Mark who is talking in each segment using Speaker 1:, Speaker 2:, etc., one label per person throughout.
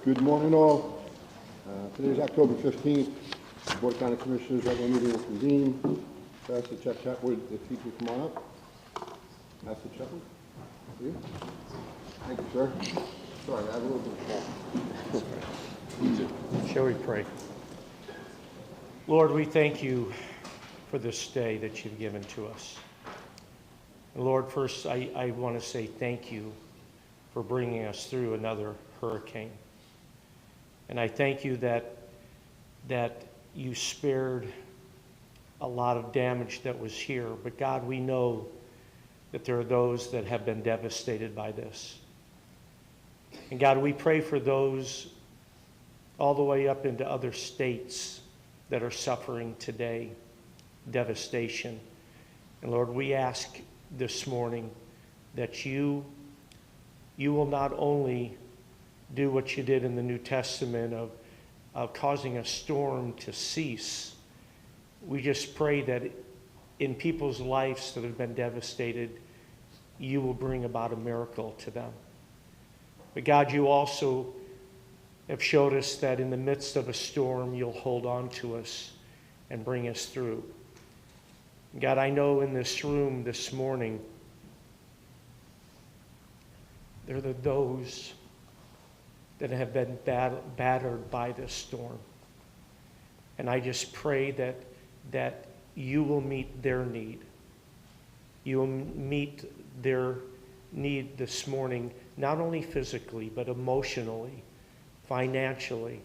Speaker 1: Good morning, all. Today is October 15th. The Board of County Commissioners regular meeting will convene. Pastor Chuck Chatwood, if he could come on up. Pastor Chatwood, you. Thank you, sir. Sorry, I have a little bit of
Speaker 2: Shall we pray? Lord, we thank you for this day that you've given to us. And Lord, first I want to say thank you for bringing us through another hurricane. And I thank you that you spared a lot of damage that was here. But God, we know that there are those that have been devastated by this. And God, we pray for those all the way up into other states that are suffering today, devastation. And Lord, we ask this morning that you will not only do what you did in the New Testament of causing a storm to cease. We just pray that in people's lives that have been devastated, you will bring about a miracle to them. But God, you also have showed us that in the midst of a storm, you'll hold on to us and bring us through. God, I know in this room this morning, there are those that have been battered by this storm. And I just pray that you will meet their need. You will meet their need this morning, not only physically, but emotionally, financially,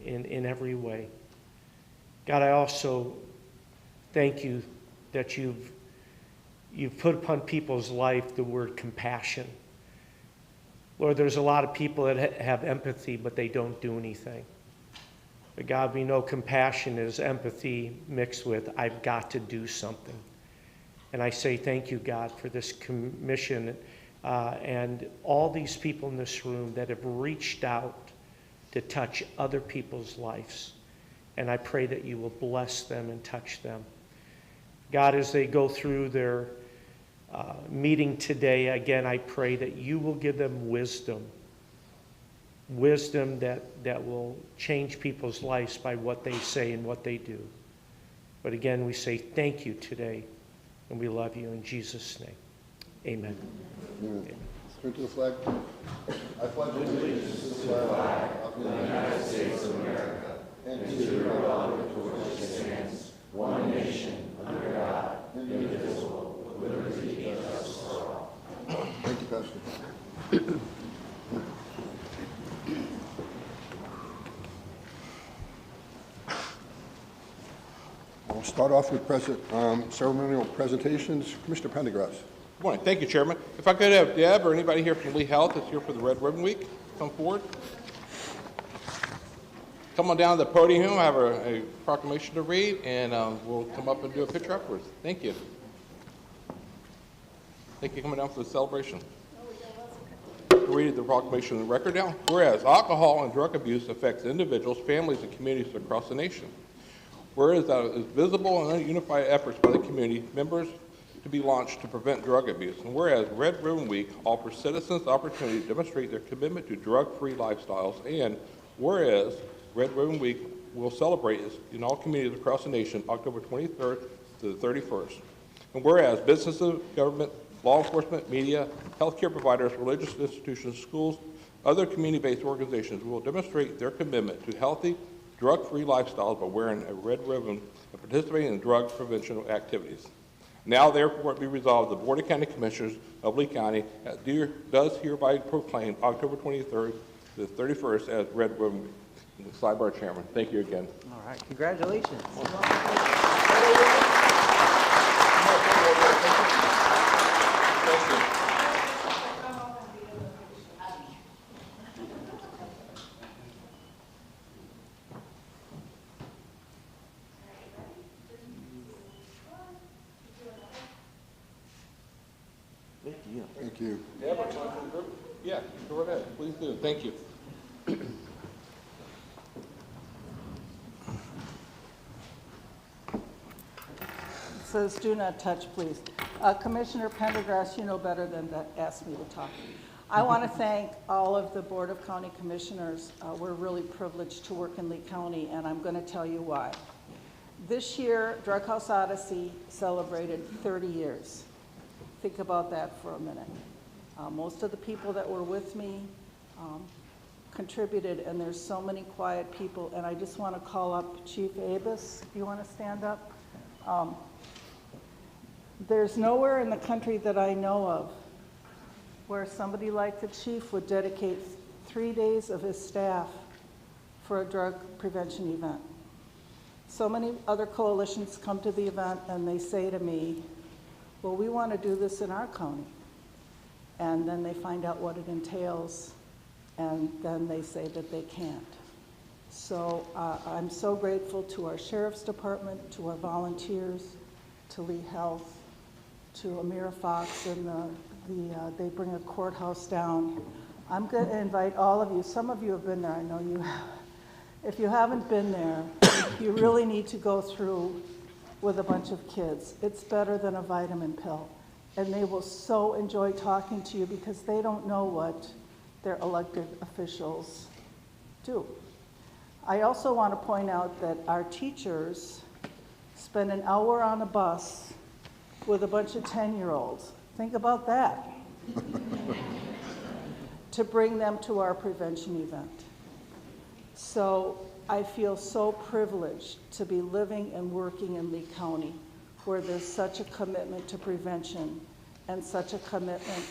Speaker 2: in every way. God, I also thank you that you've put upon people's life the word compassion. Lord, there's a lot of people that have empathy, but they don't do anything. But God, we know compassion is empathy mixed with, I've got to do something. And I say thank you, God, for this commission and all these people in this room that have reached out to touch other people's lives. And I pray that you will bless them and touch them. God, as they go through their meeting today, again, I pray that you will give them wisdom that will change people's lives by what they say and what they do. But again, we say thank you today, and we love you in Jesus' name. Amen.
Speaker 1: Amen. Turn to the flag. I pledge allegiance to the flag of the United States of America and to the republic for which it stands, one nation, under God, indivisible, with liberty and justice for all. Thank you, Pastor. We'll start off with ceremonial presentations. Commissioner Pendergrass.
Speaker 3: Good morning. Thank you, Chairman. If I could have Deb or anybody here from Lee Health that's here for the Red Ribbon Week come forward. Come on down to the podium. I have a proclamation to read, and we'll come up and do a picture afterwards. Thank you. Thank you for coming down for the celebration. Read the proclamation in the record now. Whereas alcohol and drug abuse affects individuals, families, and communities across the nation. Whereas that is visible and unified efforts by the community members to be launched to prevent drug abuse. And whereas Red Ribbon Week offers citizens the opportunity to demonstrate their commitment to drug-free lifestyles. And whereas Red Ribbon Week will celebrate in all communities across the nation October 23rd to the 31st. And whereas businesses, government, law enforcement, media, healthcare providers, religious institutions, schools, other community-based organizations will demonstrate their commitment to healthy, drug-free lifestyles by wearing a red ribbon and participating in drug prevention activities. Now, therefore, it be resolved, the Board of County Commissioners of Lee County does hereby proclaim October 23rd to the 31st as Red Ribbon Week. Sidebar Chairman, thank you again.
Speaker 4: All right, congratulations.
Speaker 1: Thank you.
Speaker 3: Yeah, go right ahead. Please do. Thank you.
Speaker 5: It says, do not touch, please. Commissioner Pendergrass, you know better than to ask me to talk.
Speaker 4: I want to thank all of the Board of County Commissioners. We're really privileged to work in Lee County, and I'm going to tell you why. This year, House Odyssey celebrated 30 years. Think about that for a minute. Most of the people that were with me contributed, and there's so many quiet people, and I just want to call up Chief Abus, if you want to stand up. There's nowhere in the country that I know of where somebody like the chief would dedicate 3 days of his staff for a drug prevention event. So many other coalitions come to the event and they say to me, well, we want to do this in our county. And then they find out what it entails, and then they say that they can't. So I'm so grateful to our Sheriff's Department, to our volunteers, to Lee Health, to Amira Fox, and they bring a courthouse down. I'm going to invite all of you. Some of you have been there. I know you have. If you haven't been there, you really need to go through with a bunch of kids. It's better than a vitamin pill. And they will so enjoy talking to you because they don't know what their elected officials do. I also want to point out that our teachers spend an hour on a bus with a bunch of 10-year-olds. Think about that. To bring them to our prevention event. So I feel so privileged to be living and working in Lee County, where there's such a commitment to prevention and such a commitment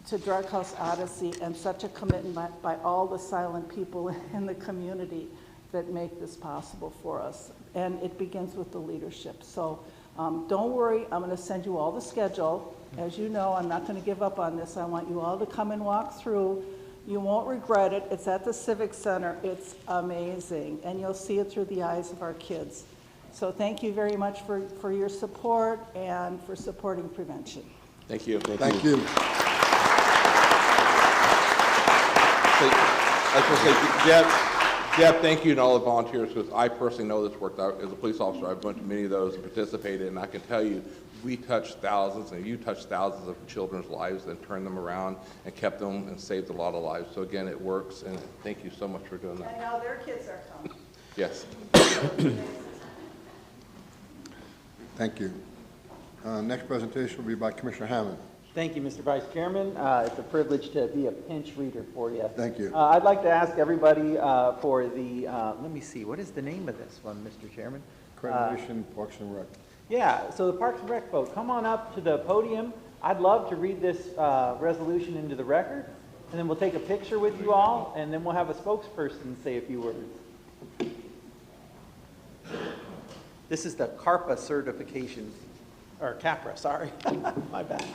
Speaker 4: to House Odyssey and such a commitment by all the silent people in the community that make this possible for us. And it begins with the leadership. So don't worry, I'm going to send you all the schedule. As you know, I'm not going to give up on this. I want you all to come and walk through. You won't regret it. It's at the Civic Center. It's amazing. And you'll see it through the eyes of our kids. So thank you very much for your support and for supporting prevention.
Speaker 3: Thank you.
Speaker 1: Thank you.
Speaker 3: I just want to say, Deb, thank you and all the volunteers, because I personally know this worked out. As a police officer, I've went to many of those and participated, and I can tell you, we touched thousands, and you touched thousands of children's lives and turned them around and kept them and saved a lot of lives. So again, it works, and thank you so much for doing that.
Speaker 4: And now their kids are coming.
Speaker 3: Yes.
Speaker 1: Thank you. Next presentation will be by Commissioner Hammond.
Speaker 5: Thank you, Mr. Vice Chairman. It's a privilege to be a pinch reader for you.
Speaker 1: Thank you.
Speaker 5: I'd like to ask everybody for the, let me see, what is the name of this one, Mr. Chairman?
Speaker 1: Accreditation, Parks and Rec.
Speaker 5: Yeah, so the Parks and Rec folks, come on up to the podium. I'd love to read this resolution into the record, and then we'll take a picture with you all, and then we'll have a spokesperson say a few words. This is the CARPA certification, or CAPRA, sorry, my bad.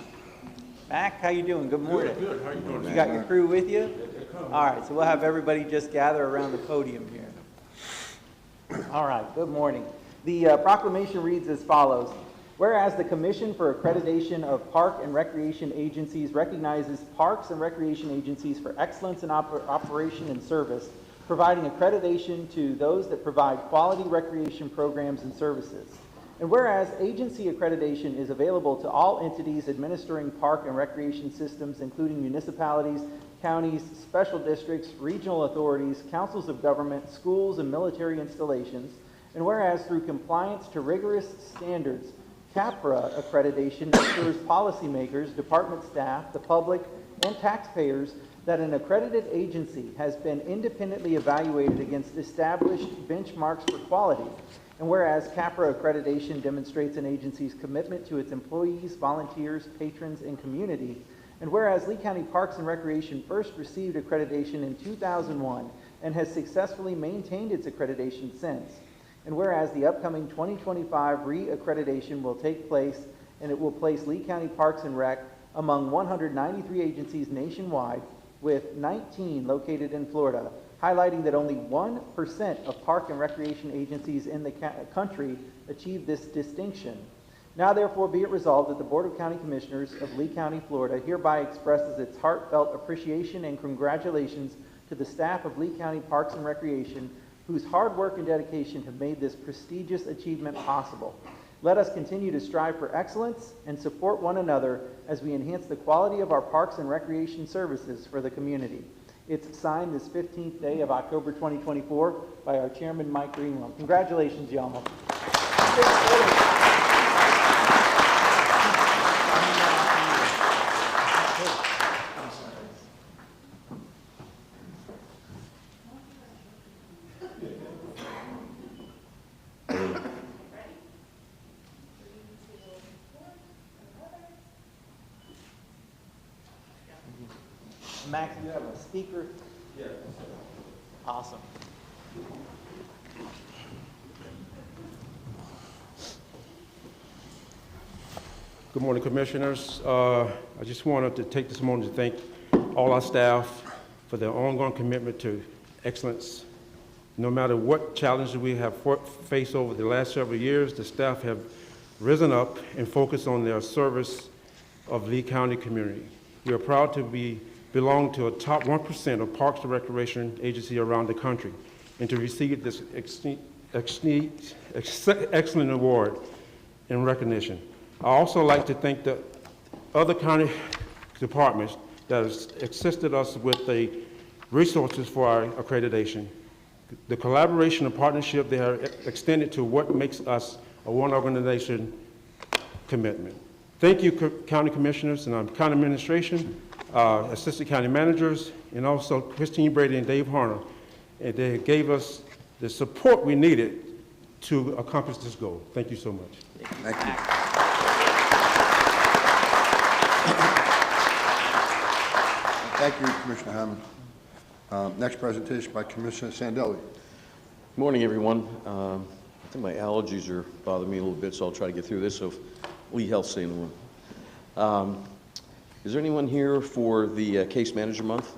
Speaker 5: Mac, how you doing? Good morning.
Speaker 6: Good. How you doing?
Speaker 5: You got your crew with you? All right, so we'll have everybody just gather around the podium here. All right, good morning. The proclamation reads as follows. Whereas the Commission for Accreditation of Park and Recreation Agencies recognizes parks and recreation agencies for excellence in operation and service, providing accreditation to those that provide quality recreation programs and services. And whereas agency accreditation is available to all entities administering park and recreation systems, including municipalities, counties, special districts, regional authorities, councils of government, schools, and military installations. And whereas through compliance to rigorous standards, CAPRA accreditation ensures policymakers, department staff, the public, and taxpayers that an accredited agency has been independently evaluated against established benchmarks for quality. And whereas CAPRA accreditation demonstrates an agency's commitment to its employees, volunteers, patrons, and community. And whereas Lee County Parks and Recreation first received accreditation in 2001 and has successfully maintained its accreditation since. And whereas the upcoming 2025 re-accreditation will take place, and it will place Lee County Parks and Rec among 193 agencies nationwide, with 19 located in Florida, highlighting that only 1% of park and recreation agencies in the country achieve this distinction. Now therefore be it resolved that the Board of County Commissioners of Lee County, Florida hereby expresses its heartfelt appreciation and congratulations to the staff of Lee County Parks and Recreation, whose hard work and dedication have made this prestigious achievement possible. Let us continue to strive for excellence and support one another as we enhance the quality of our parks and recreation services for the community. It's signed this 15th day of October 2024 by our chairman, Mike Greenwell. Congratulations, y'all. Max, you have a speaker? Yeah. Awesome.
Speaker 6: Good morning, Commissioners. I just wanted to take this moment to thank all our staff for their ongoing commitment to excellence. No matter what challenges we have faced over the last several years, the staff have risen up and focused on their service of Lee County community. We are proud to belong to a top 1% of parks and recreation agencies around the country and to receive this excellent award in recognition. I also like to thank the other county departments that have assisted us with the resources for our accreditation. The collaboration and partnership they have extended to what makes us a one organization commitment. Thank you, County Commissioners and our County Administration, Assistant County Managers, and also Christine Brady and Dave Horner. And they gave us the support we needed to accomplish this goal. Thank you so much.
Speaker 1: Thank you. Thank you, Commissioner Hammond. Next presentation by Commissioner Sandelli.
Speaker 7: Good morning, everyone. I think my allergies are bothering me a little bit, so I'll try to get through this. So if Lee Health stay in the room. Is there anyone here for the Case Manager Month?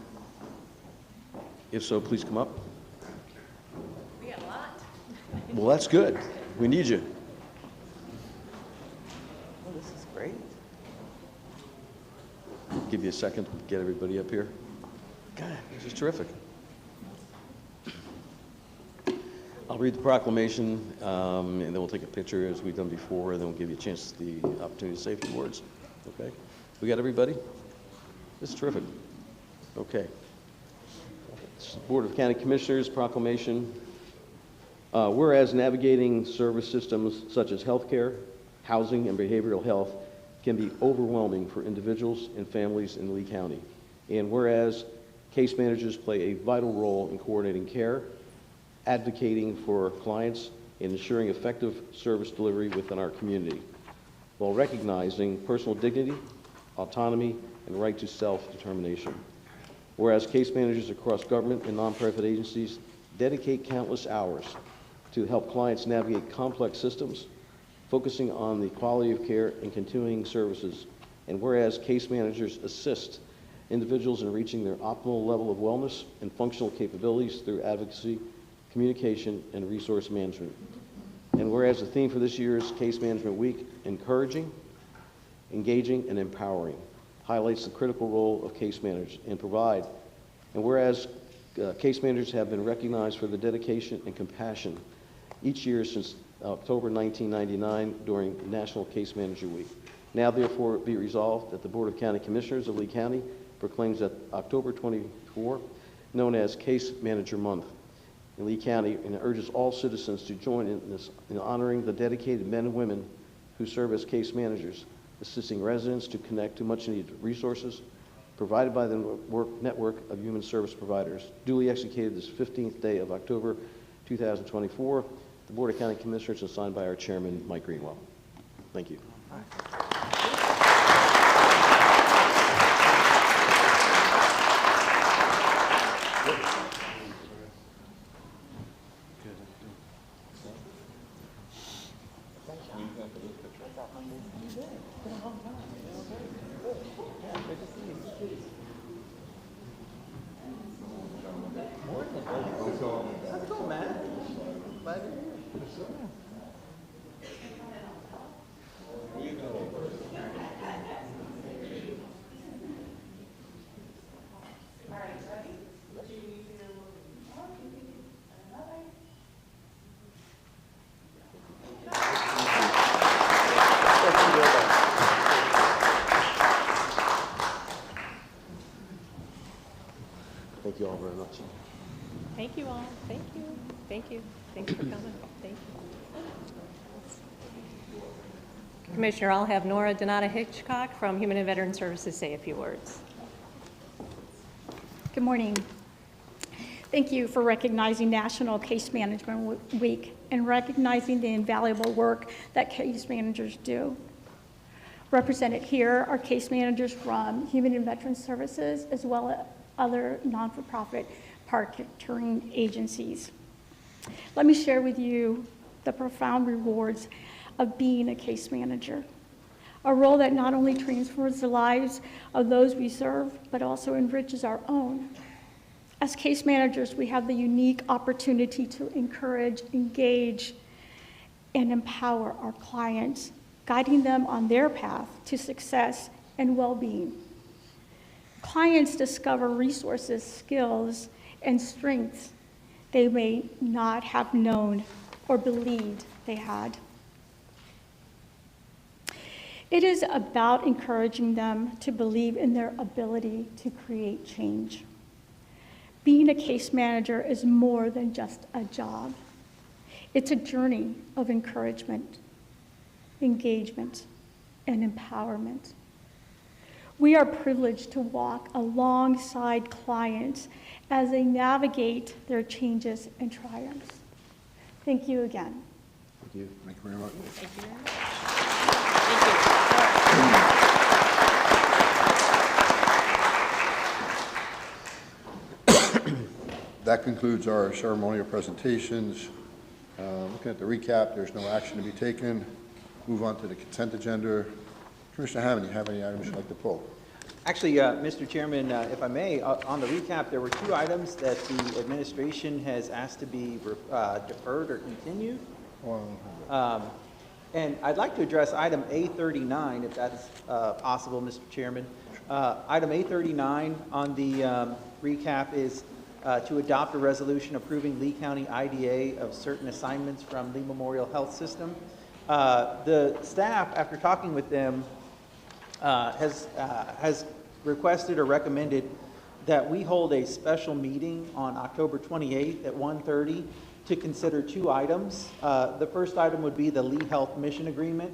Speaker 7: If so, please come up.
Speaker 8: We got a lot.
Speaker 7: Well, that's good. We need you.
Speaker 5: Oh, this is great.
Speaker 7: Give you a second to get everybody up here. God, this is terrific. I'll read the proclamation, and then we'll take a picture as we've done before, and then we'll give you a chance, the opportunity to say a few words. Okay? We got everybody? This is terrific. Okay. Board of County Commissioners proclamation. Whereas navigating service systems such as healthcare, housing, and behavioral health can be overwhelming for individuals and families in Lee County. And whereas case managers play a vital role in coordinating care, advocating for clients, and ensuring effective service delivery within our community, while recognizing personal dignity, autonomy, and right to self-determination. Whereas case managers across government and nonprofit agencies dedicate countless hours to help clients navigate complex systems, focusing on the quality of care and continuing services. And whereas case managers assist individuals in reaching their optimal level of wellness and functional capabilities through advocacy, communication, and resource management. And whereas the theme for this year's Case Management Week, encouraging, engaging, and empowering, highlights the critical role of case managers and provide. And whereas case managers have been recognized for their dedication and compassion each year since October 1999 during National Case Manager Week. Now therefore be resolved that the Board of County Commissioners of Lee County proclaims that October 24, known as Case Manager Month in Lee County, and urges all citizens to join in honoring the dedicated men and women who serve as case managers, assisting residents to connect to much-needed resources provided by the network of human service providers, duly executed this 15th day of October 2024. The Board of County Commissioners is signed by our chairman, Mike Greenwell. Thank you.
Speaker 5: How's it going, man? Glad you're here.
Speaker 7: you all very much.
Speaker 8: Thank you all. Thank you. Thank you. Thanks for coming. Thank you. Commissioner, I'll have Nora Donata Hitchcock from Human and Veteran Services say a few words.
Speaker 9: Good morning. Thank you for recognizing National Case Management Week and recognizing the invaluable work that case managers do. Represented here are case managers from Human and Veteran Services as well as other non-for-profit partnering agencies. Let me share with you the profound rewards of being a case manager, a role that not only transforms the lives of those we serve, but also enriches our own. As case managers, we have the unique opportunity to encourage, engage, and empower our clients, guiding them on their path to success and well-being. Clients discover resources, skills, and strengths they may not have known or believed they had. It is about encouraging them to believe in their ability to create change. Being a case manager is more than just a job. It's a journey of encouragement, engagement, and empowerment. We are privileged to walk alongside clients as they navigate their changes and triumphs. Thank you again.
Speaker 7: Thank you.
Speaker 1: Thank you very much.
Speaker 8: Thank you very much.
Speaker 1: That concludes our ceremonial presentations. Looking at the recap, there's no action to be taken. Move on to the consent agenda. Commissioner Hammond, do you have any items you'd like to pull?
Speaker 5: Actually, Mr. Chairman, if I may, on the recap, there were 2 items that the administration has asked to be deferred or continued. And I'd like to address item A39, if that's possible, Mr. Chairman. Item A39 on the recap is to adopt a resolution approving Lee County IDA of certain assignments from Lee Memorial Health System. The staff, after talking with them, has requested or recommended that we hold a special meeting on October 28th at 1:30 to consider 2 items. The first item would be the Lee Health Mission Agreement.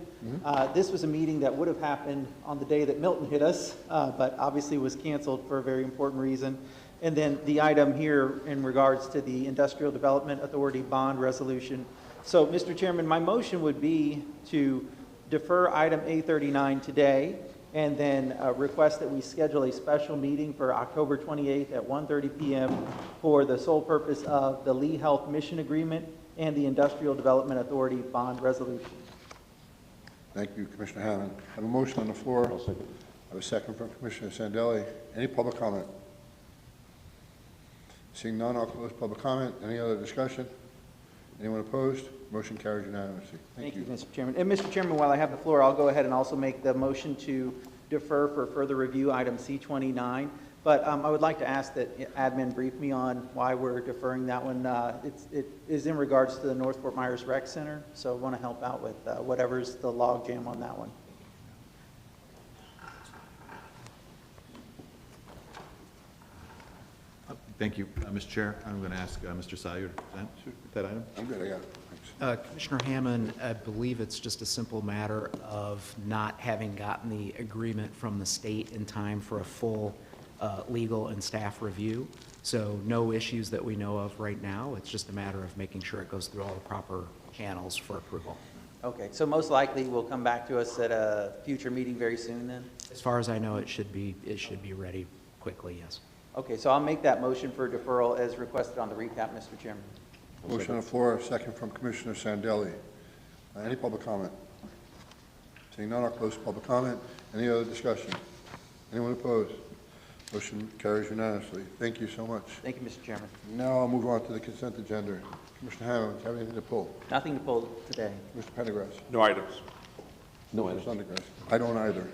Speaker 5: This was a meeting that would have happened on the day that Milton hit us, but obviously was canceled for a very important reason. And then the item here in regards to the Industrial Development Authority bond resolution. So, Mr. Chairman, my motion would be to defer item A39 today and then request that we schedule a special meeting for October 28th at 1:30 p.m. for the sole purpose of the Lee Health Mission Agreement and the Industrial Development Authority bond resolution.
Speaker 1: Thank you, Commissioner Hammond. I have a motion on the floor.
Speaker 7: I'll second.
Speaker 1: I have a second from Commissioner Sandelli. Any public comment? Seeing none, I'll close public comment. Any other discussion? Anyone opposed? Motion carries unanimously.
Speaker 5: Thank you, Mr. Chairman. And Mr. Chairman, while I have the floor, I'll go ahead and also make the motion to defer for further review item C29. But I would like to ask that admin brief me on why we're deferring that one. It is in regards to the North Fort Myers Rec Center, so I want to help out with whatever's the log jam on that one.
Speaker 10: Thank you, Mr. Chair. I'm going to ask Mr. Salyer to present that item.
Speaker 1: I'm good, I got it. Thanks.
Speaker 11: Commissioner Hammond, I believe it's just a simple matter of not having gotten the agreement from the state in time for a full legal and staff review. So no issues that we know of right now. It's just a matter of making sure it goes through all the proper channels for approval.
Speaker 5: Okay, so most likely will come back to us at a future meeting very soon then?
Speaker 11: As far as I know, it should be ready quickly, yes.
Speaker 5: Okay, so I'll make that motion for deferral as requested on the recap, Mr. Chairman.
Speaker 1: Motion on the floor, second from Commissioner Sandelli. Any public comment? Seeing none, I'll close public comment. Any other discussion? Anyone opposed? Motion carries unanimously. Thank you so much.
Speaker 5: Thank you, Mr. Chairman.
Speaker 1: Now I'll move on to the consent agenda. Commissioner Hammond, do you have anything to pull?
Speaker 5: Nothing to pull today.
Speaker 1: Mr. Pendergrass?
Speaker 3: No items.
Speaker 7: No
Speaker 1: Mr.
Speaker 7: items.
Speaker 1: Sundergrass? I don't either.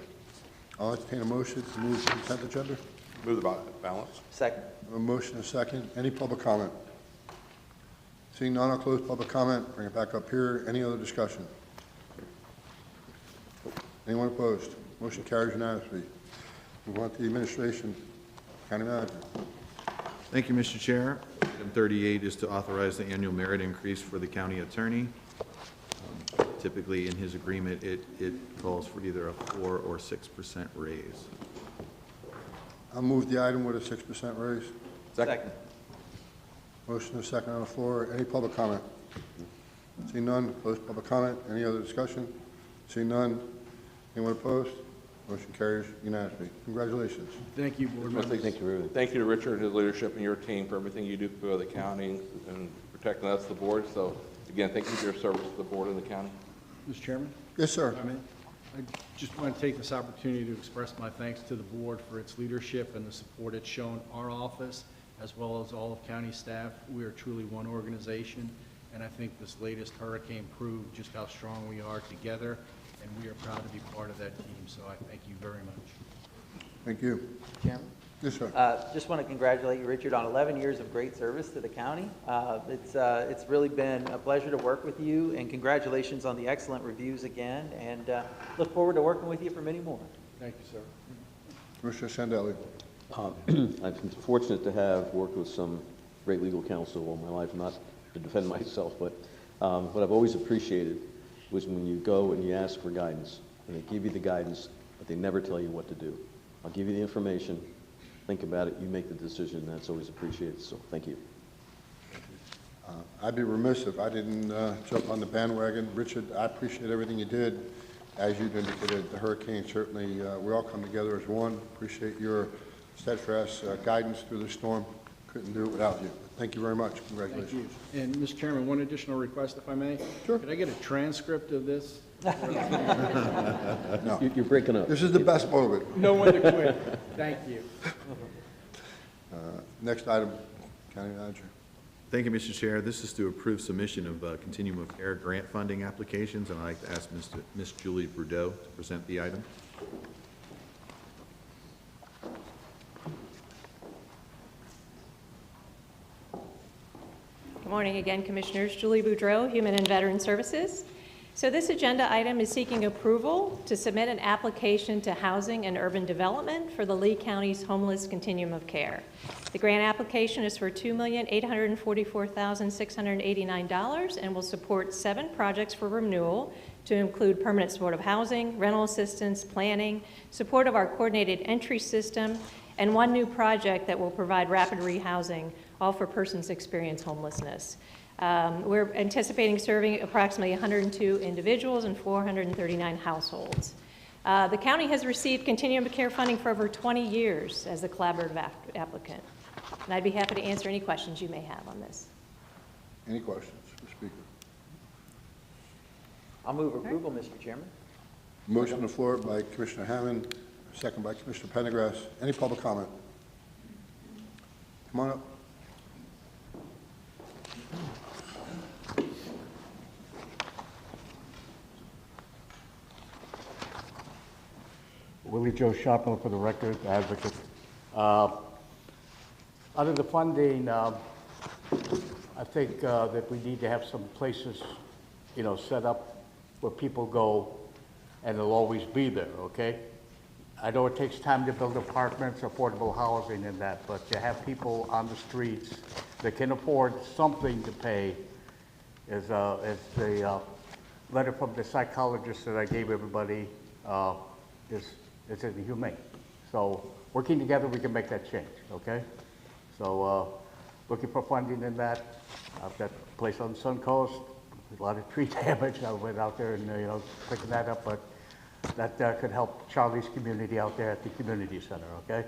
Speaker 1: I'll entertain a motion to move the consent agenda.
Speaker 3: Move the balance.
Speaker 5: Second.
Speaker 1: A motion and a second. Any public comment? Seeing none, I'll close public comment. Bring it back up here. Any other discussion? Anyone opposed? Motion carries unanimously. Move on to the administration. County manager.
Speaker 10: Thank you, Mr. Chair. Item 38 is to authorize the annual merit increase for the county attorney. Typically, in his agreement, it calls for either a 4 or 6% raise.
Speaker 1: I'll move the item with a 6% raise.
Speaker 5: Second.
Speaker 1: Motion is second on the floor. Any public comment? See none, close public comment. Any other discussion? See none. Anyone opposed? Motion carries unanimously. Congratulations.
Speaker 12: Thank you, board members.
Speaker 7: Thank you, really.
Speaker 3: Thank you to Richard and his leadership and your team for everything you do for the county and protecting us, the board. So again, thank you for your service to the board and the county.
Speaker 12: Mr. Chairman?
Speaker 1: Yes, sir.
Speaker 12: I just want to take this opportunity to express my thanks to the board for its leadership and the support it's shown our office, as well as all of county staff. We are truly one organization, and I think this latest hurricane proved just how strong we are together, and we are proud to be part of that team, so I thank you very much.
Speaker 1: Thank you.
Speaker 5: Chairman?
Speaker 1: Yes, sir.
Speaker 5: Just want to congratulate you, Richard, on 11 years of great service to the county. It's really been a pleasure to work with you, and congratulations on the excellent reviews again, and look forward to working with you for many more.
Speaker 12: Thank you, sir.
Speaker 1: Commissioner Sandelli.
Speaker 7: I've been fortunate to have worked with some great legal counsel all my life, not to defend myself, but what I've always appreciated was when you go and you ask for guidance, and they give you the guidance, but they never tell you what to do. I'll give you the information, think about it, you make the decision, and that's always appreciated, so thank you.
Speaker 1: I'd be remiss if I didn't jump on the bandwagon. Richard, I appreciate everything you did. As you indicated, the hurricane certainly, we all come together as one. Appreciate your steadfast guidance through the storm. Couldn't do it without you. Thank you very much. Congratulations.
Speaker 12: Thank you. And, Mr. Chairman, one additional request, if I may?
Speaker 1: Sure.
Speaker 12: Could I get a transcript of this?
Speaker 1: No.
Speaker 7: You're breaking up.
Speaker 1: This is the best moment.
Speaker 12: No one to quit. Thank you.
Speaker 1: Next item, County Manager.
Speaker 10: Thank you, Mr. Chair. This is to approve submission of Continuum of Care grant funding applications, and I'd like to ask Ms. Julie Brudeau to present the item.
Speaker 8: Good morning again, Commissioners. Julie Boudreau, Human and Veteran Services. So this agenda item is seeking approval to submit an application to Housing and Urban Development for the Lee County's Homeless Continuum of Care. The grant application is for $2,844,689 and will support 7 projects for renewal to include permanent supportive housing, rental assistance, planning, support of our coordinated entry system, and 1 new project that will provide rapid rehousing, all for persons experiencing homelessness. We're anticipating serving approximately 102 individuals and 439 households. The county has received Continuum of Care funding for over 20 years as the collaborative applicant. And I'd be happy to answer any questions you may have on this.
Speaker 1: Any questions for the Speaker?
Speaker 5: I'll move approval, Mr. Chairman.
Speaker 1: Motion on the floor by Commissioner Hammond, second by Commissioner Pendergrass. Any public comment? Come on up.
Speaker 13: Willie Joe Sharpman for the record, advocate. Under the funding, I think that we need to have some places, set up where people go and they'll always be there, okay? I know it takes time to build apartments, affordable housing and that, but to have people on the streets that can afford something to pay is the letter from the psychologist that I gave everybody is inhumane. So working together, we can make that change, okay? So looking for funding in that. I've got a place on the Sun Coast, a lot of tree damage. I went out there and, picking that up, but that could help Charlie's community out there at the community center, okay?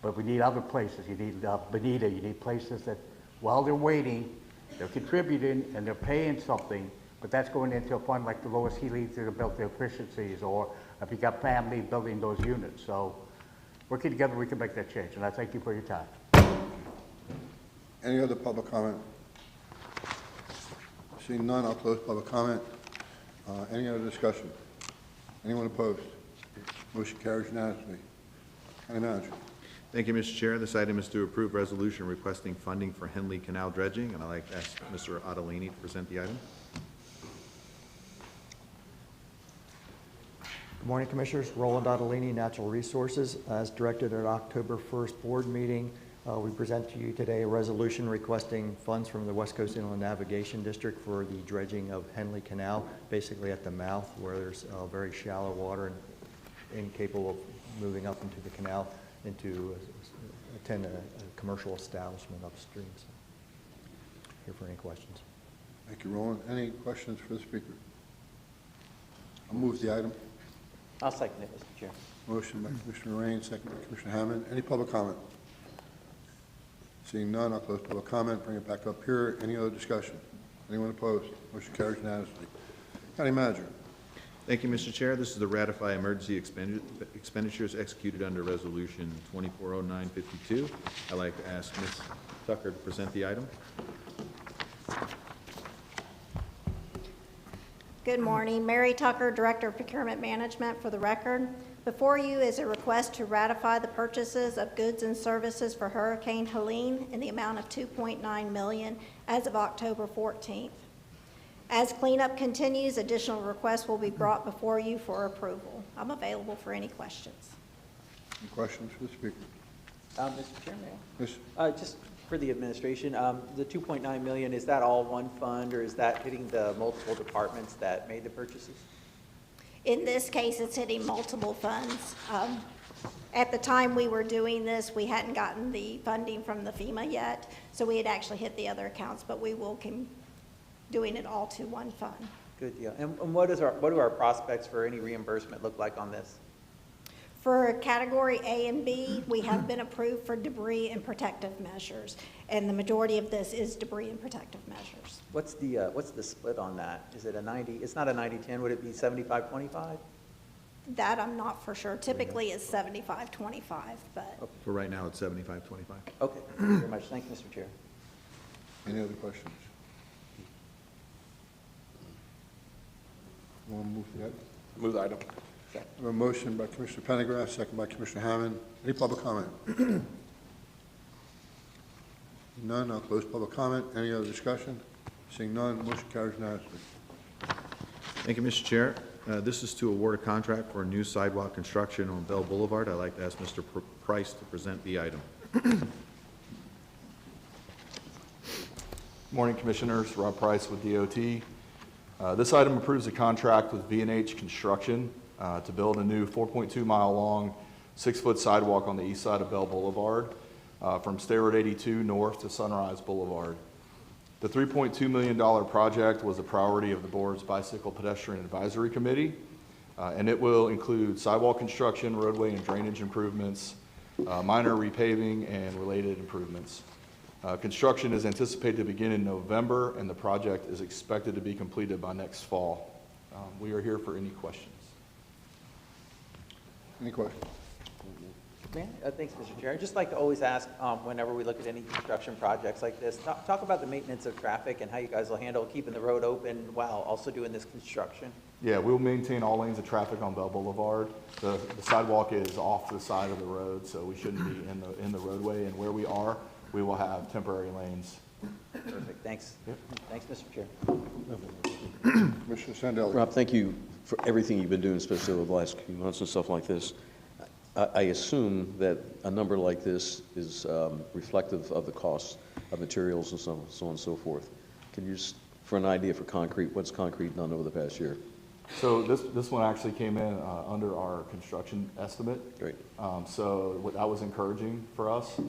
Speaker 13: But we need other places. You need Bonita, you need places that while they're waiting, they're contributing and they're paying something, but that's going into a fund like the Lois Healy's that have built their efficiencies, or if you got family building those units. So working together, we can make that change, and I thank you for your time.
Speaker 1: Any other public comment? Seeing none, I'll close public comment. Any other discussion? Anyone opposed? Motion carries unanimously. County Manager.
Speaker 10: Thank you, Mr. Chair. This item is to approve resolution requesting funding for Henley Canal dredging, and I'd like to ask Mr. Ottolini to present the item.
Speaker 14: Good morning, Commissioners. Roland Ottolini, Natural Resources. As directed at October 1st board meeting, We present to you today a resolution requesting funds from the West Coast Inland Navigation District for the dredging of Henley Canal, basically at the mouth where there's very shallow water and incapable of moving up into the canal into attend a commercial establishment upstream. So, here for any questions.
Speaker 1: Thank you, Roland. Any questions for the speaker? I'll move the item.
Speaker 5: I'll second it, Mr. Chair.
Speaker 1: Motion by Commissioner Rain, second by Commissioner Hammond. Any public comment? Seeing none, I'll close public comment, bring it back up here. Any other discussion? Anyone opposed? Motion carries unanimously. County Manager.
Speaker 10: Thank you, Mr. Chair. This is to ratify emergency expenditures executed under Resolution 240952. I'd like to ask Ms. Tucker to present the item.
Speaker 15: Good morning. Mary Tucker, Director of Procurement Management, for the record. Before you is a request to ratify the purchases of goods and services for Hurricane Helene in the amount of $2.9 million as of October 14th. As cleanup continues, additional requests will be brought before you for approval. I'm available for any questions.
Speaker 1: Any questions for the speaker?
Speaker 5: Mr. Chairman?
Speaker 1: Yes.
Speaker 5: Just for the administration, the $2.9 million, is that all one fund, or is that hitting the multiple departments that made the purchases?
Speaker 15: In this case, it's hitting multiple funds. At the time we were doing this, we hadn't gotten the funding from the FEMA yet, so we had actually hit the other accounts, but we will keep doing it all to one fund.
Speaker 5: Good deal. And what do our prospects for any reimbursement look like on this?
Speaker 15: For category A and B, we have been approved for debris and protective measures, and the majority of this is debris and protective measures.
Speaker 5: What's the split on that? Is it a 90? It's not a 90-10. Would it be 75-25?
Speaker 15: That I'm not for sure. Typically, it's 75-25, but.
Speaker 10: For right now, it's 75-25.
Speaker 5: Okay. Thank you very much. Thank you, Mr. Chair.
Speaker 1: Any other questions? Want to move the item?
Speaker 3: Move the item.
Speaker 1: I have a motion by Commissioner Pendergrass, second by Commissioner Hammond. Any public comment? None, I'll close public comment. Any other discussion? Seeing none, motion carries unanimously.
Speaker 10: Thank you, Mr. Chair. This is to award a contract for a new sidewalk construction on Bell Boulevard. I'd like to ask Mr. Price to present the item.
Speaker 16: Morning, Commissioners. Rob Price with DOT. This item approves a contract with V&H Construction to build a new 4.2-mile-long, 6-foot sidewalk on the east side of Bell Boulevard from State Road 82 north to Sunrise Boulevard. The $3.2 million project was a priority of the board's Bicycle Pedestrian Advisory Committee, and it will include sidewalk construction, roadway and drainage improvements, minor repaving, and related improvements. Construction is anticipated to begin in November, and the project is expected to be completed by next fall. We are here for any questions.
Speaker 1: Any questions?
Speaker 5: Thanks, Mr. Chair. I'd just like to always ask, whenever we look at any construction projects like this, talk about the maintenance of traffic and how you guys will handle keeping the road open while also doing this construction.
Speaker 16: Yeah, we'll maintain all lanes of traffic on Bell Boulevard. The sidewalk is off the side of the road, so we shouldn't be in the roadway. And where we are, we will have temporary lanes.
Speaker 5: Perfect. Thanks.
Speaker 16: Yep.
Speaker 5: Thanks, Mr. Chair.
Speaker 1: Commissioner Sandell.
Speaker 7: Rob, thank you for everything you've been doing, especially over the last few months and stuff like this. I assume that a number like this is reflective of the costs of materials and so on and so forth. Can you just, for an idea for concrete, what's concrete done over the past year?
Speaker 16: So this one actually came in under our construction estimate.
Speaker 7: Great.
Speaker 16: So that was encouraging for us.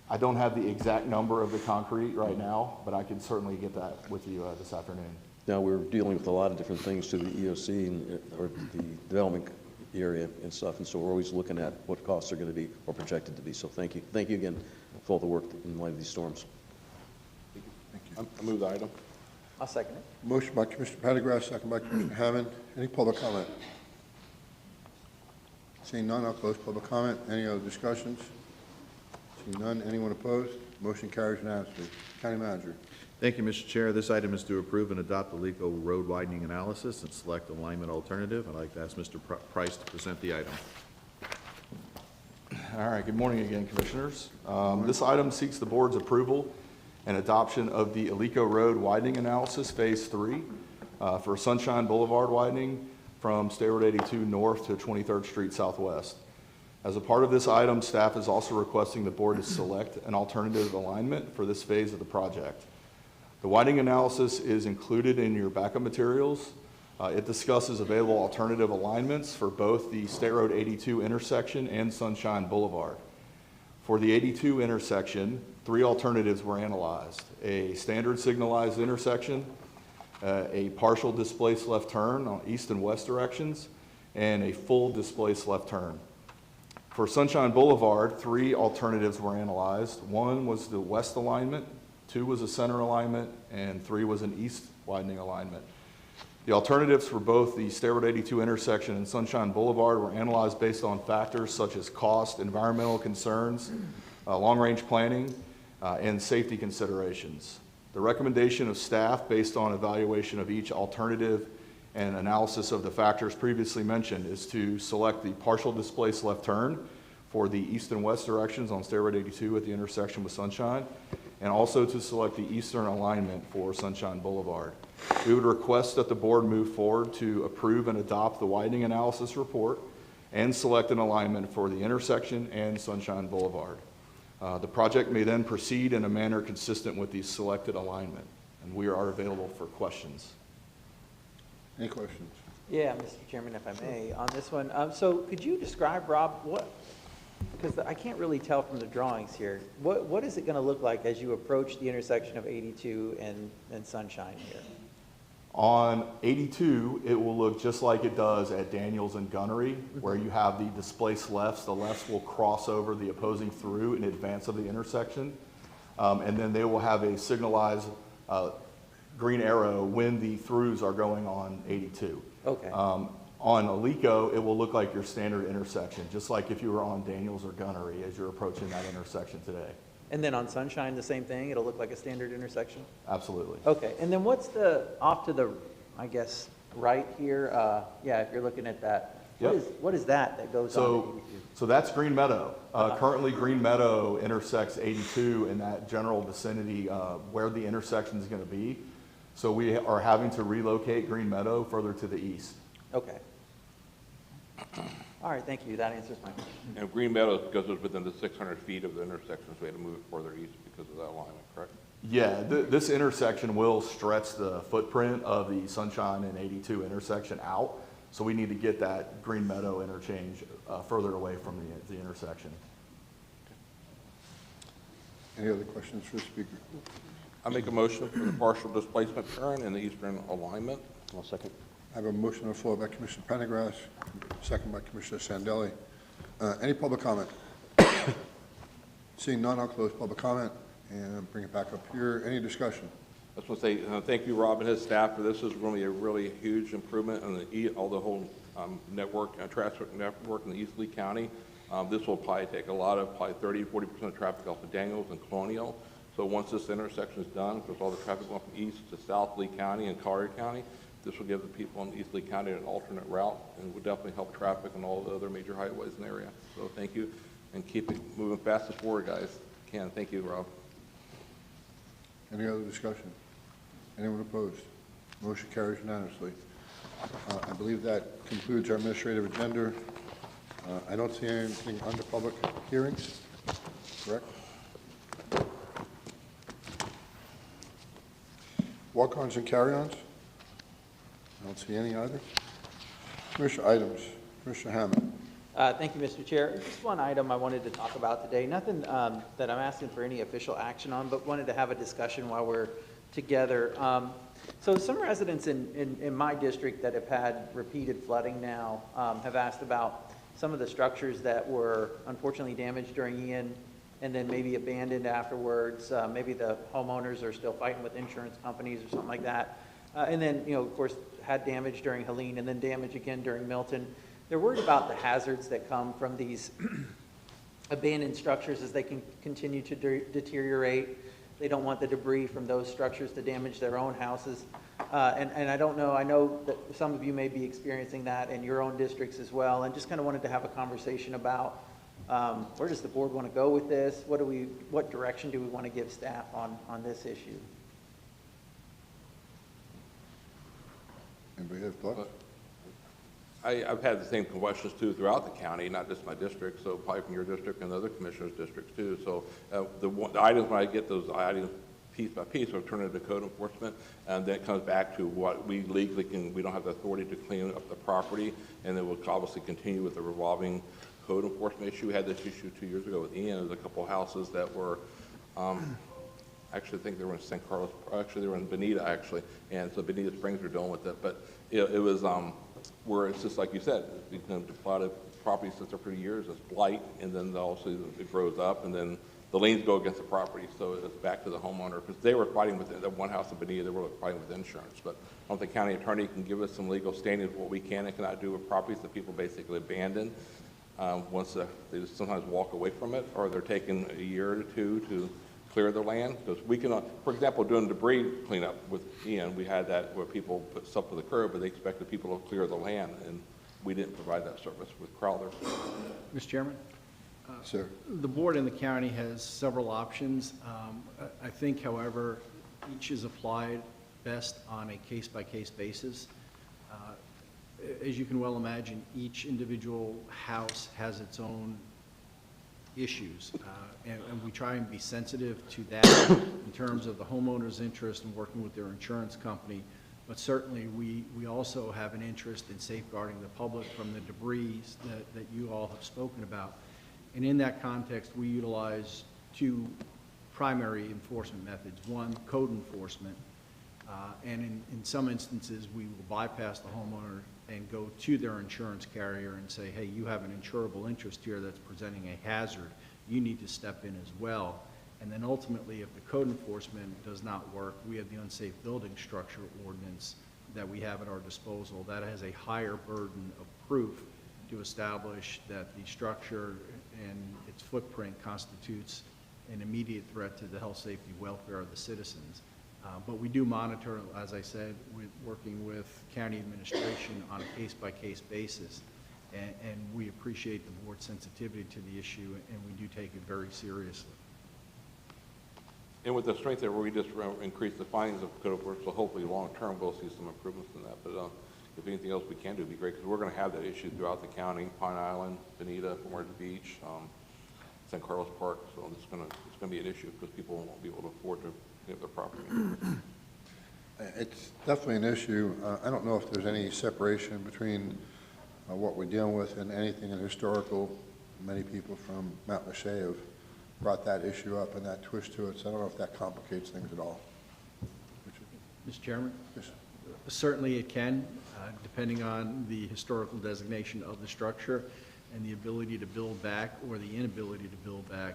Speaker 16: I don't have the exact number of the concrete right now, but I can certainly get that with you this afternoon.
Speaker 7: Now, we're dealing with a lot of different things to the EOC or the development area and stuff, and so we're always looking at what costs are going to be or projected to be. So thank you. Thank you again for all the work in light of these storms.
Speaker 1: Thank you.
Speaker 3: I move the item.
Speaker 5: I'll second it.
Speaker 1: Motion by Commissioner Pendergrass, second by Commissioner Hammond. Any public comment? Seeing none, I'll close public comment. Any other discussions? Seeing none, anyone opposed? Motion carries unanimously. County Manager.
Speaker 10: Thank you, Mr. Chair. This item is to approve and adopt the Alico Road widening analysis and select alignment alternative. I'd like to ask Mr. Price to present the item.
Speaker 16: All right, good morning again, Commissioners. This item seeks the board's approval and adoption of the Alico Road widening analysis, Phase 3, for Sunshine Boulevard widening from State Road 82 north to 23rd Street southwest. As a part of this item, staff is also requesting the board to select an alternative alignment for this phase of the project. The widening analysis is included in your backup materials. It discusses available alternative alignments for both the State Road 82 intersection and Sunshine Boulevard. For the 82 intersection, 3 alternatives were analyzed: a standard signalized intersection, a partial displaced left turn on east and west directions, and a full displaced left turn. For Sunshine Boulevard, 3 alternatives were analyzed. 1 was the west alignment, 2 was a center alignment, and 3 was an east widening alignment. The alternatives for both the State Road 82 intersection and Sunshine Boulevard were analyzed based on factors such as cost, environmental concerns, long-range planning, and safety considerations. The recommendation of staff, based on evaluation of each alternative and analysis of the factors previously mentioned, is to select the partial displaced left turn for the east and west directions on State Road 82 at the intersection with Sunshine, and also to select the eastern alignment for Sunshine Boulevard. We would request that the board move forward to approve and adopt the widening analysis report and select an alignment for the intersection and Sunshine Boulevard. The project may then proceed in a manner consistent with the selected alignment, and we are available for questions.
Speaker 1: Any questions?
Speaker 5: Yeah, Mr. Chairman, if I may, on this one. So could you describe, Rob, because I can't really tell from the drawings here, what is it going to look like as you approach the intersection of 82 and Sunshine here?
Speaker 16: On 82, it will look just like it does at Daniels and Gunnery, where you have the displaced lefts. The lefts will cross over the opposing through in advance of the intersection, and then they will have a signalized green arrow when the throughs are going on 82.
Speaker 5: Okay.
Speaker 16: On Alico, it will look like your standard intersection, just like if you were on Daniels or Gunnery as you're approaching that intersection today.
Speaker 5: And then on Sunshine, the same thing? It'll look like a standard intersection?
Speaker 16: Absolutely.
Speaker 5: Okay. And then what's off to the, I guess, right here? Yeah, if you're looking at that.
Speaker 16: Yep.
Speaker 5: What is that goes on?
Speaker 16: So that's Green Meadow. Currently, Green Meadow intersects 82 in that general vicinity where the intersection is going to be. So we are having to relocate Green Meadow further to the east.
Speaker 5: Okay. All right, thank you. That answers my question.
Speaker 3: And Green Meadows goes within the 600 feet of the intersection, so we had to move it further east because of that alignment, correct?
Speaker 16: Yeah, this intersection will stretch the footprint of the Sunshine and 82 intersection out. So we need to get that Green Meadow interchange further away from the intersection.
Speaker 1: Any other questions for the speaker?
Speaker 3: I make a motion for the partial displacement turn in the eastern alignment.
Speaker 7: I'll second.
Speaker 1: I have a motion on the floor by Commissioner Pendergrass, second by Commissioner Sandelli. Any public comment? Seeing none, I'll close public comment and bring it back up here. Any discussion?
Speaker 3: I just want to say thank you, Rob and his staff, for this. Is really huge improvement on the whole network, traffic network in the East Lee County. This will probably take probably 30–40% of traffic off of Daniels and Colonial. So once this intersection is done, with all the traffic going from east to South Lee County and Collier County, this will give the people in East Lee County an alternate route, and will definitely help traffic on all the other major highways in the area. So thank you, and keep it moving fast as forward, guys. Thank you, Rob.
Speaker 1: Any other discussion? Anyone opposed? Motion carries unanimously. I believe that concludes our administrative agenda. I don't see anything under public hearings, correct? Walk-ons and carry-ons? I don't see any either. Commissioner items. Commissioner Hammond.
Speaker 5: Thank you, Mr. Chair. Just one item I wanted to talk about today. Nothing that I'm asking for any official action on, but wanted to have a discussion while we're together. So some residents in my district that have had repeated flooding now have asked about some of the structures that were unfortunately damaged during Ian and then maybe abandoned afterwards. Maybe the homeowners are still fighting with insurance companies or something like that. And then, of course, had damage during Helene and then damage again during Milton. They're worried about the hazards that come from these abandoned structures as they can continue to deteriorate. They don't want the debris from those structures to damage their own houses. And I don't know, I know that some of you may be experiencing that in your own districts as well, and just kind of wanted to have a conversation about where does the board want to go with this? What direction do we want to give staff on this issue?
Speaker 1: Anybody have thoughts?
Speaker 3: I've had the same questions too throughout the county, not just my district, so probably from your district and other commissioners' districts too. So the items, when I get those items piece by piece, we'll turn it to code enforcement, and then it comes back to what we legally can, we don't have the authority to clean up the property, and then we'll obviously continue with the revolving code enforcement issue. We had this issue 2 years ago with Ian. There's a couple houses that were, actually I think they were in St. Carlos, actually they were in Bonita actually, and so Bonita Springs are dealing with it, but it was where it's just like you said, a lot of property sits there for years, it's blight, and then also it grows up, and then the liens go against the property, so it's back to the homeowner, because they were fighting with the one house in Bonita, they were fighting with insurance, but I don't think county attorney can give us some legal standing of what we can and cannot do with properties that people basically abandon once they just sometimes walk away from it, or they're taking a year or two to clear their land. Because we can, for example, doing debris cleanup with Ian, we had that where people put stuff to the curb, but they expected people to clear the land, and we didn't provide that service with Crowler.
Speaker 12: Mr. Chairman?
Speaker 1: Sir.
Speaker 12: The board in the county has several options. I think, however, each is applied best on a case-by-case basis. As you can well imagine, each individual house has its own issues, and we try and be sensitive to that in terms of the homeowner's interest in working with their insurance company, but certainly we also have an interest in safeguarding the public from the debris that you all have spoken about. And in that context, we utilize two primary enforcement methods. One, code enforcement, and in some instances, we will bypass the homeowner and go to their insurance carrier and say, hey, you have an insurable interest here that's presenting a hazard. You need to step in as well. And then ultimately, if the code enforcement does not work, we have the unsafe building structure ordinance that we have at our disposal. That has a higher burden of proof to establish that the structure and its footprint constitutes an immediate threat to the health, safety, welfare of the citizens. But we do monitor, as I said, working with county administration on a case-by-case basis, and we appreciate the board's sensitivity to the issue, and we do take it very seriously.
Speaker 3: And with the strength there, where we just increase the findings of code enforcement, so hopefully long-term we'll see some improvements in that. But if anything else we can do, it'd be great, because we're going to have that issue throughout the county, Pine Island, Bonita, Orange Beach, St. Carlos Park. So it's going to be an issue because people won't be able to afford to get their property.
Speaker 1: It's definitely an issue. I don't know if there's any separation between what we're dealing with and anything in historical. Many people from Mount Lachey have brought that issue up and that twist to it, so I don't know if that complicates things at all.
Speaker 12: Mr. Chairman?
Speaker 1: Yes.
Speaker 12: Certainly it can, depending on the historical designation of the structure, and the ability to build back or the inability to build back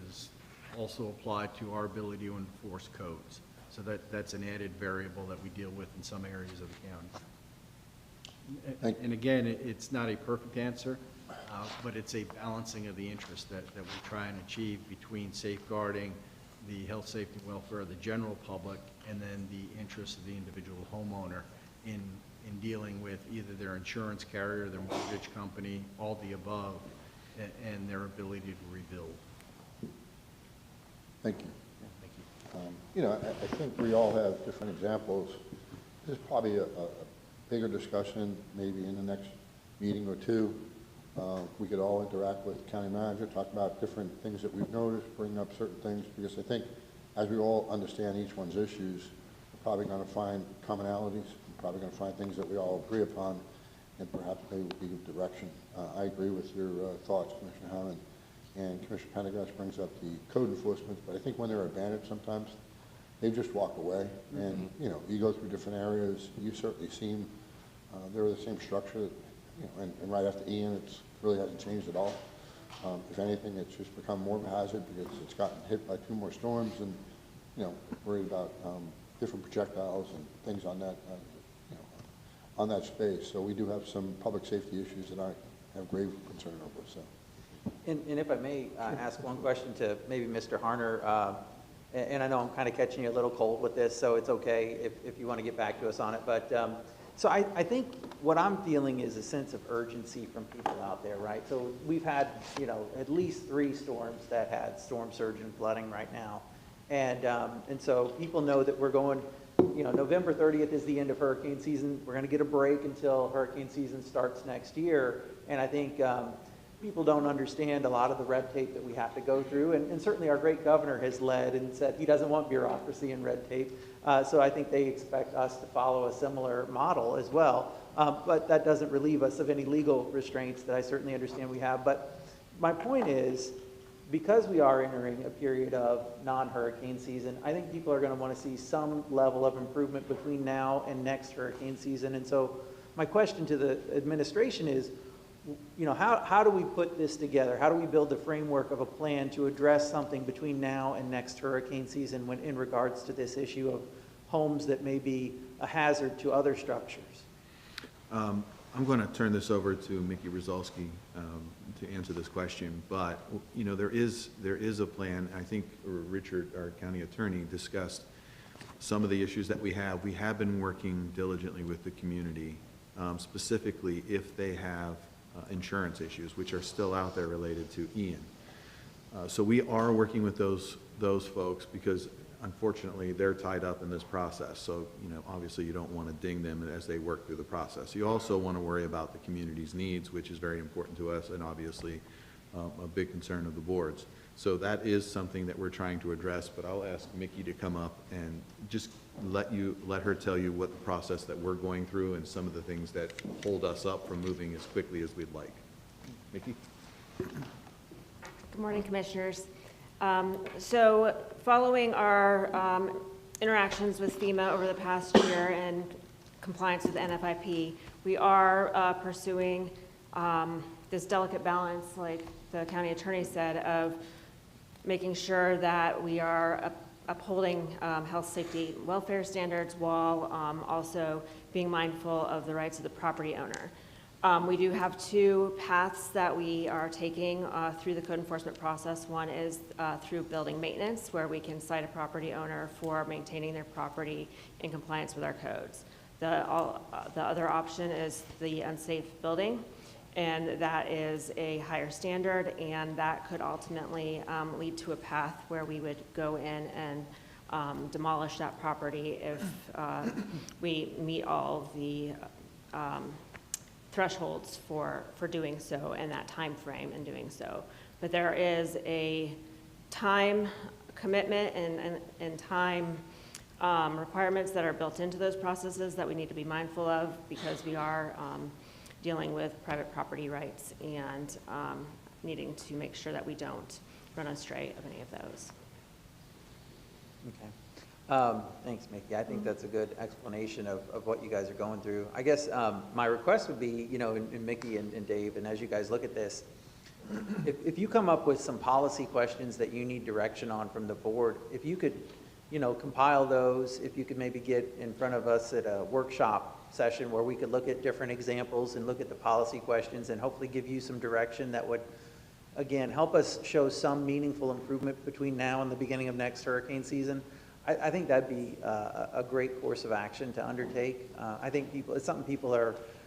Speaker 12: is also applied to our ability to enforce codes. So that's an added variable that we deal with in some areas of the county. And again, it's not a perfect answer, but it's a balancing of the interest that we try and achieve between safeguarding the health, safety, and welfare of the general public, and then the interests of the individual homeowner in dealing with either their insurance carrier, their mortgage company, all the above, and their ability to rebuild.
Speaker 1: Thank you. You know, I think we all have different examples. This is probably a bigger discussion, maybe in the next meeting or two. We could all interact with the county manager, talk about different things that we've noticed, bring up certain things, because I think as we all understand each one's issues, we're probably going to find commonalities, we're probably going to find things that we all agree upon, and perhaps maybe will be direction. I agree with your thoughts, Commissioner Hammond. And Commissioner Pendergast brings up the code enforcement, but I think when they're abandoned sometimes, they just walk away. And, you know, you go through different areas, you certainly seen, they're the same structure, you know, and right after Ian, it really hasn't changed at all. If anything, it's just become more of a hazard because it's gotten hit by 2 more storms and, you know, worried about different projectiles and things on that, you know, on that space. So we do have some public safety issues that I have grave concern over, so.
Speaker 5: And if I may ask one question to maybe Mr. Harner, and I know I'm kind of catching you a little cold with this, so it's okay if you want to get back to us on it. But so I think what I'm feeling is a sense of urgency from people out there, right? So we've had, you know, at least 3 storms that had storm surge and flooding right now. And so people know that we're going November 30th is the end of hurricane season. We're going to get a break until hurricane season starts next year. And I think people don't understand a lot of the red tape that we have to go through. And certainly our great governor has led and said he doesn't want bureaucracy and red tape. So I think they expect us to follow a similar model as well. But that doesn't relieve us of any legal restraints that I certainly understand we have. But my point is, because we are entering a period of non-hurricane season, I think people are going to want to see some level of improvement between now and next hurricane season. And so my question to the administration is, how do we put this together? How do we build the framework of a plan to address something between now and next hurricane season when in regards to this issue of homes that may be a hazard to other structures?
Speaker 10: I'm going to turn this over to Mickey Rizalski to answer this question, but there is a plan. I think Richard, our county attorney, discussed some of the issues that we have. We have been working diligently with the community, specifically if they have insurance issues, which are still out there related to Ian. So we are working with those folks because unfortunately they're tied up in this process. So obviously you don't want to ding them as they work through the process. You also want to worry about the community's needs, which is very important to us and obviously a big concern of the boards. So that is something that we're trying to address, but I'll ask Mickey to come up and just let her tell you what the process that we're going through and some of the things that hold us up from moving as quickly as we'd like. Mickey?
Speaker 17: Good morning, Commissioners. So following our interactions with FEMA over the past year and compliance with the NFIP, we are pursuing this delicate balance, like the county attorney said, of making sure that we are upholding health, safety, welfare standards while also being mindful of the rights of the property owner. We do have two paths that we are taking through the code enforcement process. One is through building maintenance, where we can cite a property owner for maintaining their property in compliance with our codes. The other option is the unsafe building, and that is a higher standard, and that could ultimately lead to a path where we would go in and demolish that property if we meet all of the thresholds for doing so and that time frame in doing so. But there is a time commitment and time requirements that are built into those processes that we need to be mindful of, because we are dealing with private property rights and needing to make sure that we don't run astray of any of those.
Speaker 5: Okay. Thanks, Mickey. I think that's a good explanation of what you guys are going through. I guess my request would be, and Mickey and Dave, and as you guys look at this, if you come up with some policy questions that you need direction on from the board, if you could, compile those, if you could maybe get in front of us at a workshop session where we could look at different examples and look at the policy questions and hopefully give you some direction that would, again, help us show some meaningful improvement between now and the beginning of next hurricane season. I think that'd be a great course of action to undertake. I think it's something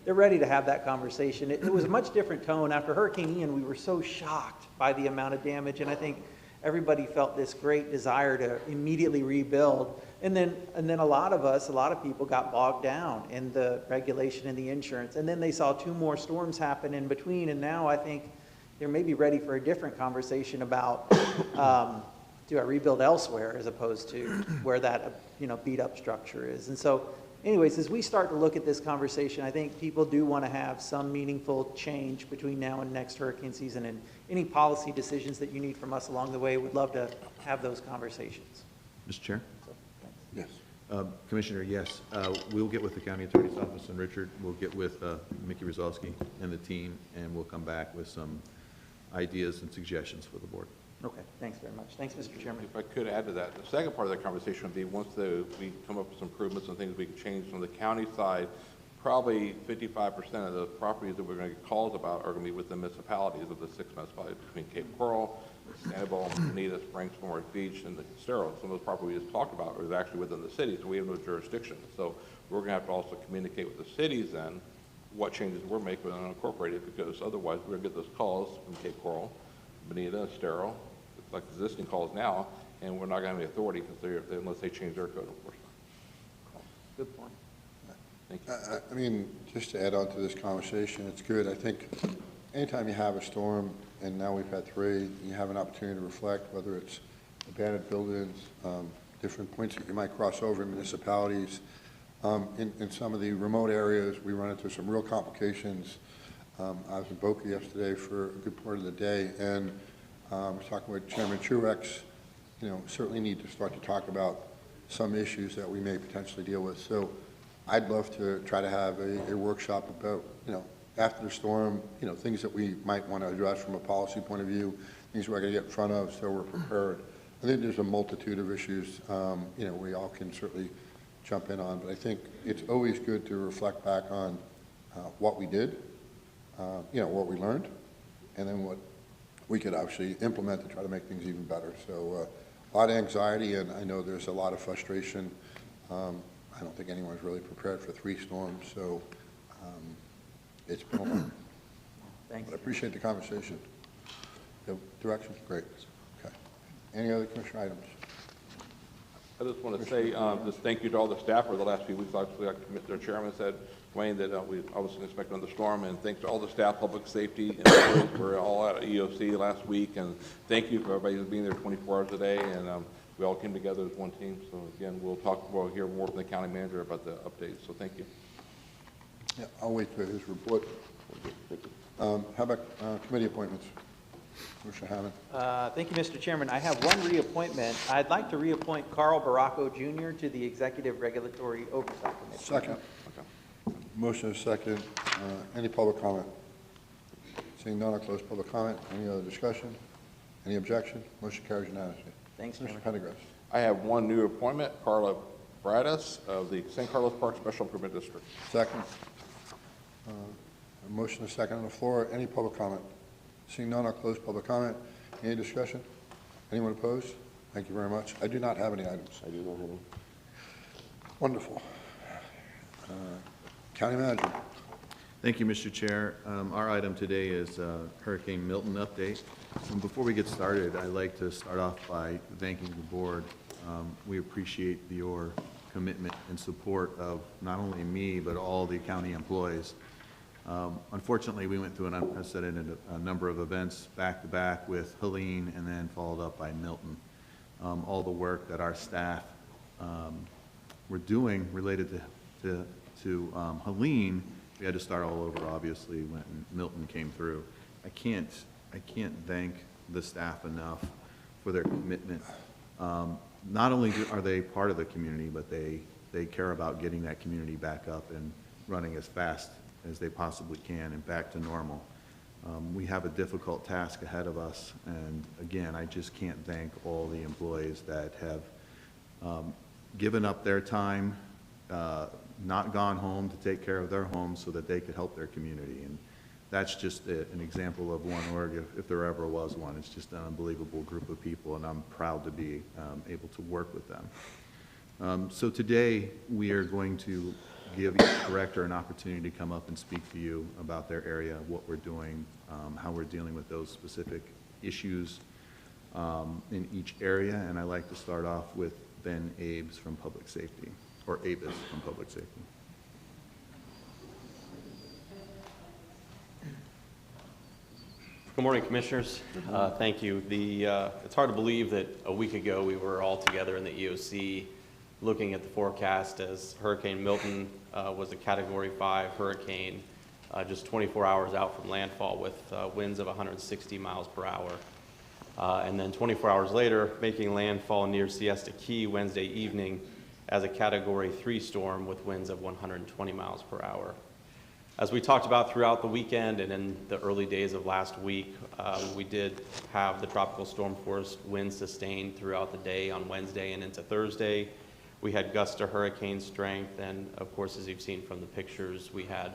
Speaker 5: they're ready to have that conversation. It was a much different tone. After Hurricane Ian, we were so shocked by the amount of damage, and I think everybody felt this great desire to immediately rebuild. And then a lot of people got bogged down in the regulation and the insurance. And then they saw two more storms happen in between, and now I think they're maybe ready for a different conversation about do I rebuild elsewhere as opposed to where that beat up structure is. And so anyways, as we start to look at this conversation, I think people do want to have some meaningful change between now and next hurricane season, and any policy decisions that you need from us along the way, we'd love to have those conversations.
Speaker 10: Mr. Chair?
Speaker 5: So, thanks.
Speaker 3: Yes.
Speaker 10: Commissioner, yes. We'll get with the county attorney's office and Richard. We'll get with Mickey Rizalski and the team, and we'll come back with some ideas and suggestions for the board.
Speaker 5: Okay, thanks very much. Thanks, Mr. Chairman.
Speaker 3: If I could add to that, the second part of that conversation would be once we come up with some improvements and things we can change from the county side, probably 55% of the properties that we're going to get calls about are going to be with the municipalities of the 6 municipalities between Cape Coral, Sanibel, Bonita, Springs, Florida Beach, and the Estero. Some of those properties we just talked about are actually within the city, so we have no jurisdiction. So we're going to have to also communicate with the cities then what changes we're making and unincorporate it, because otherwise we're going to get those calls from Cape Coral, Bonita, Estero, like existing calls now, and we're not going to have any authority because unless they change their code enforcement. Good point. Thank you.
Speaker 1: I mean, just to add on to this conversation, it's good. I think anytime you have a storm, and now we've had 3, you have an opportunity to reflect, whether it's abandoned buildings, different points that you might cross over in municipalities. In some of the remote areas, we run into some real complications. I was in BoCC yesterday for a good part of the day, and I was talking with Chairman Truex. Certainly need to start to talk about some issues that we may potentially deal with. So I'd love to try to have a workshop about, after the storm, things that we might want to address from a policy point of view, things we're going to get in front of so we're prepared. I think there's a multitude of issues, we all can certainly jump in on, but I think it's always good to reflect back on what we did, what we learned, and then what we could actually implement to try to make things even better. So a lot of anxiety, and I know there's a lot of frustration. I don't think anyone's really prepared for 3 storms, so it's been a lot.
Speaker 5: Thanks.
Speaker 1: But I appreciate the conversation. The direction, great. Okay. Any other commissioner items?
Speaker 3: I just want to say just thank you to all the staff for the last few weeks. Obviously, like the chairman said, Wayne, that we obviously expect another storm, and thanks to all the staff, public safety, and we're all at EOC last week, and thank you for everybody being there 24 hours a day, and we all came together as one team. So again, we'll hear more from the county manager about the updates. So thank you.
Speaker 1: Yeah, I'll wait for his report. How about committee appointments? Commissioner Hammond.
Speaker 5: Thank you, Mr. Chairman. I have one reappointment. I'd like to reappoint Carl Baracco Jr. to the Executive Regulatory Oversight Committee.
Speaker 1: Second. Okay. Motion is second. Any public comment? Seeing none, I'll close public comment. Any other discussion? Any objection? Motion carries unanimously.
Speaker 5: Thanks,
Speaker 1: Mr.
Speaker 5: Chairman.
Speaker 1: Pendergrass.
Speaker 3: I have one new appointment, Carla Bradis of the St. Carlos Park Special Improvement District.
Speaker 1: Second. A motion is second on the floor. Any public comment? Seeing none, I'll close public comment. Any discussion? Anyone opposed? Thank you very much. I do not have any items.
Speaker 7: I do not have any.
Speaker 1: Wonderful. County Manager.
Speaker 10: Thank you, Mr. Chair. Our item today is Hurricane Milton update. And before we get started, I'd like to start off by thanking the board. We appreciate your commitment and support of not only me, but all the county employees. Unfortunately, we went through an unprecedented number of events back to back with Helene and then followed up by Milton. All the work that our staff were doing related to Helene, we had to start all over, obviously, when Milton came through. I can't thank the staff enough for their commitment. Not only are they part of the community, but they care about getting that community back up and running as fast as they possibly can and back to normal. We have a difficult task ahead of us, and again, I just can't thank all the employees that have given up their time, not gone home to take care of their homes so that they could help their community. And that's just an example of one org, if there ever was one. It's just an unbelievable group of people, and I'm proud to be able to work with them. So today, we are going to give each director an opportunity to come up and speak to you about their area, what we're doing, how we're dealing with those specific issues in each area. And I'd like to start off with Ben Abes from Public Safety, or Abes from Public Safety.
Speaker 18: Good morning, Commissioners. Thank you. It's hard to believe that a week ago we were all together in the EOC looking at the forecast as Hurricane Milton was a Category 5 hurricane just 24 hours out from landfall with winds of 160 miles per hour. And then 24 hours later, making landfall near Siesta Key Wednesday evening as a Category 3 storm with winds of 120 miles per hour. As we talked about throughout the weekend and in the early days of last week, we did have the tropical storm force winds sustained throughout the day on Wednesday and into Thursday. We had gusts to hurricane strength, and of course, as you've seen from the pictures, we had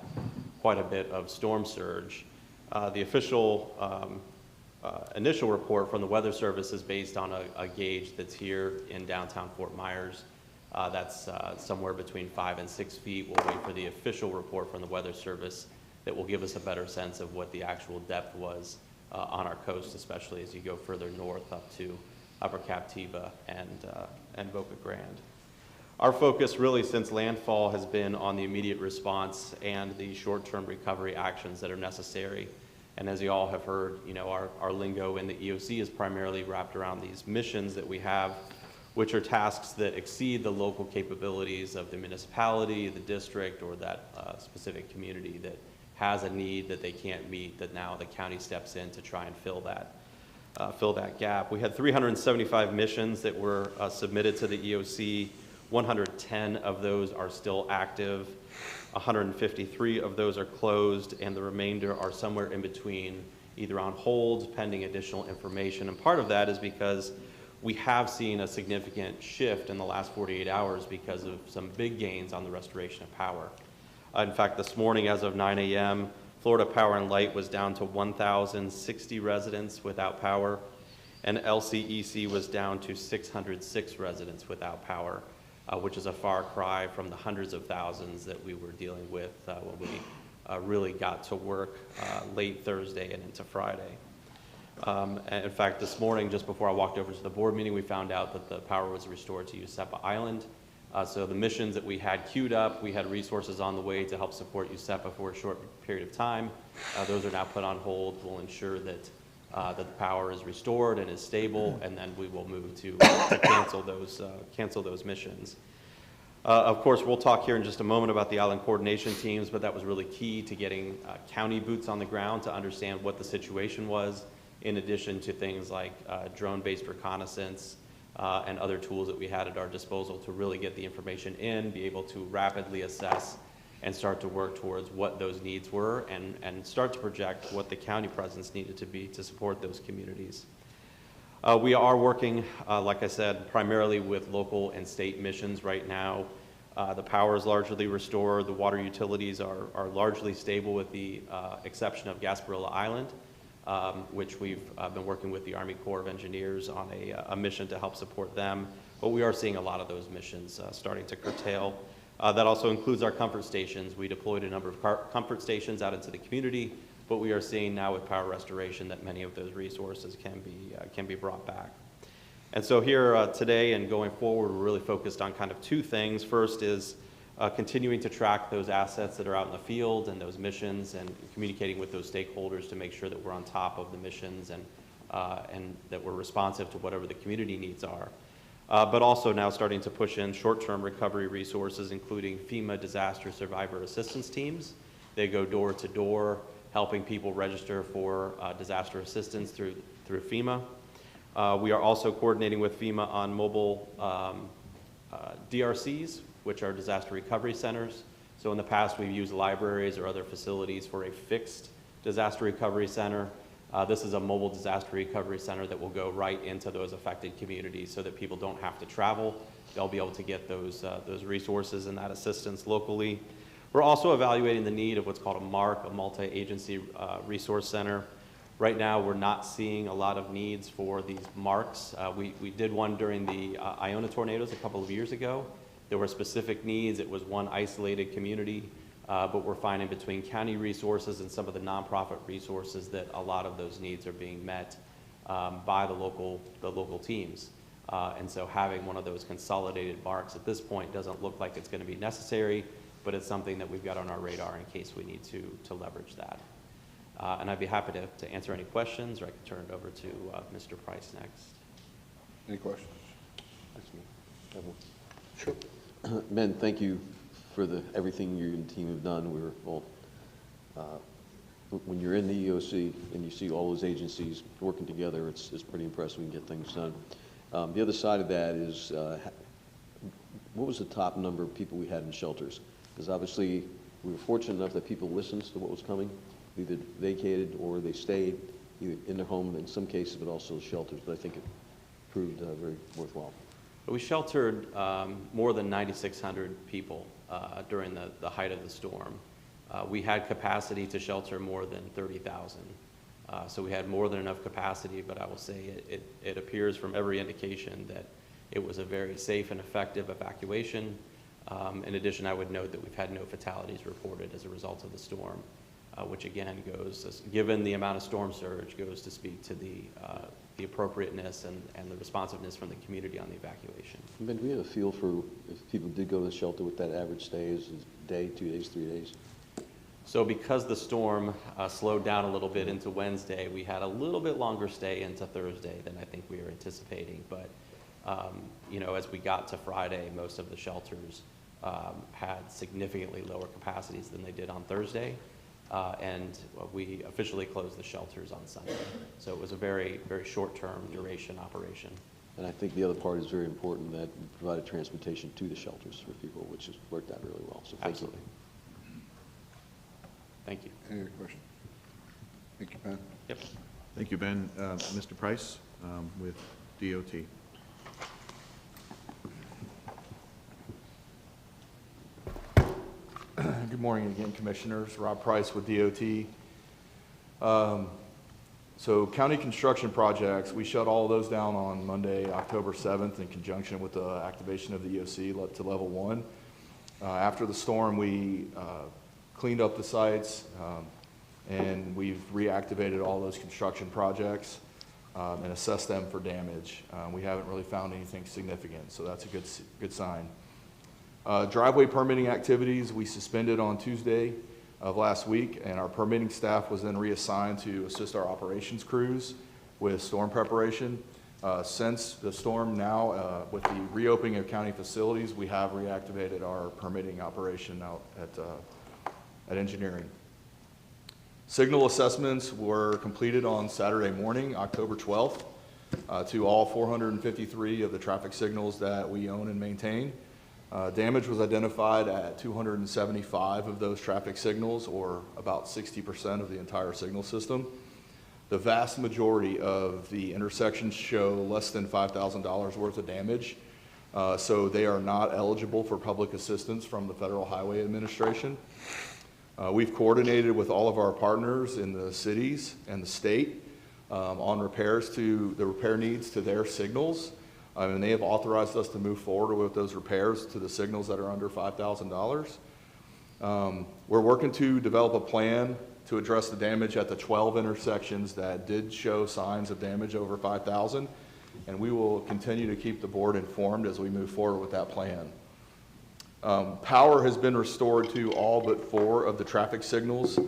Speaker 18: quite a bit of storm surge. The official initial report from the Weather Service is based on a gauge that's here in downtown Fort Myers. That's somewhere between 5 and 6 feet. We'll wait for the official report from the Weather Service that will give us a better sense of what the actual depth was on our coast, especially as you go further north up to Upper Captiva and Boca Grande. Our focus really since landfall has been on the immediate response and the short-term recovery actions that are necessary. And as you all have heard, you know, our lingo in the EOC is primarily wrapped around these missions that we have, which are tasks that exceed the local capabilities of the municipality, the district, or that specific community that has a need that they can't meet, that now the county steps in to try and fill that gap. We had 375 missions that were submitted to the EOC. 110 of those are still active. 153 of those are closed, and the remainder are somewhere in between, either on hold, pending additional information. And part of that is because we have seen a significant shift in the last 48 hours because of some big gains on the restoration of power. In fact, this morning, as of 9 a.m., Florida Power and Light was down to 1,060 residents without power, and LCEC was down to 606 residents without power, which is a far cry from the hundreds of thousands that we were dealing with when we really got to work late Thursday and into Friday. And in fact, this morning, just before I walked over to the board meeting, we found out that the power was restored to USEPA Island. So the missions that we had queued up, we had resources on the way to help support USEPA for a short period of time. Those are now put on hold. We'll ensure that the power is restored and is stable, and then we will move to cancel those missions. Of course, we'll talk here in just a moment about the island coordination teams, but that was really key to getting county boots on the ground to understand what the situation was, in addition to things like drone-based reconnaissance and other tools that we had at our disposal to really get the information in, be able to rapidly assess and start to work towards what those needs were and start to project what the county presence needed to be to support those communities. We are working, like I said, primarily with local and state missions right now. The power is largely restored. The water utilities are largely stable with the exception of Gasparilla Island, which we've been working with the Army Corps of Engineers on a mission to help support them. But we are seeing a lot of those missions starting to curtail. That also includes our comfort stations. We deployed a number of comfort stations out into the community, but we are seeing now with power restoration that many of those resources can be brought back. And so here today and going forward, we're really focused on kind of two things. First is continuing to track those assets that are out in the field and those missions and communicating with those stakeholders to make sure that we're on top of the missions and that we're responsive to whatever the community needs are. But also now starting to push in short-term recovery resources, including FEMA disaster survivor assistance teams. They go door to door, helping people register for disaster assistance through FEMA. We are also coordinating with FEMA on mobile DRCs, which are disaster recovery centers. So in the past, we've used libraries or other facilities for a fixed disaster recovery center. This is a mobile disaster recovery center that will go right into those affected communities so that people don't have to travel. They'll be able to get those resources and that assistance locally. We're also evaluating the need of what's called a MARC, a multi-agency resource center. Right now, we're not seeing a lot of needs for these MARCs. We did one during the Iona tornadoes a couple of years ago. There were specific needs. It was one isolated community. But we're finding between county resources and some of the nonprofit resources that a lot of those needs are being met by the local teams. And so having one of those consolidated MARCs at this point doesn't look like it's going to be necessary, but it's something that we've got on our radar in case we need to leverage that. And I'd be happy to answer any questions, or I can turn it over to Mr. Price next.
Speaker 3: Any questions?
Speaker 7: Sure. Ben, thank you for everything you and the team have done. We're all, when you're in the EOC and you see all those agencies working together, it's pretty impressive and get things done. The other side of that is, what was the top number of people we had in shelters? Because obviously we were fortunate enough that people listened to what was coming, either vacated or they stayed either in their home in some cases, but also shelters. But I think it proved very worthwhile.
Speaker 18: We sheltered more than 9,600 people during the height of the storm. We had capacity to shelter more than 30,000. So we had more than enough capacity, but I will say it appears from every indication that it was a very safe and effective evacuation. In addition, I would note that we've had no fatalities reported as a result of the storm. which again goes, given the amount of storm surge, goes to speak to the appropriateness and the responsiveness from the community on the evacuation.
Speaker 7: Ben, do we have a feel for if people did go to the shelter, what that average stay is a day, 2 days, 3 days?
Speaker 18: So because the storm slowed down a little bit into Wednesday, we had a little bit longer stay into Thursday than I think we were anticipating. But, you know, as we got to Friday, most of the shelters had significantly lower capacities than they did on Thursday. And we officially closed the shelters on Sunday. So it was a very, very short-term duration operation.
Speaker 7: And I think the other part is very important, that we provided transportation to the shelters for people, which has worked out really well. So thank
Speaker 18: Absolutely.
Speaker 7: you.
Speaker 18: Thank you.
Speaker 10: Any other questions? Thank you, Ben.
Speaker 18: Yep.
Speaker 10: Thank you, Ben. Mr. Price with DOT.
Speaker 16: Good morning again, Commissioners. Rob Price with DOT. So county construction projects, we shut all of those down on Monday, October 7th in conjunction with the activation of the EOC to level 1. After the storm, we cleaned up the sites, and we've reactivated all those construction projects and assessed them for damage. We haven't really found anything significant, so that's a good sign. Driveway permitting activities we suspended on Tuesday of last week, and our permitting staff was then reassigned to assist our operations crews with storm preparation. Since the storm now, with the reopening of county facilities, we have reactivated our permitting operation out at engineering. Signal assessments were completed on Saturday morning, October 12th, to all 453 of the traffic signals that we own and maintain. Damage was identified at 275 of those traffic signals, or about 60% of the entire signal system. The vast majority of the intersections show less than $5,000 worth of damage, so they are not eligible for public assistance from the Federal Highway Administration. We've coordinated with all of our partners in the cities and the state on the repair needs to their signals. And they have authorized us to move forward with those repairs to the signals that are under $5,000. We're working to develop a plan to address the damage at the 12 intersections that did show signs of damage over 5,000, and we will continue to keep the board informed as we move forward with that plan. Power has been restored to all but 4 of the traffic signals,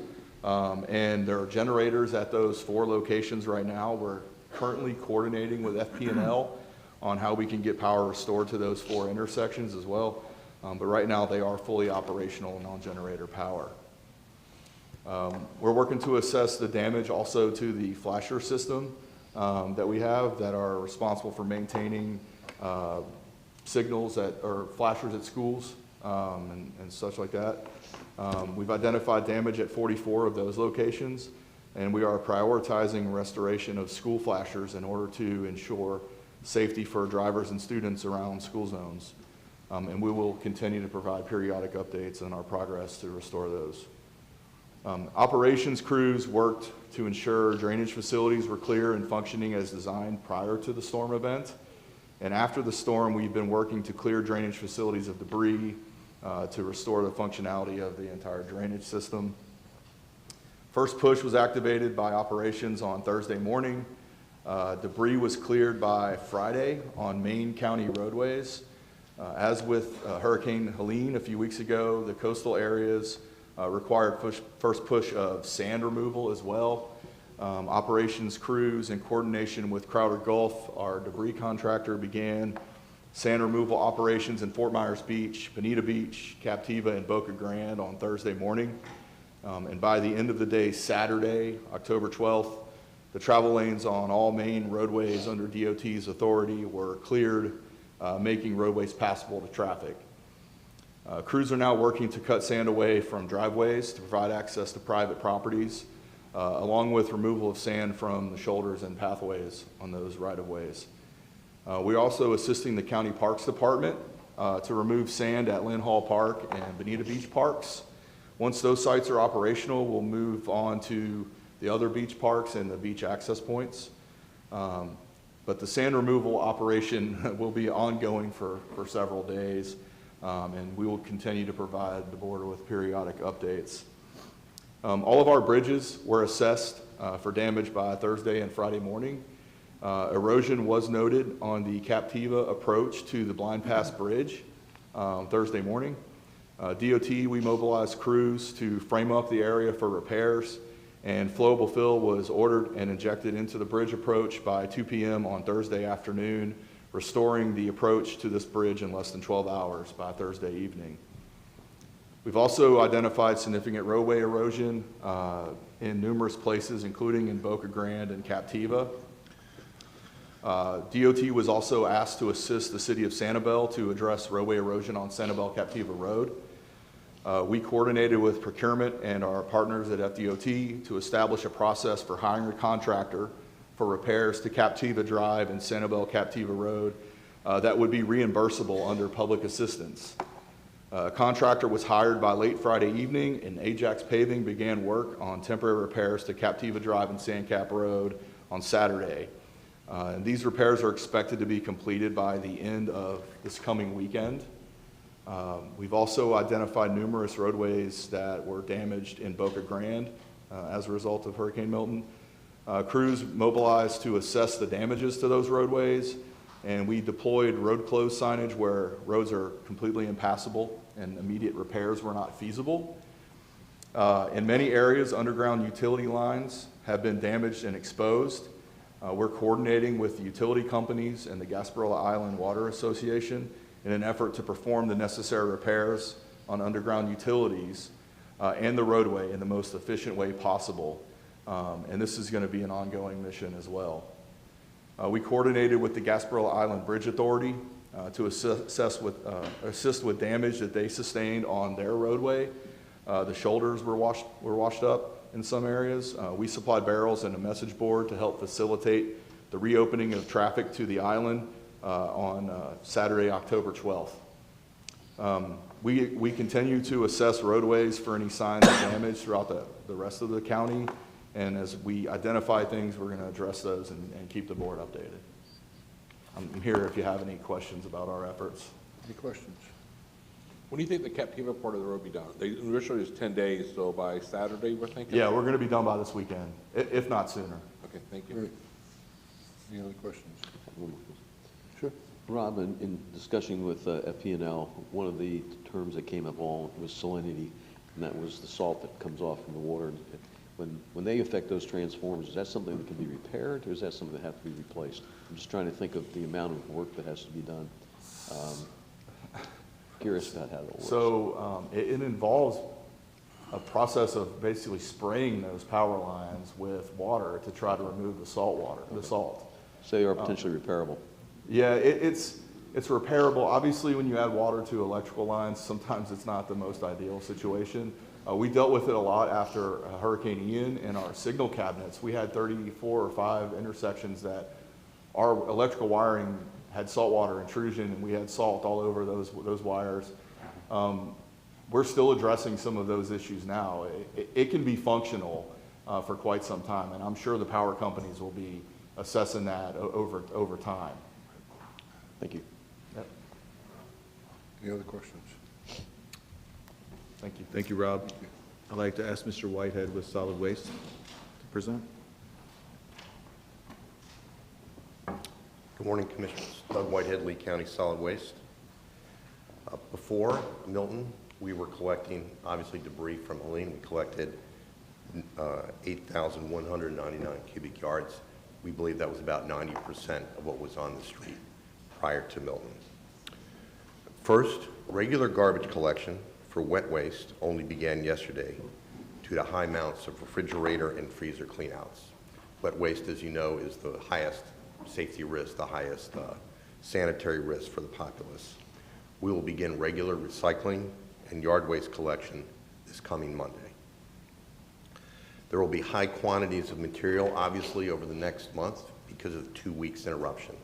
Speaker 16: and there are generators at those 4 locations right now. We're currently coordinating with FP&L on how we can get power restored to those 4 intersections as well. But right now they are fully operational and on generator power. We're working to assess the damage also to the flasher system that we have that are responsible for maintaining signals or flashers at schools and such like that. We've identified damage at 44 of those locations, and we are prioritizing restoration of school flashers in order to ensure safety for drivers and students around school zones. And we will continue to provide periodic updates on our progress to restore those. Operations crews worked to ensure drainage facilities were clear and functioning as designed prior to the storm event. And after the storm, we've been working to clear drainage facilities of debris to restore the functionality of the entire drainage system. First push was activated by operations on Thursday morning. Debris was cleared by Friday on main county roadways. As with Hurricane Helene a few weeks ago, the coastal areas required first push of sand removal as well. Operations crews in coordination with Crowder Gulf, our debris contractor, began sand removal operations in Fort Myers Beach, Bonita Beach, Captiva, and Boca Grande on Thursday morning. And by the end of the day, Saturday, October 12th, the travel lanes on all main roadways under DOT's authority were cleared, making roadways passable to traffic. Crews are now working to cut sand away from driveways to provide access to private properties, along with removal of sand from the shoulders and pathways on those right-of-ways. We're also assisting the County Parks Department to remove sand at Lynn Hall Park and Bonita Beach parks. Once those sites are operational, we'll move on to the other beach parks and the beach access points. But the sand removal operation will be ongoing for several days, and we will continue to provide the board with periodic updates. All of our bridges were assessed for damage by Thursday and Friday morning. Erosion was noted on the Captiva approach to the Blind Pass Bridge Thursday morning. DOT, we mobilized crews to frame up the area for repairs, and flowable fill was ordered and injected into the bridge approach by 2 p.m. on Thursday afternoon, restoring the approach to this bridge in less than 12 hours by Thursday evening. We've also identified significant roadway erosion in numerous places, including in Boca Grande and Captiva. DOT was also asked to assist the city of Sanibel to address roadway erosion on Sanibel-Captiva Road. We coordinated with procurement and our partners at FDOT to establish a process for hiring a contractor for repairs to Captiva Drive and Sanibel-Captiva Road that would be reimbursable under public assistance. A contractor was hired by late Friday evening, and Ajax Paving began work on temporary repairs to Captiva Drive and Sandcap Road on Saturday. And these repairs are expected to be completed by the end of this coming weekend. We've also identified numerous roadways that were damaged in Boca Grande as a result of Hurricane Milton. Crews mobilized to assess the damages to those roadways, and we deployed road closed signage where roads are completely impassable and immediate repairs were not feasible. In many areas, underground utility lines have been damaged and exposed. We're coordinating with the utility companies and the Gasparilla Island Water Association in an effort to perform the necessary repairs on underground utilities and the roadway in the most efficient way possible. And this is going to be an ongoing mission as well. We coordinated with the Gasparilla Island Bridge Authority to assist with damage that they sustained on their roadway. The shoulders were washed up in some areas. We supplied barrels and a message board to help facilitate the reopening of traffic to the island on Saturday, October 12th. We continue to assess roadways for any signs of damage throughout the rest of the county, and as we identify things, we're going to address those and keep the board updated. I'm here if you have any questions about our efforts.
Speaker 1: Any questions?
Speaker 3: When do you think the Captiva part of the road be done? They initially was 10 days, so by Saturday, we're thinking?
Speaker 16: Yeah, we're going to be done by this weekend, if not sooner.
Speaker 3: Okay, thank you.
Speaker 1: Great. Any other questions?
Speaker 7: Sure. Rob, in discussing with FP&L, one of the terms that came up all was salinity, and that was the salt that comes off from the water. When they affect those transformers, is that something that can be repaired, or is that something that has to be replaced? I'm just trying to think of the amount of work that has to be done. Curious about how that works.
Speaker 16: So it involves a process of basically spraying those power lines with water to try to remove the salt water, the salt.
Speaker 7: So they are potentially repairable.
Speaker 16: Yeah, it's repairable. Obviously, when you add water to electrical lines, sometimes it's not the most ideal situation. We dealt with it a lot after Hurricane Ian in our signal cabinets. We had 34 or 5 intersections that our electrical wiring had saltwater intrusion, and we had salt all over those wires. We're still addressing some of those issues now. It can be functional for quite some time, and I'm sure the power companies will be assessing that over time.
Speaker 7: Thank you.
Speaker 16: Yep.
Speaker 1: Any other questions?
Speaker 16: Thank you.
Speaker 10: Thank you, Rob. I'd like to ask Mr. Whitehead with Solid Waste to present.
Speaker 19: Good morning, Commissioners. Doug Whitehead, Lee County Solid Waste. Before Milton, we were collecting, obviously, debris from Helene. We collected 8,199 cubic yards. We believe that was about 90% of what was on the street prior to Milton. First, regular garbage collection for wet waste only began yesterday due to high amounts of refrigerator and freezer cleanouts. Wet waste, as you know, is the highest safety risk, the highest sanitary risk for the populace. We will begin regular recycling and yard waste collection this coming Monday. There will be high quantities of material, obviously, over the next month because of the 2 weeks interruption.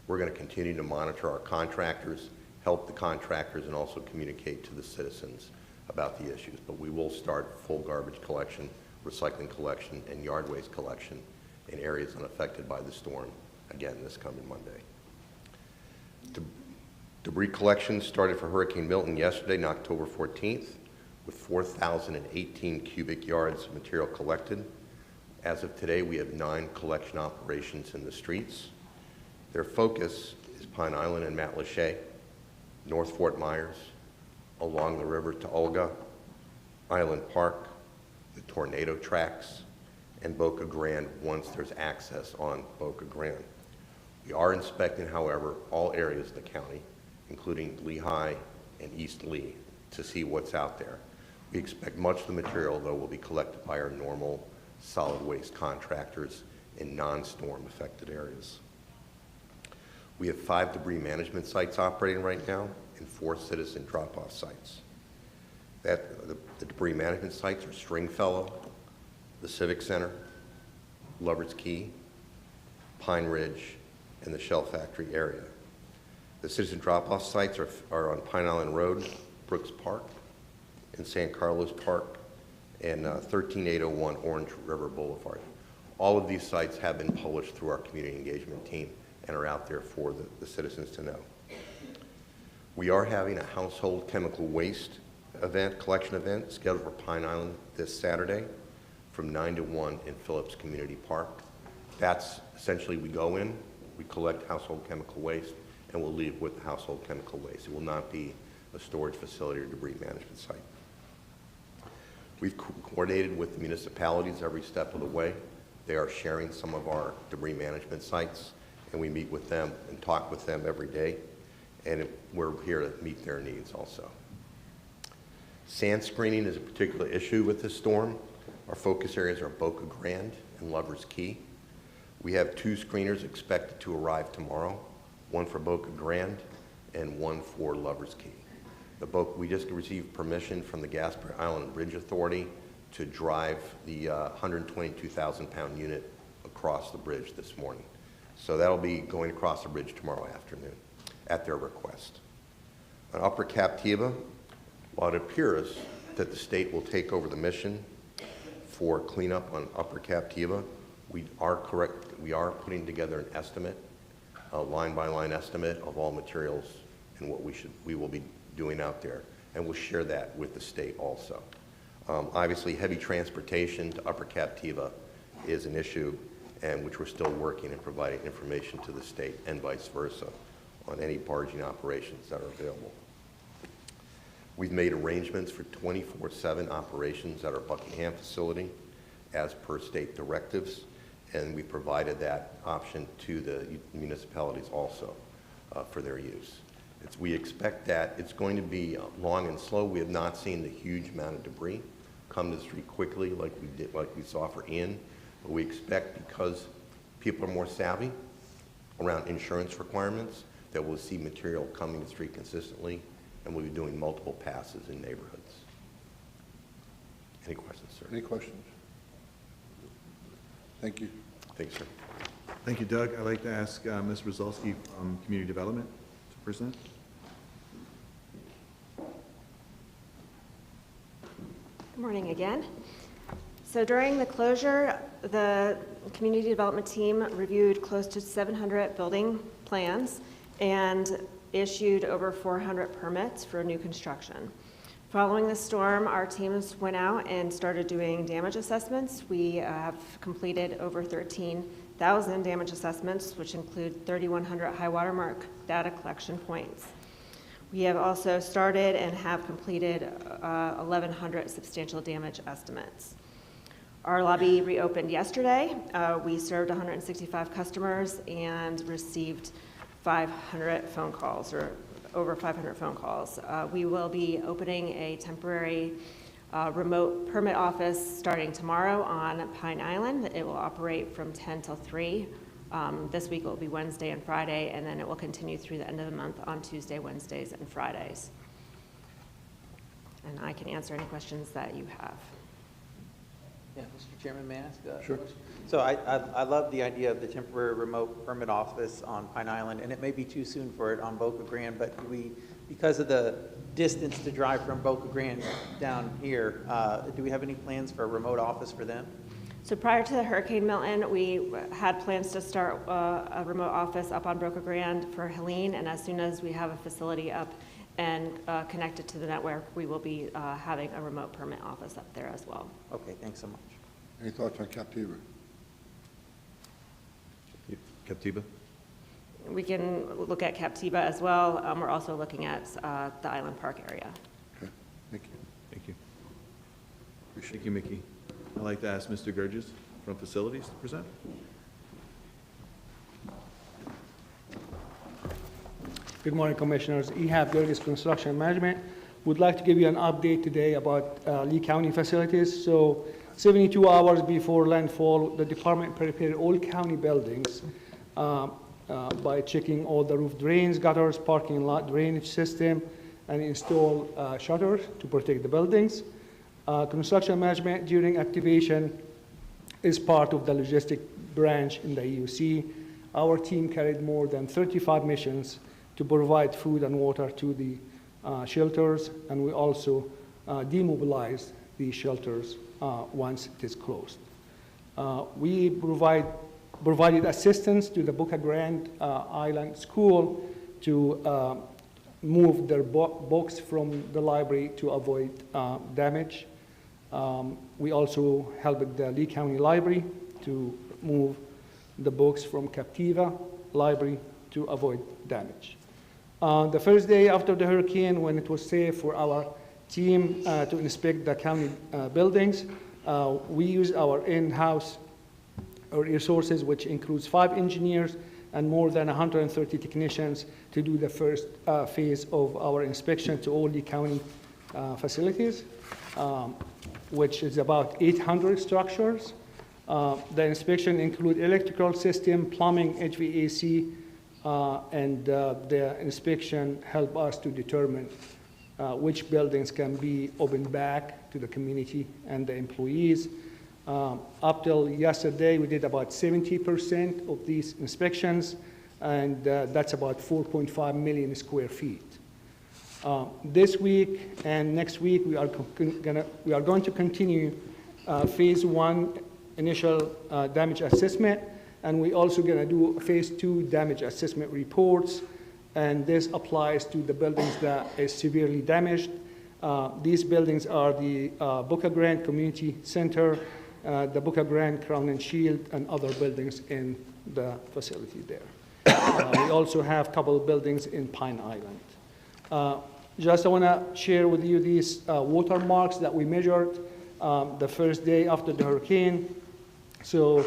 Speaker 19: We're going to continue to monitor our contractors, help the contractors, and also communicate to the citizens about the issues. But we will start full garbage collection, recycling collection, and yard waste collection in areas unaffected by the storm, again, this coming Monday. Debris collection started for Hurricane Milton yesterday, on October 14th. with 4,018 cubic yards of material collected. As of today, we have 9 collection operations in the streets. Their focus is Pine Island and Matlacha, North Fort Myers, along the river to Olga, Island Park, the tornado tracks, and Boca Grande once there's access on Boca Grande. We are inspecting, however, all areas of the county, including Lehigh and East Lee, to see what's out there. We expect much of the material, though, will be collected by our normal solid waste contractors in non-storm affected areas. We have 5 debris management sites operating right now and 4 citizen drop-off sites. The debris management sites are Stringfellow, the Civic Center, Lover's Key, Pine Ridge, and the Shell Factory area. The citizen drop-off sites are on Pine Island Road, Brooks Park, and San Carlos Park, and 13801 Orange River Boulevard. All of these sites have been published through our community engagement team and are out there for the citizens to know. We are having a household chemical waste event, collection event, scheduled for Pine Island this Saturday from 9 to 1 in Phillips Community Park. That's essentially, we go in, we collect household chemical waste, and we'll leave with the household chemical waste. It will not be a storage facility or debris management site. We've coordinated with the municipalities every step of the way. They are sharing some of our debris management sites, and we meet with them and talk with them every day, and we're here to meet their needs also. Sand screening is a particular issue with this storm. Our focus areas are Boca Grande and Lover's Key. We have 2 screeners expected to arrive tomorrow, one for Boca Grande and one for Lover's Key. We just received permission from the Gasper Island Bridge Authority to drive the 122,000-pound unit across the bridge this morning. So that'll be going across the bridge tomorrow afternoon at their request. On Upper Captiva, while it appears that the state will take over the mission for cleanup on Upper Captiva, we are putting together an estimate, a line-by-line estimate of all materials and what we will be doing out there, and we'll share that with the state also. Obviously, heavy transportation to Upper Captiva is an issue, and which we're still working and providing information to the state and vice versa on any barging operations that are available. We've made arrangements for 24/7 operations at our Buckingham facility as per state directives, and we provided that option to the municipalities also for their use. We expect that it's going to be long and slow. We have not seen the huge amount of debris come to the street quickly like we saw for Ian, but we expect, because people are more savvy around insurance requirements, that we'll see material coming to the street consistently, and we'll be doing multiple passes in neighborhoods. Any questions, sir?
Speaker 16: Any questions? Thank you.
Speaker 19: Thanks, sir.
Speaker 10: Thank you, Doug. I'd like to ask Ms. Brzezowski from Community Development to present.
Speaker 17: Good morning again. So during the closure, the community development team reviewed close to 700 building plans and issued over 400 permits for new construction. Following the storm, our teams went out and started doing damage assessments. We have completed over 13,000 damage assessments, which include 3,100 high water mark data collection points. We have also started and have completed 1,100 substantial damage estimates. Our lobby reopened yesterday. We served 165 customers and received 500 phone calls, or over 500 phone calls. We will be opening a temporary remote permit office starting tomorrow on Pine Island. It will operate from 10 till 3. This week it will be Wednesday and Friday, and then it will continue through the end of the month on Tuesday, Wednesdays, and Fridays. And I can answer any questions that you have.
Speaker 5: Yeah, Mr. Chairman, may I ask a
Speaker 16: Sure.
Speaker 5: question? So I love the idea of the temporary remote permit office on Pine Island, and it may be too soon for it on Boca Grande, but because of the distance to drive from Boca Grande down here, do we have any plans for a remote office for them?
Speaker 17: So prior to the Hurricane Milton, we had plans to start a remote office up on Boca Grande for Helene, and as soon as we have a facility up and connected to the network, we will be having a remote permit office up there as well.
Speaker 5: Okay, thanks so much.
Speaker 1: Any thoughts on Captiva?
Speaker 10: Captiva?
Speaker 17: We can look at Captiva as well. We're also looking at the Island Park area.
Speaker 1: Okay, thank you.
Speaker 10: Thank you. Thank you, Mickey. I'd like to ask Mr. Gurgis from Facilities to present.
Speaker 20: Good morning, Commissioners. Ehab Gurgis, Construction Management. Would like to give you an update today about Lee County facilities. So 72 hours before landfall, the department prepared all county buildings by checking all the roof drains, gutters, parking lot drainage system, and install shutters to protect the buildings. Construction management during activation is part of the logistic branch in the EUC. Our team carried more than 35 missions to provide food and water to the shelters, and we also demobilized the shelters once it is closed. We provided assistance to the Boca Grande Island School to move their books from the library to avoid damage. We also helped the Lee County Library to move the books from Captiva Library to avoid damage. The first day after the hurricane, when it was safe for our team to inspect the county buildings, we used our in-house resources, which includes 5 engineers and more than 130 technicians to do the first phase of our inspection to all the county facilities, which is about 800 structures. The inspection includes electrical system, plumbing, HVAC, and the inspection helped us to determine which buildings can be opened back to the community and the employees. Up till yesterday, we did about 70% of these inspections, and that's about 4.5 million square feet. This week and next week, we are going to continue phase 1 initial damage assessment, and we also going to do phase 2 damage assessment reports, and this applies to the buildings that is severely damaged. These buildings are the Boca Grande Community Center, the Boca Grande Crown and Shield, and other buildings in the facility there. We also have a couple of buildings in Pine Island. Just I want to share with you these watermarks that we measured the first day after the hurricane. So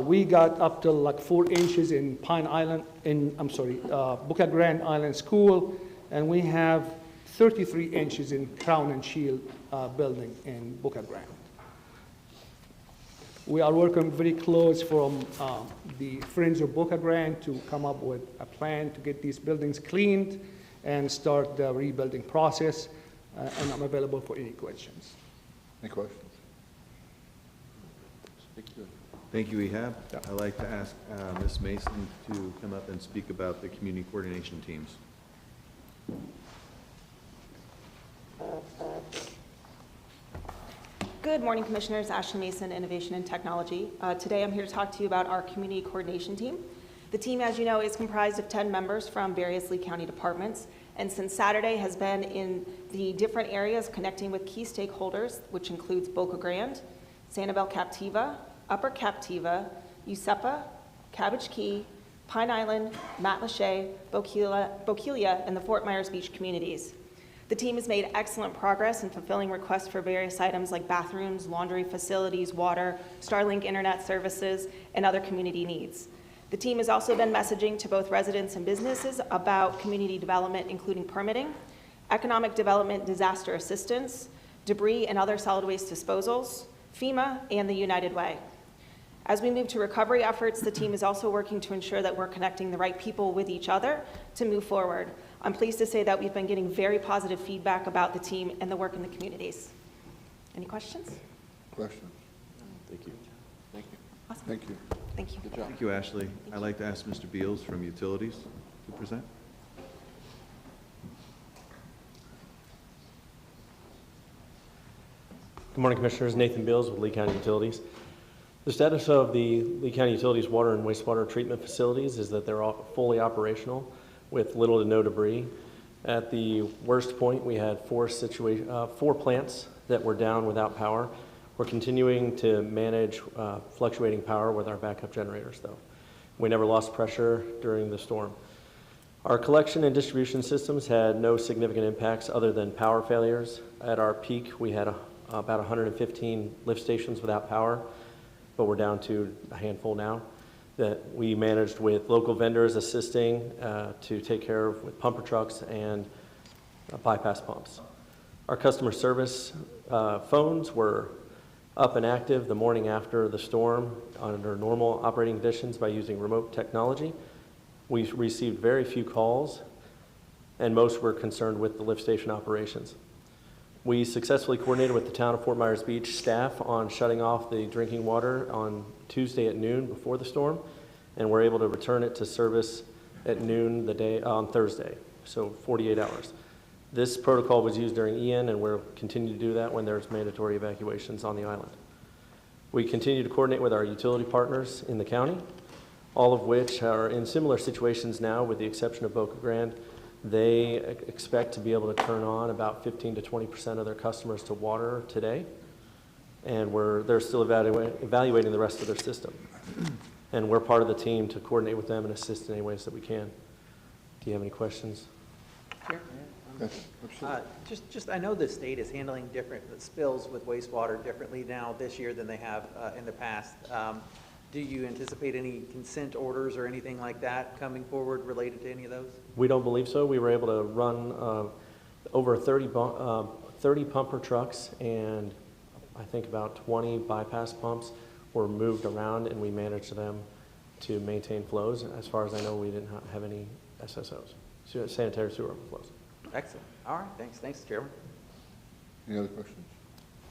Speaker 20: we got up to like 4 inches in Boca Grande Island School, and we have 33 inches in Crown and Shield building in Boca Grande. We are working very close from the Friends of Boca Grande to come up with a plan to get these buildings cleaned and start the rebuilding process, and I'm available for any questions.
Speaker 1: Any questions?
Speaker 10: Thank you, Ehab. I'd like to ask Ms. Mason to come up and speak about the community coordination teams.
Speaker 21: Good morning, Commissioners. Ashley Mason, Innovation and Technology. Today I'm here to talk to you about our community coordination team. The team, as you know, is comprised of 10 members from various Lee County departments, and since Saturday has been in the different areas connecting with key stakeholders, which includes Boca Grande, Sanibel Captiva, Upper Captiva, USEPA, Cabbage Key, Pine Island, Matlacha, Bokeelia, and the Fort Myers Beach communities. The team has made excellent progress in fulfilling requests for various items like bathrooms, laundry facilities, water, Starlink internet services, and other community needs. The team has also been messaging to both residents and businesses about community development, including permitting, economic development, disaster assistance, debris and other solid waste disposals, FEMA, and the United Way. As we move to recovery efforts, the team is also working to ensure that we're connecting the right people with each other to move forward. I'm pleased to say that we've been getting very positive feedback about the team and the work in the communities. Any questions?
Speaker 1: Questions?
Speaker 7: Thank you.
Speaker 3: Thank you.
Speaker 21: Awesome.
Speaker 1: Thank you.
Speaker 21: Thank you.
Speaker 3: Good job.
Speaker 10: Thank you, Ashley. I'd like to ask Mr. Beals from Utilities to present.
Speaker 18: Good morning, Commissioners. Nathan Beals with Lee County Utilities. The status of the Lee County Utilities water and wastewater treatment facilities is that they're all fully operational with little to no debris.
Speaker 2: At the worst point, we had four plants that were down without power. We're continuing to manage fluctuating power with our backup generators, though. We never lost pressure during the storm. Our collection and distribution systems had no significant impacts other than power failures. At our peak, we had about 115 lift stations without power, but we're down to a handful now that we managed with local vendors assisting to take care of with pumper trucks and bypass pumps. Our customer service phones were up and active the morning after the storm under normal operating conditions by using remote technology. We received very few calls, and most were concerned with the lift station operations. We successfully coordinated with the town of Fort Myers Beach staff on shutting off the drinking water on Tuesday at noon before the storm, and we're able to return it to service at noon the day on Thursday, so 48 hours. This protocol was used during Ian, and we'll continue to do that when there's mandatory evacuations on the island. We continue to coordinate with our utility partners in the county, all of which are in similar situations now, with the exception of Boca Grande. They expect to be able to turn on about 15 to 20% of their customers to water today, and they're still evaluating the rest of their system. And we're part of the team to coordinate with them and assist in any ways that we can. Do you have any questions?
Speaker 5: Sure. I know the state is handling different spills with wastewater differently now this year than they have in the past. Do you anticipate any consent orders or anything like that coming forward related to any of those?
Speaker 2: We don't believe so. We were able to run over 30 pumper trucks, and I think about 20 bypass pumps were moved around, and we managed them to maintain flows. As far as I know, we didn't have any SSOs, sanitary sewer overflows.
Speaker 5: Excellent. All right. Thanks. Thanks, Chairman.
Speaker 1: Any other questions?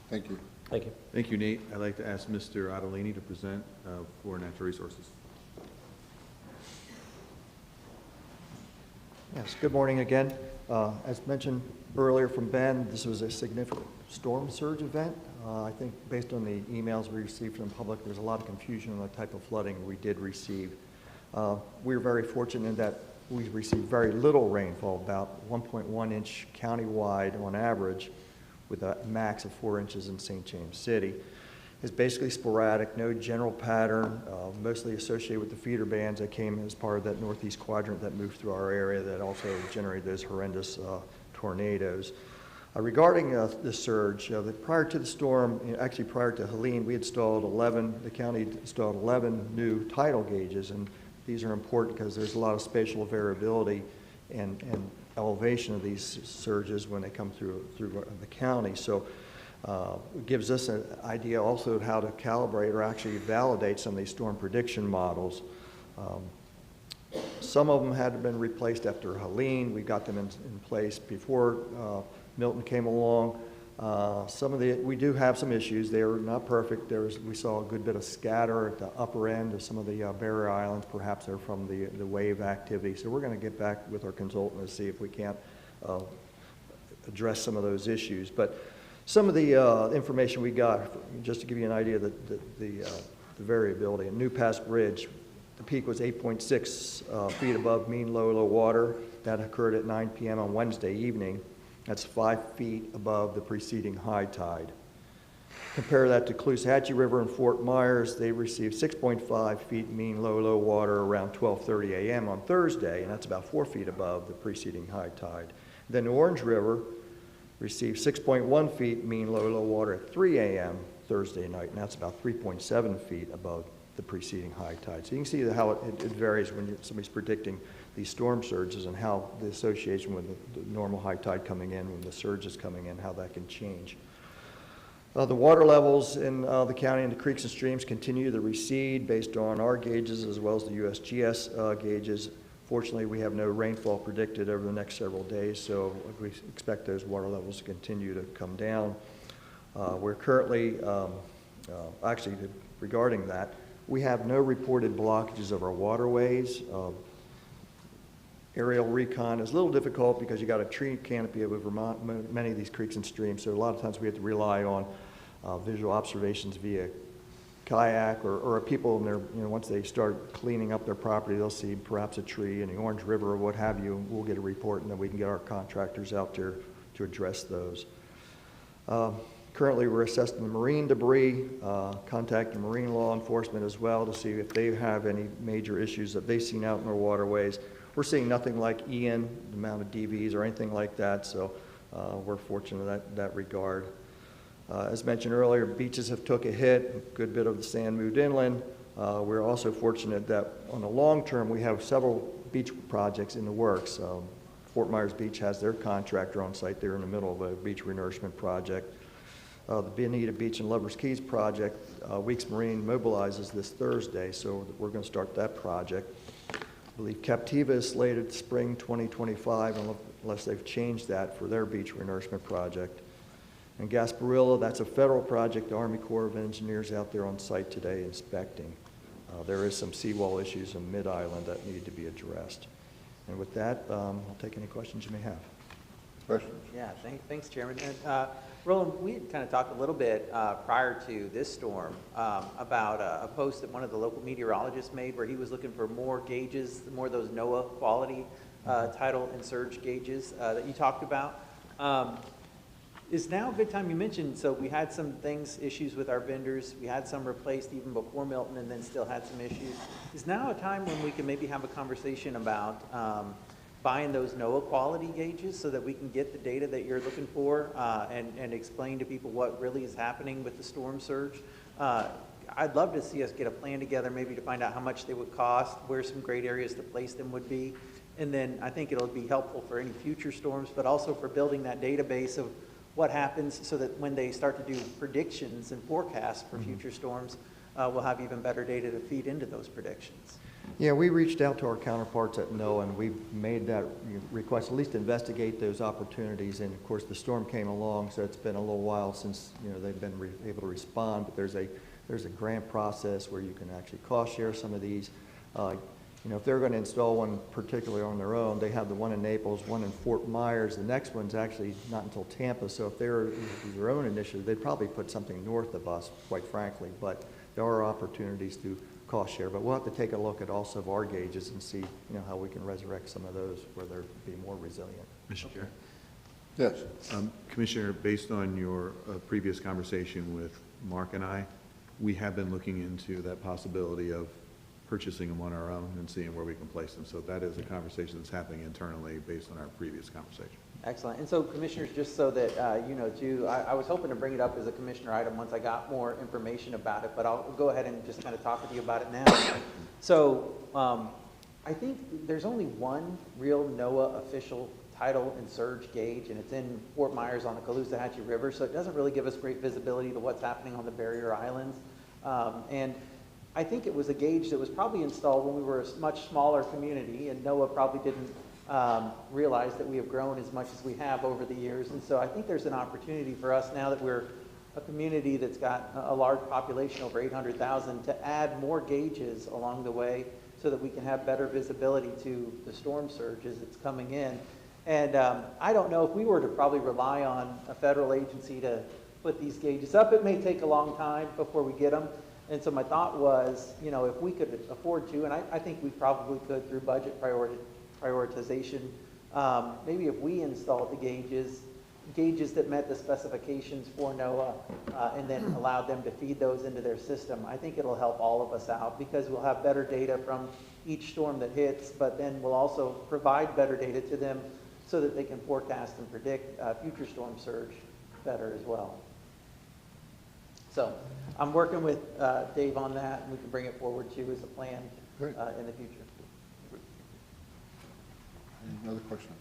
Speaker 1: Thank you.
Speaker 2: Thank you.
Speaker 10: Thank you, Nate. I'd like to ask Mr. Ottolini to present for Natural Resources.
Speaker 14: Yes, good morning again. As mentioned earlier from Ben, this was a significant storm surge event. I think based on the emails we received from the public, there's a lot of confusion on the type of flooding we did receive. We were very fortunate in that we received very little rainfall, about 1.1 inch countywide on average, with a max of 4 inches in St. James City. It's basically sporadic, no general pattern, mostly associated with the feeder bands that came as part of that northeast quadrant that moved through our area that also generated those horrendous tornadoes. Regarding the surge, prior to the storm, actually prior to Helene, we installed the county installed 11 new tidal gauges, and these are important because there's a lot of spatial variability and elevation of these surges when they come through the county. So it gives us an idea also of how to calibrate or actually validate some of these storm prediction models. Some of them had been replaced after Helene. We got them in place before Milton came along. We do have some issues. They are not perfect. We saw a good bit of scatter at the upper end of some of the barrier islands. Perhaps they're from the wave activity. So we're going to get back with our consultant to see if we can't address some of those issues. But some of the information we got, just to give you an idea of the variability. In New Pass Bridge, the peak was 8.6 feet above mean low water. That occurred at 9 p.m. on Wednesday evening. That's 5 feet above the preceding high tide. Compare that to Caloosahatchee River in Fort Myers. They received 6.5 feet mean low water around 12:30 a.m. on Thursday, and that's about 4 feet above the preceding high tide. Then Orange River received 6.1 feet mean low water at 3 a.m. Thursday night, and that's about 3.7 feet above the preceding high tide. So you can see how it varies when somebody's predicting these storm surges and how the association with the normal high tide coming in, when the surge is coming in, how that can change. The water levels in the county and the creeks and streams continue to recede based on our gauges as well as the USGS gauges. Fortunately, we have no rainfall predicted over the next several days, so we expect those water levels to continue to come down. We're currently, actually regarding that, we have no reported blockages of our waterways. Aerial recon is a little difficult because you got a tree canopy over many of these creeks and streams, so a lot of times we have to rely on visual observations via kayak or people in their, once they start cleaning up their property, they'll see perhaps a tree in the Orange River or what have you. We'll get a report, and then we can get our contractors out there to address those. Currently, we're assessing the marine debris, contacting marine law enforcement as well to see if they have any major issues that they've seen out in their waterways. We're seeing nothing like Ian, the amount of DVs or anything like that, so we're fortunate in that regard. As mentioned earlier, beaches have took a hit, a good bit of the sand moved inland. We're also fortunate that on the long term, we have several beach projects in the works. Fort Myers Beach has their contractor on site. They're in the middle of a beach renourishment project. The Bonita Beach and Lovers Keys project, Weeks Marine mobilizes this Thursday, so we're going to start that project. I believe Captiva is slated spring 2025, unless they've changed that for their beach renourishment project. And Gasparilla, that's a federal project. The Army Corps of Engineers out there on site today inspecting. There is some seawall issues in Mid-Island that need to be addressed. And with that, I'll take any questions you may have.
Speaker 1: Questions?
Speaker 5: Yeah, thanks, Chairman. And, Roland, we had kind of talked a little bit prior to this storm about a post that one of the local meteorologists made where he was looking for more gauges, more of those NOAA quality tidal and surge gauges that you talked about. Is now a good time? You mentioned, so we had some issues with our vendors. We had some replaced even before Milton and then still had some issues. Is now a time when we can maybe have a conversation about buying those NOAA quality gauges so that we can get the data that you're looking for and explain to people what really is happening with the storm surge? I'd love to see us get a plan together maybe to find out how much they would cost, where some great areas to place them would be. And then I think it'll be helpful for any future storms, but also for building that database of what happens so that when they start to do predictions and forecasts for future storms, we'll have even better data to feed into those predictions.
Speaker 14: Yeah, we reached out to our counterparts at NOAA, and we've made that request, at least investigate those opportunities. And of course, the storm came along, so it's been a little while since they've been able to respond. But there's a grant process where you can actually cost share some of these. If they're going to install one particularly on their own, they have the one in Naples, one in Fort Myers. The next one's actually not until Tampa. So if they're their own initiative, they'd probably put something north of us, quite frankly. But there are opportunities to cost share. But we'll have to take a look at also of our gauges and see how we can resurrect some of those where they'll be more resilient.
Speaker 10: Mr. Chair.
Speaker 1: Yes.
Speaker 10: Commissioner, based on your previous conversation with Mark and I, we have been looking into that possibility of purchasing them on our own and seeing where we can place them. So that is a conversation that's happening internally based on our previous conversation.
Speaker 5: Excellent. And so, Commissioners, just so that you know, too, I was hoping to bring it up as a Commissioner item once I got more information about it, but I'll go ahead and just kind of talk with you about it now. So, I think there's only one real NOAA official tidal and surge gauge, and it's in Fort Myers on the Caloosahatchee River, so it doesn't really give us great visibility to what's happening on the barrier islands. And I think it was a gauge that was probably installed when we were a much smaller community, and NOAA probably didn't realize that we have grown as much as we have over the years. And so I think there's an opportunity for us now that we're a community that's got a large population, over 800,000, to add more gauges along the way so that we can have better visibility to the storm surge as it's coming in. And I don't know if we were to probably rely on a federal agency to put these gauges up. It may take a long time before we get them. And so my thought was, if we could afford to, and I think we probably could through budget prioritization, maybe if we installed the gauges that met the specifications for NOAA, and then allowed them to feed those into their system, I think it'll help all of us out because we'll have better data from each storm that hits, but then we'll also provide better data to them so that they can forecast and predict future storm surge better as well. So I'm working with Dave on that, and we can bring it forward to you as a plan in the future.
Speaker 1: Any other questions?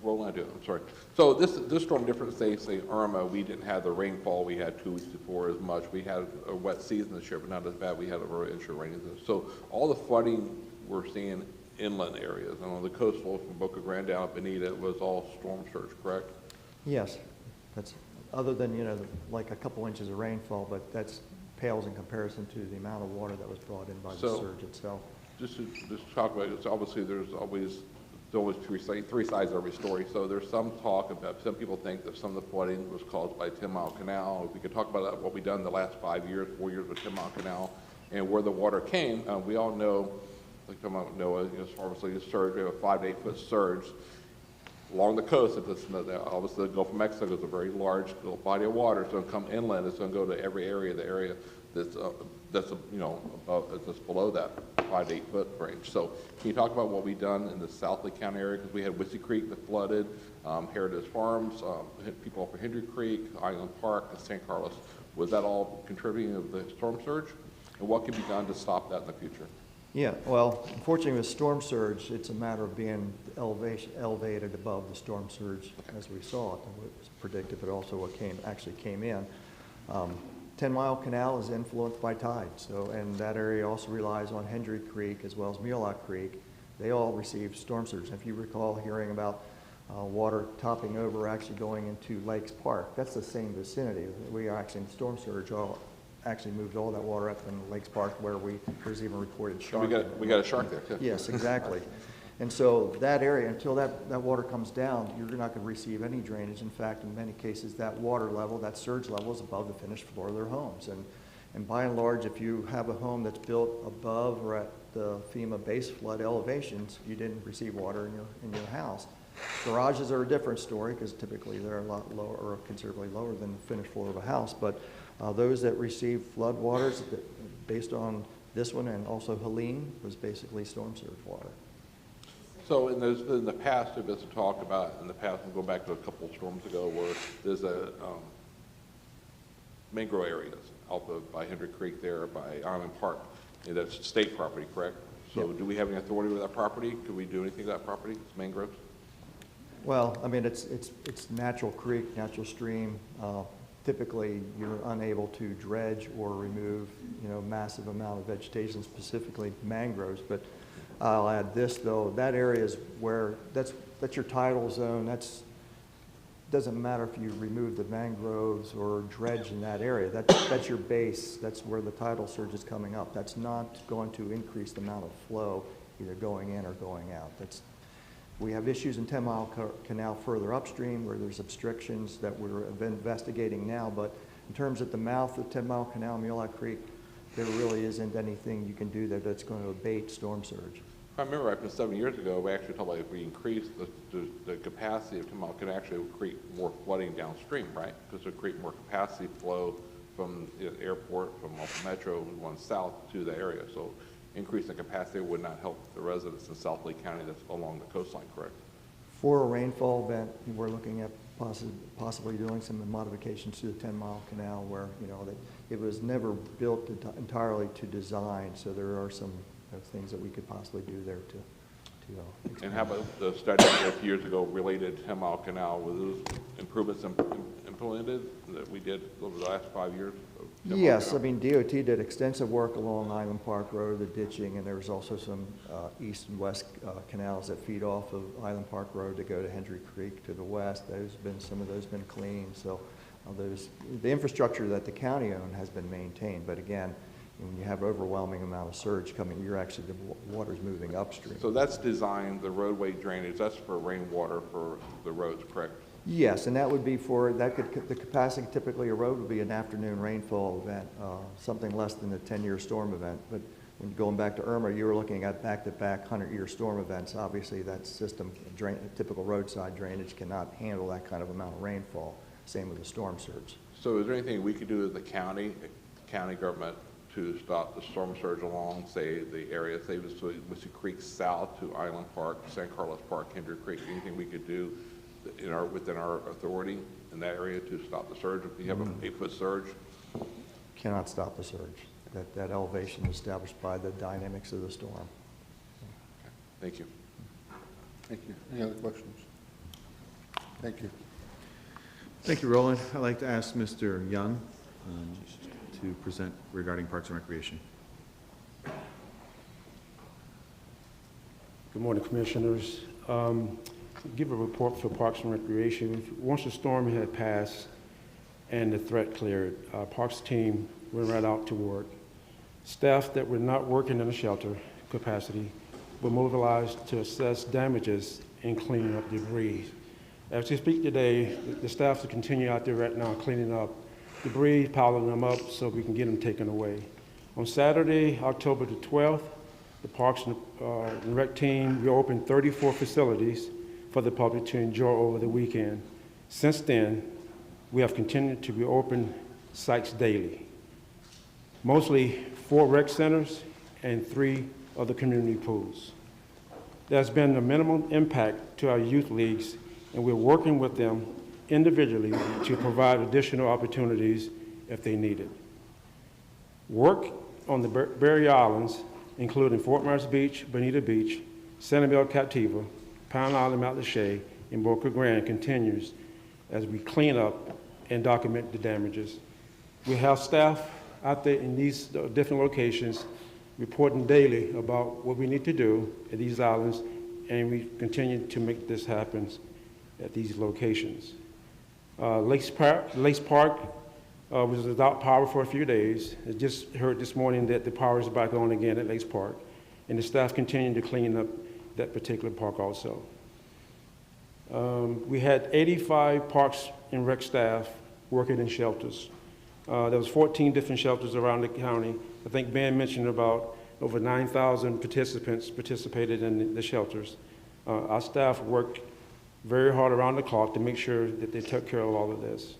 Speaker 3: Roland, I do. I'm sorry. So this storm, different states, say Irma, we didn't have the rainfall we had 2 weeks before as much. We had a wet season this year, but not as bad. We had a very inch of rain. So all the flooding we're seeing inland areas, and on the coastal from Boca Grande down to Bonita was all storm surge, correct?
Speaker 14: Yes, that's other than like a couple inches of rainfall, but that's pales in comparison to the amount of water that was brought in by the surge itself.
Speaker 3: Just to talk about it, obviously there's always always three sides of every story. So there's some talk about, some people think that some of the flooding was caused by 10 Mile Canal. If we could talk about that, what we've done the last 4 years with 10 Mile Canal, and where the water came. We all know, like talking about NOAA, as far as the surge, we have a 5 to 8 foot surge along the coast. Obviously, the Gulf of Mexico is a very large body of water. It's going to come inland. It's going to go to every area, the area that's above, that's below that 5 to 8 foot range. So can you talk about what we've done in the South Lake County area? Because we had Wissy Creek that flooded, Heritage Farms, people off of Hendry Creek, Island Park, and San Carlos. Was that all contributing to the storm surge? And what can be done to stop that in the future?
Speaker 14: Yeah, well, unfortunately with storm surge, it's a matter of being elevated above the storm surge as we saw it. It was predicted, but also what actually came in. 10 Mile Canal is influenced by tide, and that area also relies on Hendry Creek as well as Mule Creek. They all receive storm surge. And if you recall hearing about water topping over actually going into Lakes Park, that's the same vicinity. We are actually in storm surge actually moved all that water up in Lakes Park where there's even reported shark.
Speaker 3: We got a shark there too.
Speaker 14: Yes, exactly. And so that area, until that water comes down, you're not going to receive any drainage. In fact, in many cases, that water level, that surge level is above the finished floor of their homes. And by and large, if you have a home that's built above or at the FEMA base flood elevations, you didn't receive water in your house. Garages are a different story because typically they're a lot lower or considerably lower than the finished floor of a house. But those that receive flood waters, based on this one and also Helene, was basically storm surge water.
Speaker 3: So in the past, there's been talk about, we'll go back to a couple of storms ago, where there's a mangrove areas out by Hendry Creek there, by Island Park, and that's state property, correct? So
Speaker 14: Yep.
Speaker 3: Do we have any authority with that property? Could we do anything with that property? It's mangroves?
Speaker 14: Well, I mean, it's natural creek, natural stream. Typically, you're unable to dredge or remove, massive amount of vegetation, specifically mangroves. But I'll add this though: that area is where that's your tidal zone. Doesn't matter if you remove the mangroves or dredge in that area. That's your base. That's where the tidal surge is coming up. That's not going to increase the amount of flow either going in or going out. We have issues in 10 Mile Canal further upstream where there's obstructions that we're investigating now, but in terms of the mouth of 10 Mile Canal, Mule Creek, there really isn't anything you can do there that's going to abate storm surge.
Speaker 3: If I remember right, 7 years ago, we actually talked about if we increase the capacity of 10 Mile, can actually create more flooding downstream, right? Because it would create more capacity flow from the airport, from Metro, going south to the area. So increasing capacity would not help the residents in South Lake County that's along the coastline, correct?
Speaker 14: For a rainfall event, we're looking at possibly doing some modifications to the 10 Mile Canal where, that it was never built entirely to design, so there are some things that we could possibly do there to
Speaker 3: And how about the study a few years ago related to 10 Mile Canal? Were those improvements implemented that we did over the last 5 years?
Speaker 14: Yes, I mean, DOT did extensive work along Island Park Road, the ditching, and there was also some east and west canals that feed off of Island Park Road to go to Hendry Creek to the west. Some of those been cleaned. So the infrastructure that the county owned has been maintained. But again, when you have overwhelming amount of surge coming, the water's moving upstream.
Speaker 3: So that's designed, the roadway drainage, that's for rainwater for the roads, correct?
Speaker 14: Yes, and that would be the capacity, typically a road would be an afternoon rainfall event, something less than a 10-year storm event. But when going back to Irma, you were looking at back-to-back 100-year storm events. Obviously, that system, typical roadside drainage, cannot handle that kind of amount of rainfall. Same with the storm surge.
Speaker 3: So is there anything we could do as the county government to stop the storm surge along, say, the area, say, Wissy Creek south to Island Park, San Carlos Park, Hendry Creek? Anything we could do within our authority in that area to stop the surge? If you have an 8-foot surge?
Speaker 14: Cannot stop the surge. That elevation is established by the dynamics of the storm.
Speaker 3: Okay. Thank you.
Speaker 1: Thank you. Any other questions? Thank you.
Speaker 10: Thank you, Roland. I'd like to ask Mr. Young to present regarding Parks and Recreation.
Speaker 6: Good morning, Commissioners. Give a report for Parks and Recreation. Once the storm had passed and the threat cleared, our Parks team went right out to work. Staff that were not working in a shelter capacity were mobilized to assess damages and clean up debris. As we speak today, the staff will continue out there right now cleaning up debris, piling them up so we can get them taken away. On Saturday, October the 12th, the Parks and Rec team reopened 34 facilities for the public to enjoy over the weekend. Since then, we have continued to reopen sites daily, mostly 4 rec centers and 3 of the community pools. There's been a minimal impact to our youth leagues, and we're working with them individually to provide additional opportunities if they need it. Work on the barrier islands, including Fort Myers Beach, Bonita Beach, Sanibel Captiva, Pine Island, Mount Lachey, and Boca Grande continues as we clean up and document the damages. We have staff out there in these different locations reporting daily about what we need to do at these islands, and we continue to make this happen at these locations. Lakes Park was without power for a few days. I just heard this morning that the power is back on again at Lakes Park, and the staff continue to clean up that particular park also. We had 85 Parks and Rec staff working in shelters. There was 14 different shelters around the county. I think Ben mentioned about over 9,000 participants participated in the shelters. Our staff worked very hard around the clock to make sure that they took care of all of this.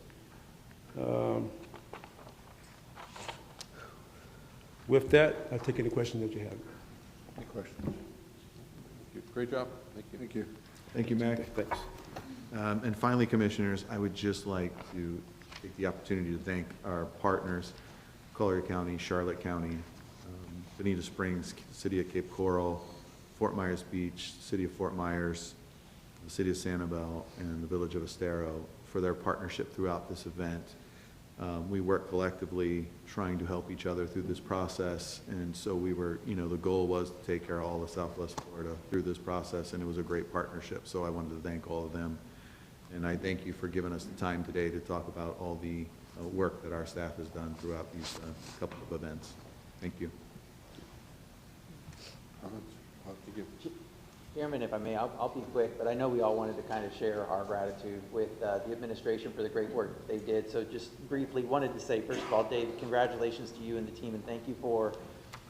Speaker 6: With that, I'll take any questions that you have.
Speaker 3: Any questions? Great job. Thank you.
Speaker 10: Thank you. Thank you, Mac.
Speaker 6: Thanks.
Speaker 10: And finally, Commissioners, I would just like to take the opportunity to thank our partners, Collier County, Charlotte County, Bonita Springs, City of Cape Coral, Fort Myers Beach, City of Fort Myers, the City of Sanibel, and the Village of Estero for their partnership throughout this event. We work collectively trying to help each other through this process, and so we were, the goal was to take care of all of Southwest Florida through this process, and it was a great partnership, so I wanted to thank all of them. And I thank you for giving us the time today to talk about all the work that our staff has done throughout these couple of events. Thank you.
Speaker 5: Chairman, if I may, I'll be quick, but I know we all wanted to kind of share our gratitude with the administration for the great work that they did. So just briefly wanted to say, first of all, Dave, congratulations to you and the team, and thank you for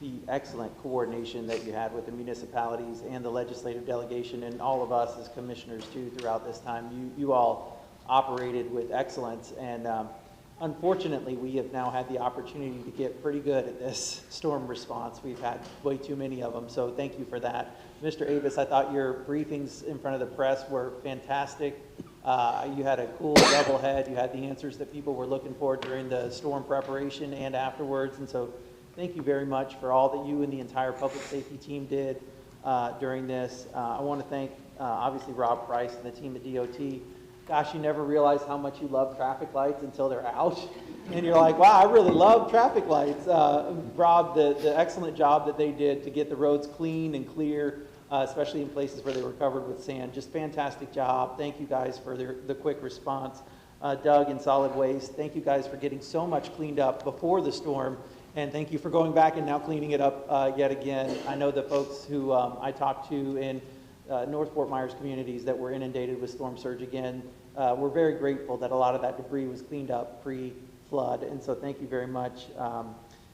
Speaker 5: the excellent coordination that you had with the municipalities and the legislative delegation and all of us as commissioners too throughout this time. You all operated with excellence, and unfortunately, we have now had the opportunity to get pretty good at this storm response. We've had way too many of them, so thank you for that. Mr. Avis, I thought your briefings in front of the press were fantastic. You had a cool level head. You had the answers that people were looking for during the storm preparation and afterwards, and so thank you very much for all that you and the entire public safety team did during this. I want to thank, obviously, Rob Price and the team at DOT. Gosh, you never realize how much you love traffic lights until they're out. And you're like, wow, I really love traffic lights. Rob, the excellent job that they did to get the roads clean and clear, especially in places where they were covered with sand. Just fantastic job. Thank you guys for the quick response. Doug in Solid Waste, thank you guys for getting so much cleaned up before the storm. And thank you for going back and now cleaning it up yet again. I know the folks who I talked to in North Fort Myers communities that were inundated with storm surge again, we're very grateful that a lot of that debris was cleaned up pre-flood, and so thank you very much.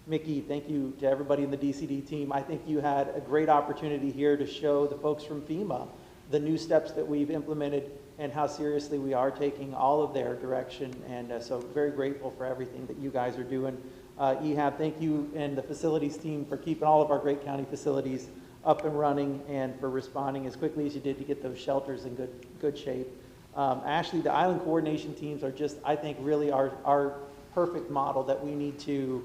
Speaker 5: Mickey, thank you to everybody in the DCD team. I think you had a great opportunity here to show the folks from FEMA the new steps that we've implemented and how seriously we are taking all of their direction, and so very grateful for everything that you guys are doing. Ehab, thank you and the facilities team for keeping all of our great county facilities up and running and for responding as quickly as you did to get those shelters in good shape. Ashley, the island coordination teams are just, I think, really our perfect model that we need to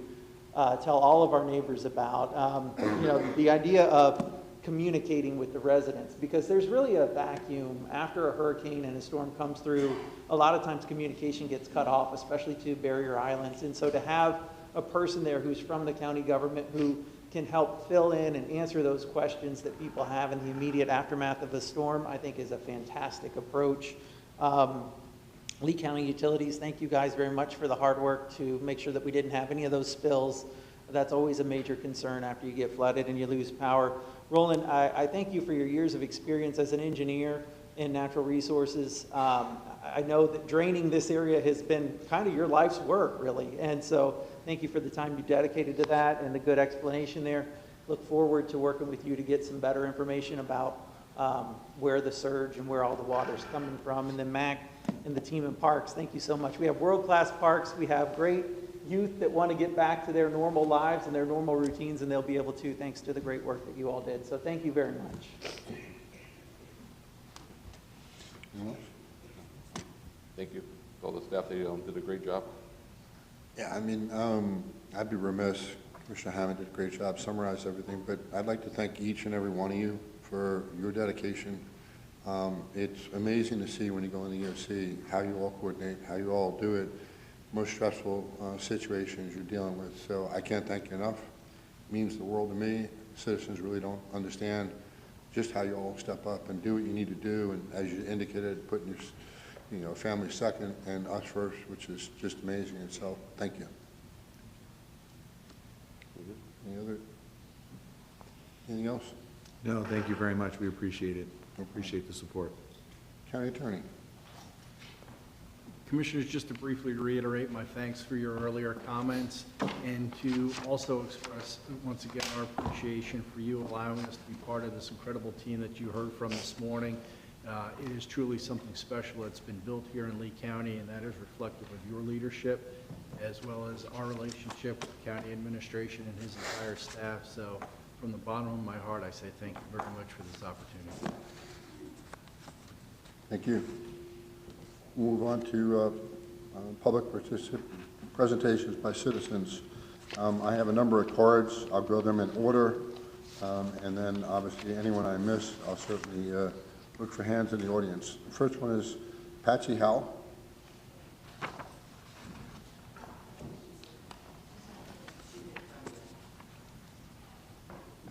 Speaker 5: tell all of our neighbors about. The idea of communicating with the residents, because there's really a vacuum after a hurricane and a storm comes through. A lot of times communication gets cut off, especially to barrier islands. And so to have a person there who's from the county government who can help fill in and answer those questions that people have in the immediate aftermath of a storm, I think is a fantastic approach. Lee County Utilities, thank you guys very much for the hard work to make sure that we didn't have any of those spills That's always a major concern after you get flooded and you lose power. Roland, I thank you for your years of experience as an engineer in natural resources. I know that draining this area has been kind of your life's work, really. And so thank you for the time you dedicated to that and the good explanation there. Look forward to working with you to get some better information about where the surge and where all the water's coming from. And then Mac and the team in parks, thank you so much. We have world-class parks. We have great youth that want to get back to their normal lives and their normal routines, and they'll be able to thanks to the great work that you all did. So thank you very much.
Speaker 3: Thank you. All the staff, they did a great job.
Speaker 1: Yeah, I mean, I'd be remiss, Commissioner Hammond did a great job, summarized everything, but I'd like to thank each and every one of you for your dedication. It's amazing to see when you go in the EOC how you all coordinate, how you all do it. Most stressful situations you're dealing with. So I can't thank you enough. It means the world to me. Citizens really don't understand just how you all step up and do what you need to do. And as you indicated, putting your family second and us first, which is just amazing itself. Thank you. Anything else?
Speaker 10: No, thank you very much. We appreciate it. We appreciate the support.
Speaker 1: County Attorney.
Speaker 12: Commissioners, just to briefly reiterate my thanks for your earlier comments and to also express once again our appreciation for you allowing us to be part of this incredible team that you heard from this morning. It is truly something special that's been built here in Lee County, and that is reflective of your leadership as well as our relationship with the county administration and his entire staff. So from the bottom of my heart, I say thank you very much for this opportunity.
Speaker 1: Thank you. We'll move on to public presentations by citizens. I have a number of cards. I'll go them in order. And then obviously anyone I miss, I'll certainly look for hands in the audience. The first one is Patsy Howell.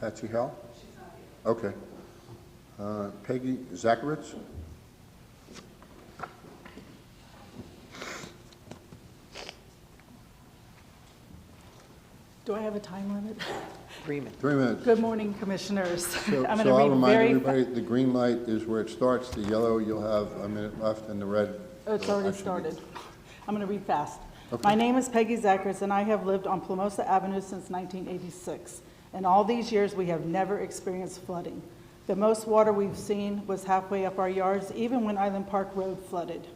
Speaker 1: Patsy Howell? Okay. Peggy Zacharitz.
Speaker 4: Do I have a time limit?
Speaker 5: 3 minutes.
Speaker 1: 3 minutes.
Speaker 4: Good morning, Commissioners.
Speaker 1: So
Speaker 4: I'm
Speaker 1: I'll
Speaker 4: going
Speaker 1: remind
Speaker 4: to read
Speaker 1: everybody, the green light is where it starts, the yellow, you'll have a minute left, and the red.
Speaker 4: It's already started. I'm going to read fast.
Speaker 1: Okay.
Speaker 4: My name is Peggy Zacharitz, and I have lived on Plumosa Avenue since 1986. In all these years, we have never experienced flooding. The most water we've seen was halfway up our yards, even when Island Park Road flooded.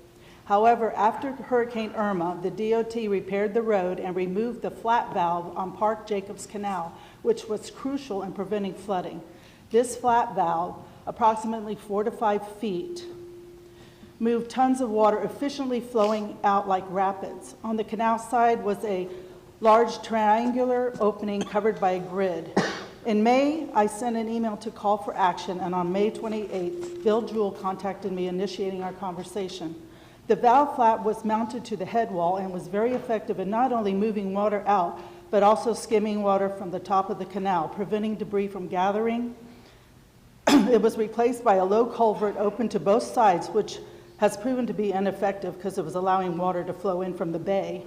Speaker 4: However, after Hurricane Irma, the DOT repaired the road and removed the flat valve on Park Jacobs Canal, which was crucial in preventing flooding. This flat valve, approximately 4 to 5 feet, moved tons of water efficiently flowing out like rapids. On the canal side was a large triangular opening covered by a grid. In May, I sent an email to call for action, and on May 28th, Bill Jewell contacted me initiating our conversation. The valve flap was mounted to the head wall and was very effective in not only moving water out, but also skimming water from the top of the canal, preventing debris from gathering. It was replaced by a low culvert open to both sides, which has proven to be ineffective because it was allowing water to flow in from the bay.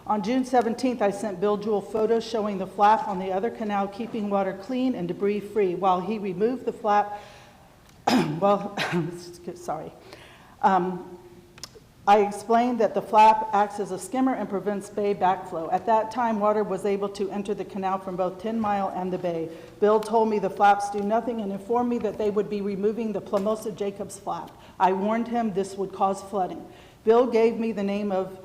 Speaker 4: On June 17th, I sent Bill Jewell photos showing the flap on the other canal, keeping water clean and debris-free while he removed the flap. I explained that the flap acts as a skimmer and prevents bay backflow. At that time, water was able to enter the canal from both 10 Mile and the bay. Bill told me the flaps do nothing and informed me that they would be removing the Plumosa Jacobs flap. I warned him this would cause flooding. Bill gave me the name of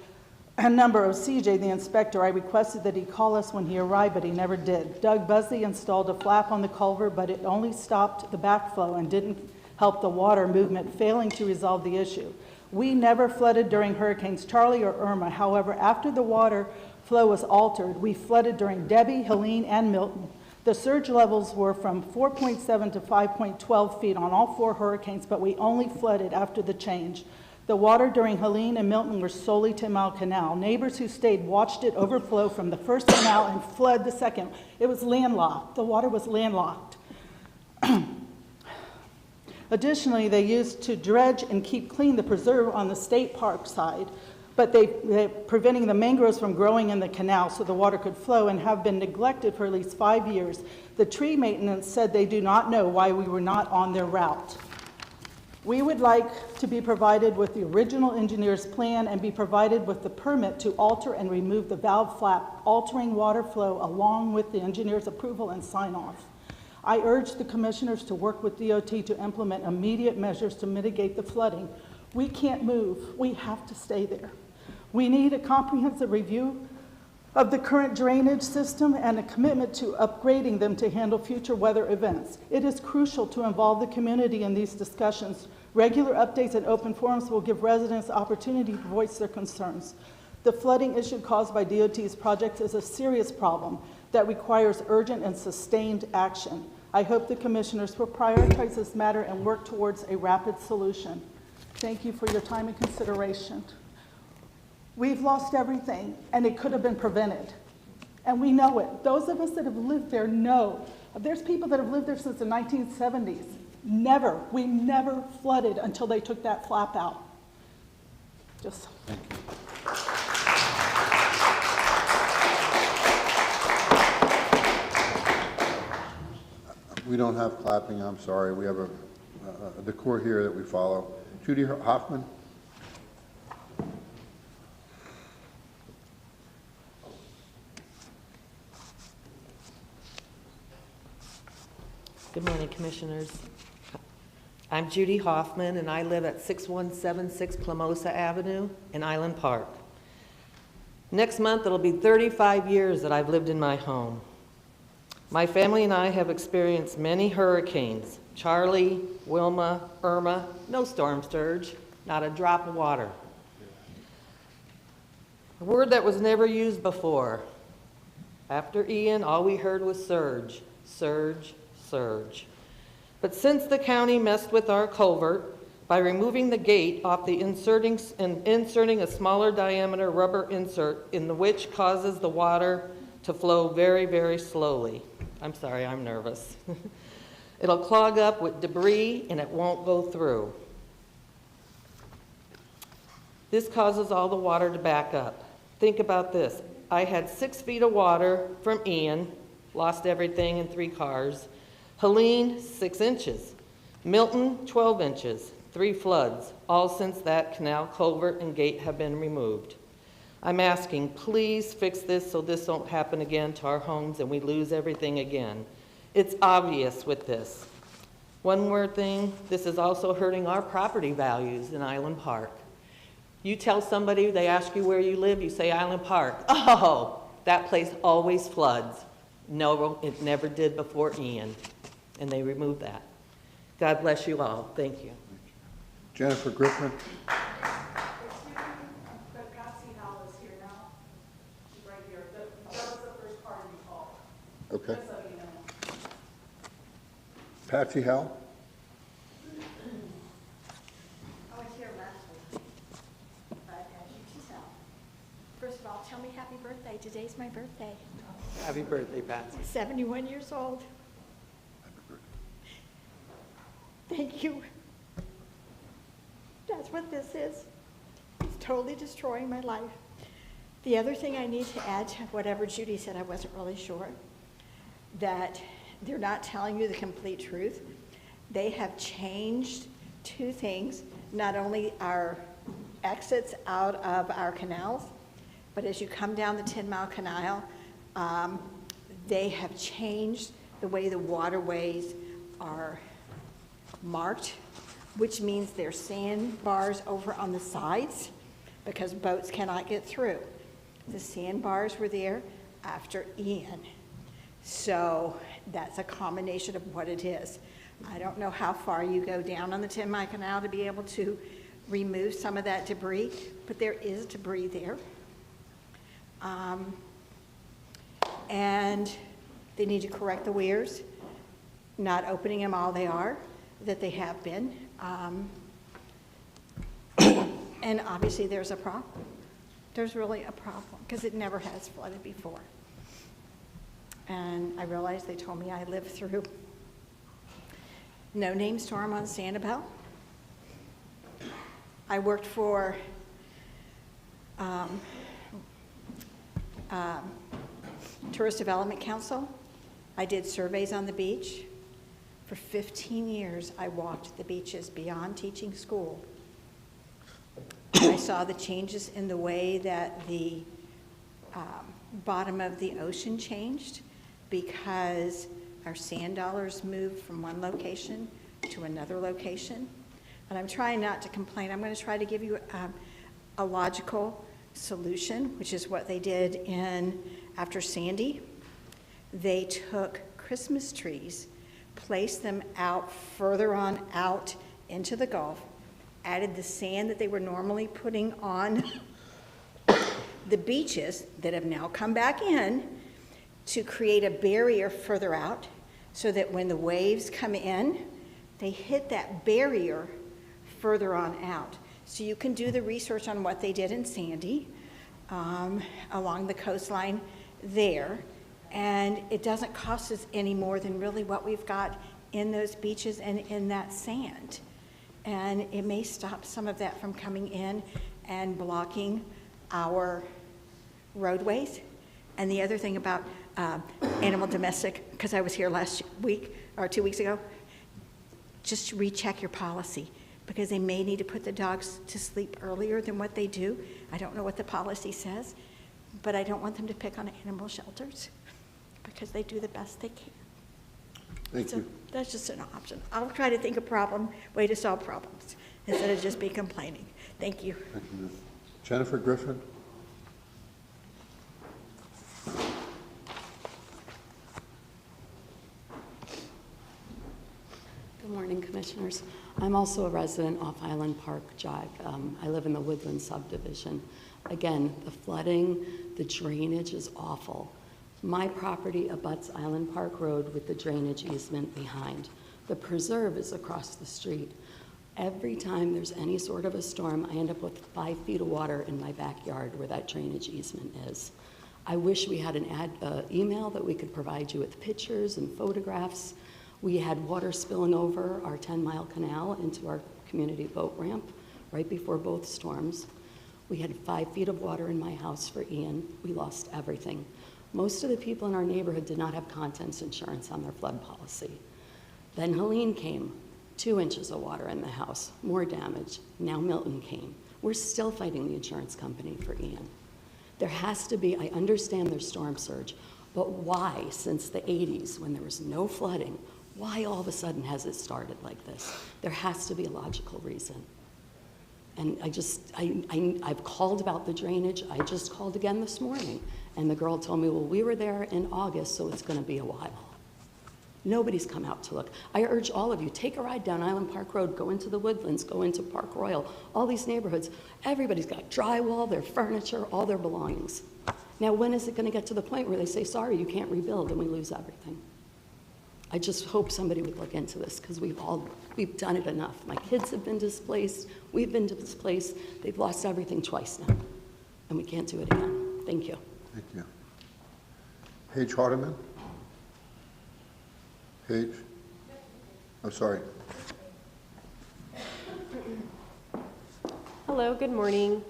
Speaker 4: a number of CJ, the inspector. I requested that he call us when he arrived, but he never did. Doug Busley installed a flap on the culvert, but it only stopped the backflow and didn't help the water movement, failing to resolve the issue. We never flooded during Hurricanes Charlie or Irma. However, after the water flow was altered, we flooded during Debbie, Helene, and Milton. The surge levels were from 4.7 to 5.12 feet on all 4 hurricanes, but we only flooded after the change. The water during Helene and Milton were solely 10 Mile Canal. Neighbors who stayed watched it overflow from the first canal and flood the second. It was landlocked. The water was landlocked. Additionally, they used to dredge and keep clean the preserve on the state park side, but they're preventing the mangroves from growing in the canal so the water could flow and have been neglected for at least 5 years. The tree maintenance said they do not know why we were not on their route. We would like to be provided with the original engineer's plan and be provided with the permit to alter and remove the valve flap, altering water flow along with the engineer's approval and sign off. I urge the commissioners to work with DOT to implement immediate measures to mitigate the flooding. We can't move. We have to stay there. We need a comprehensive review of the current drainage system and a commitment to upgrading them to handle future weather events. It is crucial to involve the community in these discussions. Regular updates and open forums will give residents the opportunity to voice their concerns. The flooding issue caused by DOT's project is a serious problem that requires urgent and sustained action. I hope the commissioners will prioritize this matter and work towards a rapid solution. Thank you for your time and consideration. We've lost everything, and it could have been prevented. And we know it. Those of us that have lived there know. There's people that have lived there since the 1970s. We never flooded until they took that flap out. Just.
Speaker 1: Thank you. We don't have clapping, I'm sorry. We have a decor here that we follow. Judy Hoffman.
Speaker 9: Good morning, Commissioners. I'm Judy Hoffman, and I live at 6176 Plamosa Avenue in Island Park. Next month, it'll be 35 years that I've lived in my home. My family and I have experienced many hurricanes: Charlie, Wilma, Irma, no storm surge, not a drop of water. A word that was never used before. After Ian, all we heard was surge, surge, surge. But since the county messed with our culvert by removing the gate off the inserting a smaller diameter rubber insert in the which causes the water to flow very, very slowly. I'm sorry, I'm nervous. It'll clog up with debris and it won't go through. This causes all the water to back up. Think about this. I had 6 feet of water from Ian, lost everything in 3 cars. Helene, 6 inches. Milton, 12 inches, 3 floods, all since that canal culvert and gate have been removed. I'm asking, please fix this so this won't happen again to our homes and we lose everything again. It's obvious with this. One more thing, this is also hurting our property values in Island Park. You tell somebody, they ask you where you live, you say Island Park. Oh, that place always floods. No, it never did before Ian. And they removed that. God bless you all. Thank you.
Speaker 1: Jennifer Griffin. Okay. Patsy Howell.
Speaker 22: I was here last week, but as you can tell, first of all, tell me happy birthday. Today's my birthday.
Speaker 9: Happy birthday, Patsy.
Speaker 22: 71 years old. Thank you. That's what this is. It's totally destroying my life. The other thing I need to add to whatever Judy said, I wasn't really sure, that they're not telling you the complete truth. They have changed 2 things, not only our exits out of our canals, but as you come down the 10-mile canal, they have changed the way the waterways are marked, which means there's sandbars over on the sides because boats cannot get through. The sandbars were there after Ian. So that's a combination of what it is. I don't know how far you go down on the 10-mile canal to be able to remove some of that debris, but there is debris there. And they need to correct the weirs, not opening them all they are, that they have been. And obviously there's a problem. There's really a problem because it never has flooded before. And I realized they told me I lived through no-name storm on Sanibel. I worked for Tourist Development Council. I did surveys on the beach. For 15 years, I walked the beaches beyond teaching school. I saw the changes in the way that the bottom of the ocean changed because our sand dollars moved from one location to another location. And I'm trying not to complain. I'm going to try to give you a logical solution, which is what they did after Sandy. They took Christmas trees, placed them out further on out into the Gulf, added the sand that they were normally putting on the beaches that have now come back in to create a barrier further out so that when the waves come in, they hit that barrier further on out. So you can do the research on what they did in Sandy along the coastline there, and it doesn't cost us any more than really what we've got in those beaches and in that sand. And it may stop some of that from coming in and blocking our roadways. And the other thing about animal domestic, because I was here last week or 2 weeks ago, just recheck your policy, because they may need to put the dogs to sleep earlier than what they do. I don't know what the policy says, but I don't want them to pick on animal shelters because they do the best they can.
Speaker 1: Thank you.
Speaker 22: That's just an option. I'll try to think of way to solve problems instead of just be complaining. Thank you.
Speaker 1: Thank you. Jennifer Griffin.
Speaker 8: Good morning, Commissioners. I'm also a resident off Island Park Drive. I live in the Woodland subdivision. Again, the flooding, the drainage is awful. My property abuts Island Park Road with the drainage easement behind. The preserve is across the street. Every time there's any sort of a storm, I end up with 5 feet of water in my backyard where that drainage easement is. I wish we had an email that we could provide you with pictures and photographs. We had water spilling over our 10-mile canal into our community boat ramp right before both storms. We had 5 feet of water in my house for Ian. We lost everything. Most of the people in our neighborhood did not have contents insurance on their flood policy. Then Helene came, 2 inches of water in the house, more damage. Now Milton came. We're still fighting the insurance company for Ian. There has to be, I understand there's storm surge, but why, since the 80s, when there was no flooding, why all of a sudden has it started like this? There has to be a logical reason. And I've called about the drainage. I just called again this morning. And the girl told me, well, we were there in August, so it's going to be a while. Nobody's come out to look. I urge all of you, take a ride down Island Park Road, go into the Woodlands, go into Park Royal, all these neighborhoods. Everybody's got drywall, their furniture, all their belongings. Now, when is it going to get to the point where they say, sorry, you can't rebuild, and we lose everything? I just hope somebody would look into this, because we've done it enough. My kids have been displaced, we've been displaced, they've lost everything twice now, and we can't do it again. Thank you.
Speaker 1: Thank you. Paige Hardiman. Paige? I'm sorry.
Speaker 11: Hello, good morning.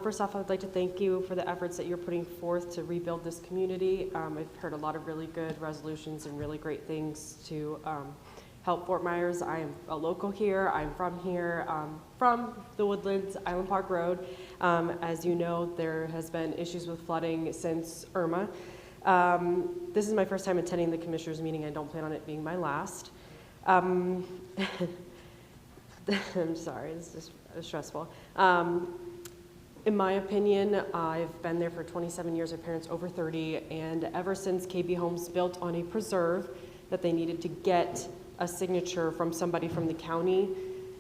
Speaker 11: First off, I'd like to thank you for the efforts that you're putting forth to rebuild this community. I've heard a lot of really good resolutions and really great things to help Fort Myers. I am a local here. I'm from here, from the Woodlands, Island Park Road. As you know, there has been issues with flooding since Irma. This is my first time attending the Commissioners meeting. I don't plan on it being my last. I'm sorry, it's just stressful. In my opinion, I've been there for 27 years, my parents over 30, and ever since KB Homes built on a preserve that they needed to get a signature from somebody from the county,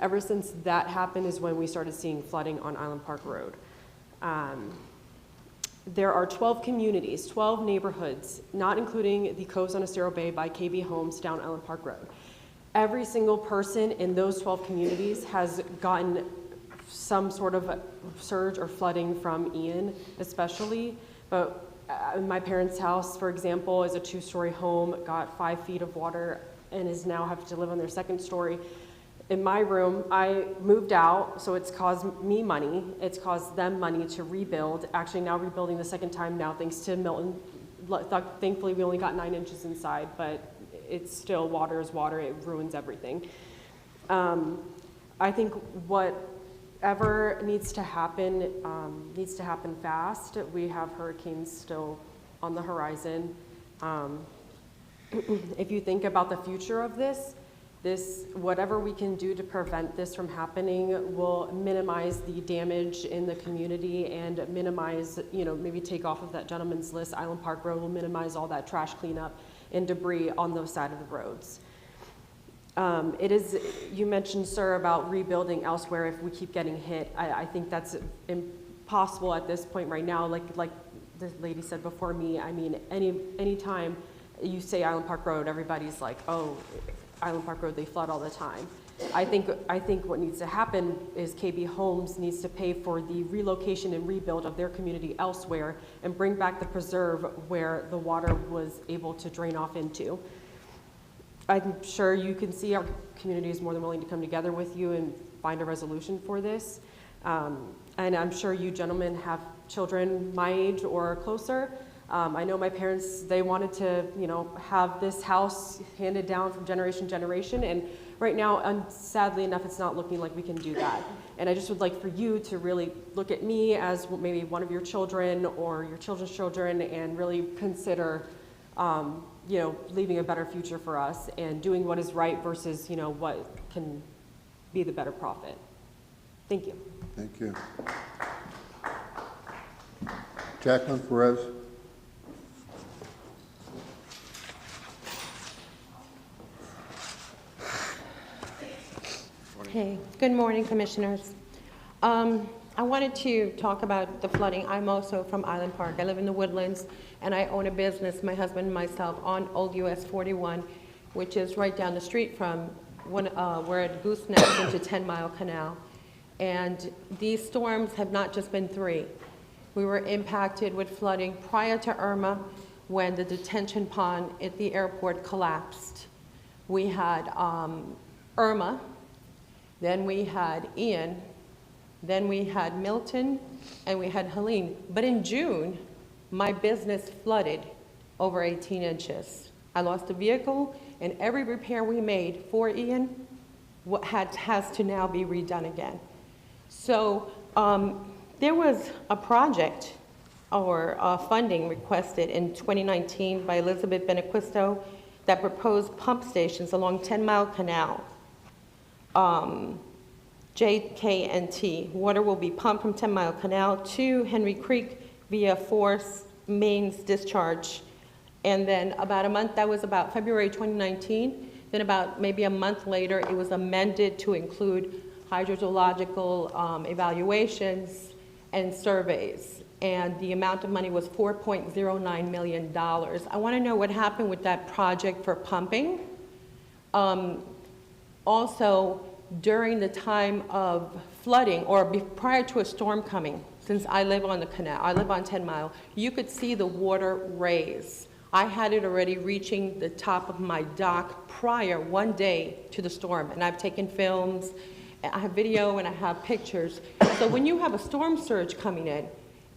Speaker 11: ever since that happened is when we started seeing flooding on Island Park Road. There are 12 communities, 12 neighborhoods, not including the Coves on Estero Bay by KB Homes down Island Park Road. Every single person in those 12 communities has gotten some sort of surge or flooding from Ian, especially. But my parents' house, for example, is a 2-story home, got 5 feet of water, and is now having to live on their 2nd story. in my room, I moved out, so it's caused me money. It's caused them money to rebuild. Actually, now rebuilding the second time now, thanks to Milton. Thankfully, we only got 9 inches inside, but it's still water is water. It ruins everything. I think whatever needs to happen fast. We have hurricanes still on the horizon. If you think about the future of this, whatever we can do to prevent this from happening will minimize the damage in the community and minimize, maybe take off of that gentleman's list, Island Park Road will minimize all that trash cleanup and debris on those side of the roads. You mentioned, sir, about rebuilding elsewhere if we keep getting hit. I think that's impossible at this point right now. Like the lady said before me, I mean, any time you say Island Park Road, everybody's like, oh, Island Park Road, they flood all the time. I think what needs to happen is KB Homes needs to pay for the relocation and rebuild of their community elsewhere and bring back the preserve where the water was able to drain off into. I'm sure you can see our community is more than willing to come together with you and find a resolution for this. And I'm sure you gentlemen have children my age or closer. I know my parents, they wanted to, have this house handed down from generation to generation. And right now, sadly enough, it's not looking like we can do that. And I just would like for you to really look at me as maybe one of your children or your children's children and really consider, leaving a better future for us and doing what is right versus, what can be the better profit. Thank you.
Speaker 1: Thank you. Jacqueline Perez.
Speaker 13: Hey, good morning, commissioners. I wanted to talk about the flooding. I'm also from Island Park. I live in the Woodlands, and I own a business, my husband and myself, on Old US 41, which is right down the street from where it goosenecks into 10 Mile Canal. And these storms have not just been 3. We were impacted with flooding prior to Irma when the detention pond at the airport collapsed. We had Irma, then we had Ian, then we had Milton, and we had Helene. But in June, my business flooded over 18 inches. I lost a vehicle, and every repair we made for Ian has to now be redone again. So there was a project or funding requested in 2019 by Elizabeth Benequisto that proposed pump stations along 10 Mile Canal. JKNT, water will be pumped from 10 Mile Canal to Henry Creek via force mains discharge. And then that was about February 2019. Then about maybe a month later, it was amended to include hydrogeological evaluations and surveys. And the amount of money was $4.09 million. I want to know what happened with that project for pumping. Also, during the time of flooding or prior to a storm coming, since I live on the canal, I live on 10 Mile, you could see the water raise. I had it already reaching the top of my dock prior, one day to the storm, and I've taken films, I have video, and I have pictures. So when you have a storm surge coming in,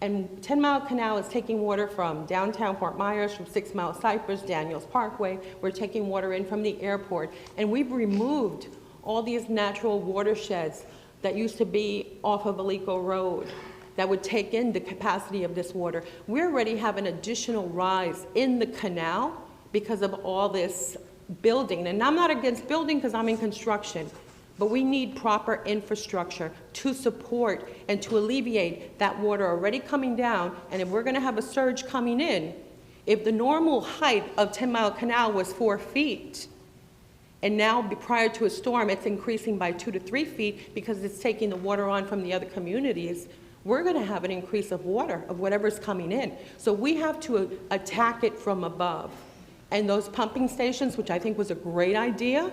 Speaker 13: and 10 Mile Canal is taking water from downtown Fort Myers, from 6 Mile Cypress, Daniels Parkway. We're taking water in from the airport. And we've removed all these natural watersheds that used to be off of Alico Road that would take in the capacity of this water. We already have an additional rise in the canal because of all this building. And I'm not against building because I'm in construction. But we need proper infrastructure to support and to alleviate that water already coming down. And if we're going to have a surge coming in, if the normal height of 10 Mile Canal was 4 feet, and now prior to a storm, it's increasing by 2 to 3 feet because it's taking the water on from the other communities, we're going to have an increase of water, of whatever's coming in. So we have to attack it from above. And those pumping stations, which I think was a great idea,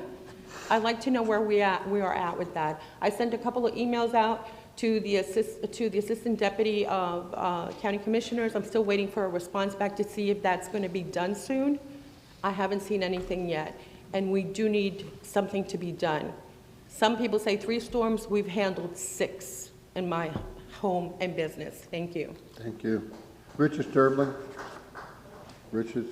Speaker 13: I'd like to know where we are at with that. I sent a couple of emails out to the assistant deputy of county commissioners. I'm still waiting for a response back to see if that's going to be done soon. I haven't seen anything yet, and we do need something to be done. Some people say 3 storms. We've handled 6 in my home and business. Thank you.
Speaker 1: Thank you. Richard Sterling. Richard.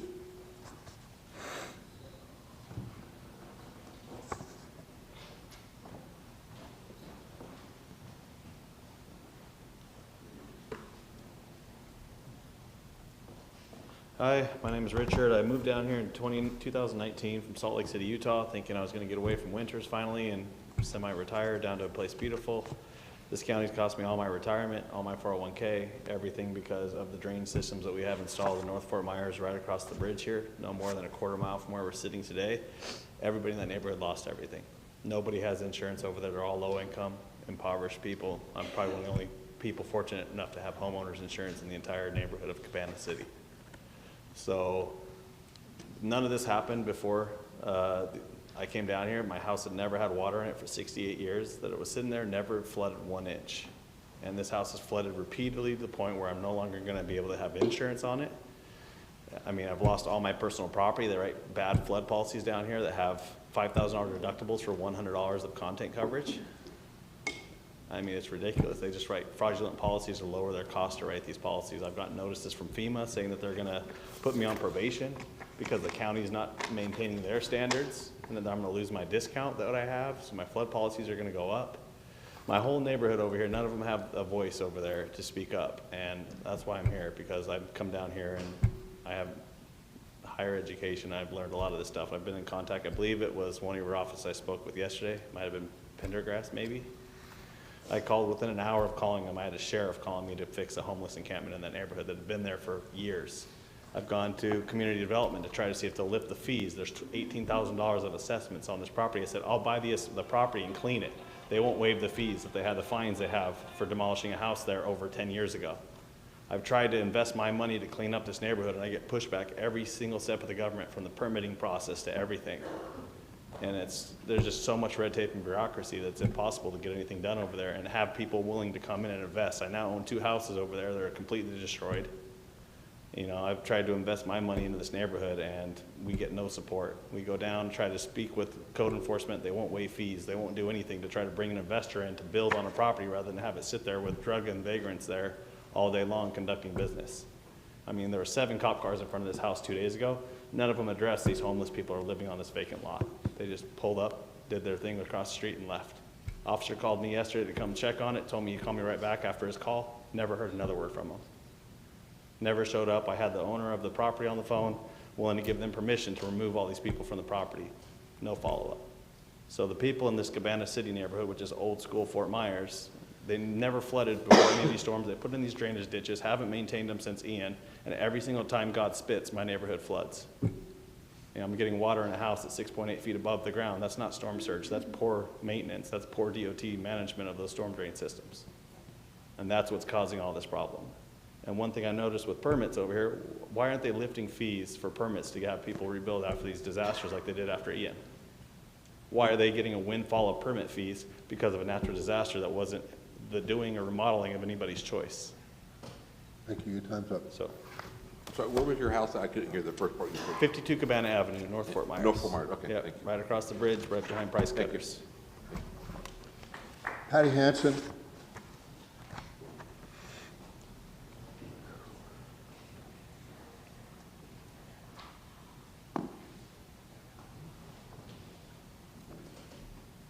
Speaker 15: Hi, my name is Richard. I moved down here in 2019 from Salt Lake City, Utah, thinking I was going to get away from winters finally and semi-retire down to a place beautiful. This county's cost me all my retirement, all my 401k, everything because of the drain systems that we have installed in North Fort Myers right across the bridge here, no more than a quarter mile from where we're sitting today. Everybody in that neighborhood lost everything. Nobody has insurance over there. They're all low income, impoverished people. I'm probably one of the only people fortunate enough to have homeowners insurance in the entire neighborhood of Cabana City. So none of this happened before I came down here. My house had never had water in it for 68 years. That it was sitting there, never flooded 1 inch. And this house has flooded repeatedly to the point where I'm no longer going to be able to have insurance on it. I mean, I've lost all my personal property. They write bad flood policies down here that have $5,000 deductibles for $100 of content coverage. I mean, it's ridiculous. They just write fraudulent policies to lower their cost to write these policies. I've gotten notices from FEMA saying that they're going to put me on probation because the county's not maintaining their standards, and that I'm going to lose my discount that I have, so my flood policies are going to go up. My whole neighborhood over here, none of them have a voice over there to speak up, and that's why I'm here, because I've come down here and I have higher education. I've learned a lot of this stuff. I've been in contact. I believe it was one of your offices I spoke with yesterday. Might have been Pendergrass, maybe. I called within an hour of calling them. I had a sheriff calling me to fix a homeless encampment in that neighborhood that had been there for years. I've gone to community development to try to see if they'll lift the fees. There's $18,000 of assessments on this property. I said, I'll buy the property and clean it. They won't waive the fees that they had, the fines they have for demolishing a house there over 10 years ago. I've tried to invest my money to clean up this neighborhood, and I get pushback every single step of the government, from the permitting process to everything. And there's just so much red tape and bureaucracy that it's impossible to get anything done over there and have people willing to come in and invest. I now own 2 houses over there that are completely destroyed. You know, I've tried to invest my money into this neighborhood and we get no support. We go down, try to speak with code enforcement. They won't waive fees. They won't do anything to try to bring an investor in to build on a property rather than have it sit there with drug and vagrants there all day long conducting business. I mean, there were 7 cop cars in front of this house 2 days ago. None of them addressed these homeless people who are living on this vacant lot. They just pulled up, did their thing across the street and left. Officer called me yesterday to come check on it, told me he'd call me right back after his call. Never heard another word from him. Never showed up. I had the owner of the property on the phone, willing to give them permission to remove all these people from the property. No follow-up. So the people in this Cabana City neighborhood, which is old school Fort Myers, they never flooded before any of these storms. They put in these drainage ditches, haven't maintained them since Ian, and every single time God spits, my neighborhood floods. You know, I'm getting water in a house that's 6.8 feet above the ground. That's not storm surge. That's poor maintenance. That's poor DOT management of those storm drain systems. And that's what's causing all this problem. And one thing I noticed with permits over here, why aren't they lifting fees for permits to have people rebuild after these disasters like they did after Ian? Why are they getting a windfall of permit fees because of a natural disaster that wasn't the doing or remodeling of anybody's choice?
Speaker 1: Thank you. Your time's up.
Speaker 3: So where was your house? I couldn't hear the first part you said.
Speaker 15: 52 Cabana Avenue, North Fort Myers.
Speaker 3: North Fort Myers, okay.
Speaker 15: Yep, right across the bridge, right behind Price Cutters.
Speaker 1: Patty Hansen.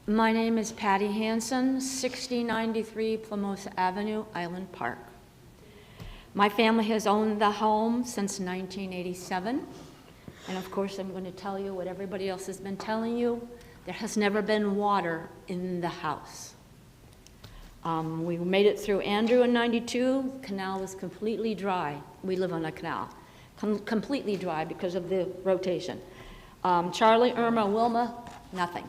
Speaker 19: My name is Patty Hansen, 6093 Plymouth Avenue, Island Park. My family has owned the home since 1987. And of course, I'm going to tell you what everybody else has been telling you. There has never been water in the house. We made it through Andrew in 92. Canal was completely dry. We live on a canal. Completely dry because of the rotation. Charlie, Irma, Wilma, nothing.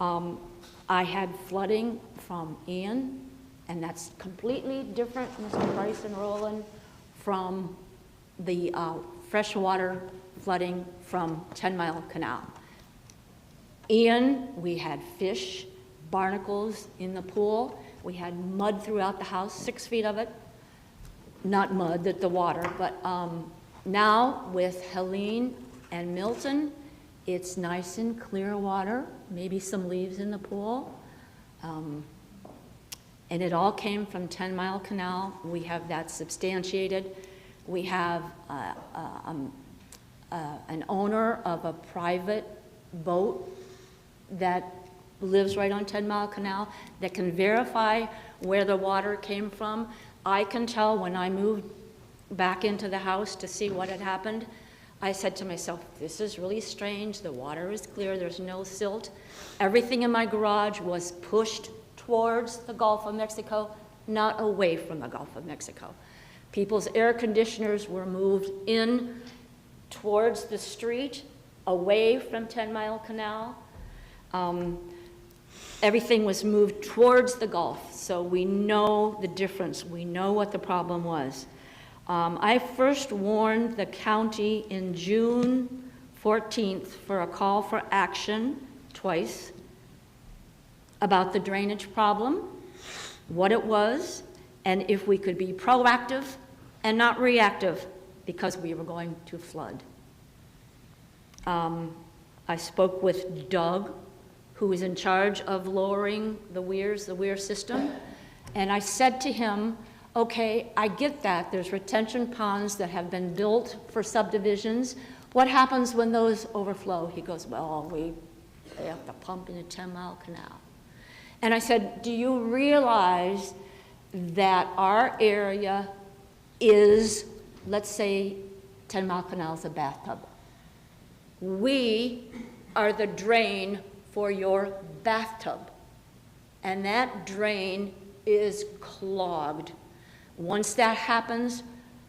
Speaker 19: I had flooding from Ian, and that's completely different, Mr. Price and Roland, from the freshwater flooding from 10 Mile Canal. Ian, we had fish, barnacles in the pool. We had mud throughout the house, 6 feet of it. Not mud, the water, but now with Helene and Milton, It's nice and clear water, maybe some leaves in the pool. And it all came from 10 Mile Canal. We have that substantiated. We have an owner of a private boat that lives right on 10 Mile Canal that can verify where the water came from. I can tell when I moved back into the house to see what had happened. I said to myself, this is really strange. The water is clear. There's no silt. Everything in my garage was pushed towards the Gulf of Mexico, not away from the Gulf of Mexico. People's air conditioners were moved in towards the street, away from 10 Mile Canal. Everything was moved towards the Gulf, so we know the difference. We know what the problem was. I first warned the county in June 14th for a call for action twice about the drainage problem, what it was, and if we could be proactive and not reactive because we were going to flood. I spoke with Doug, who is in charge of lowering the weirs, the weir system, and I said to him, okay, I get that. There's retention ponds that have been built for subdivisions. What happens when those overflow? He goes, well, they have to pump in a 10 Mile Canal. And I said, do you realize that our area is, let's say, 10 Mile Canal is a bathtub. We are the drain for your bathtub. And that drain is clogged. Once that happens,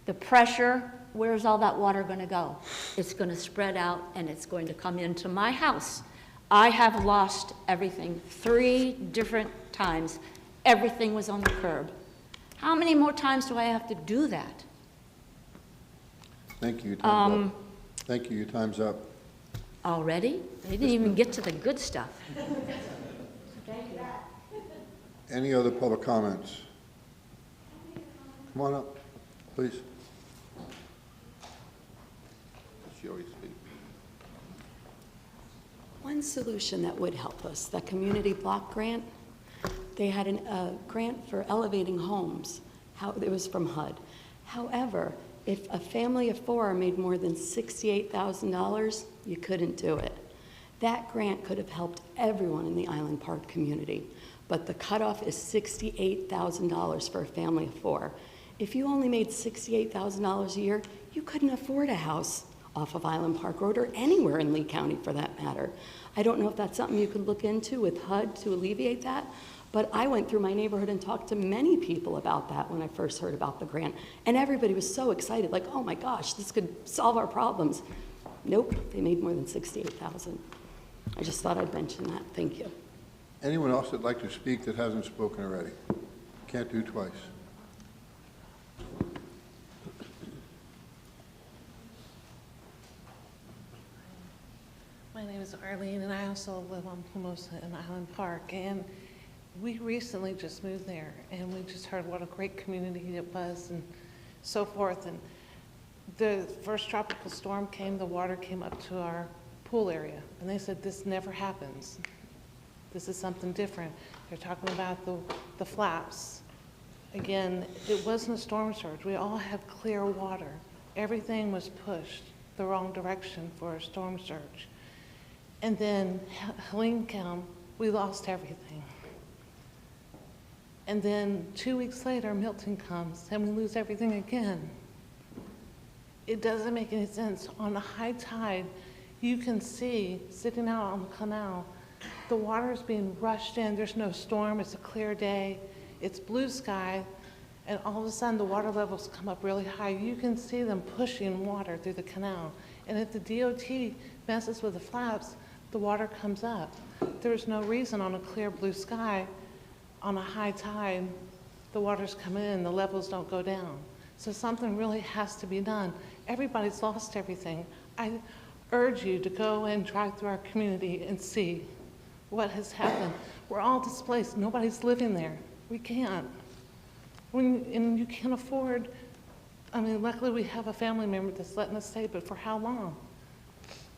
Speaker 19: the pressure, where's all that water going to go? It's going to spread out and it's going to come into my house. I have lost everything 3 different times. Everything was on the curb. How many more times do I have to do that?
Speaker 1: Thank you. Time's up. Thank you. Your time's up.
Speaker 19: Already? They didn't even get to the good stuff.
Speaker 1: Any other public comments? Come on up, please. She always speaks.
Speaker 8: One solution that would help us, the community block grant, they had a grant for elevating homes. It was from HUD. However, if a family of 4 made more than $68,000, you couldn't do it. That grant could have helped everyone in the Island Park community, but the cutoff is $68,000 for a family of 4. If you only made $68,000 a year, you couldn't afford a house off of Island Park Road or anywhere in Lee County for that matter. I don't know if that's something you could look into with HUD to alleviate that, but I went through my neighborhood and talked to many people about that when I first heard about the grant, and everybody was so excited, like, oh my gosh, this could solve our problems. Nope, they made more than $68,000. I just thought I'd mention that. Thank you.
Speaker 1: Anyone else that'd like to speak that hasn't spoken already? Can't do twice.
Speaker 16: My name is Arlene, and I also live on Plumosa in Island Park. And we recently just moved there, and we just heard what a great community it was and so forth. And the first tropical storm came, the water came up to our pool area, and they said, this never happens. This is something different. They're talking about the flaps. Again, it wasn't a storm surge. We all had clear water. Everything was pushed the wrong direction for a storm surge. And then Helene came, we lost everything. And then 2 weeks later, Milton comes, and we lose everything again. It doesn't make any sense. On a high tide, you can see, sitting out on the canal, the water is being rushed in. There's no storm. It's a clear day. It's blue sky. And all of a sudden, the water levels come up really high. You can see them pushing water through the canal. And if the DOT messes with the flaps, the water comes up. There's no reason on a clear blue sky, on a high tide, the water's come in, the levels don't go down. So something really has to be done. Everybody's lost everything. I urge you to go and drive through our community and see what has happened. We're all displaced. Nobody's living there. We can't. And you can't afford, I mean, luckily we have a family member that's letting us stay, but for how long?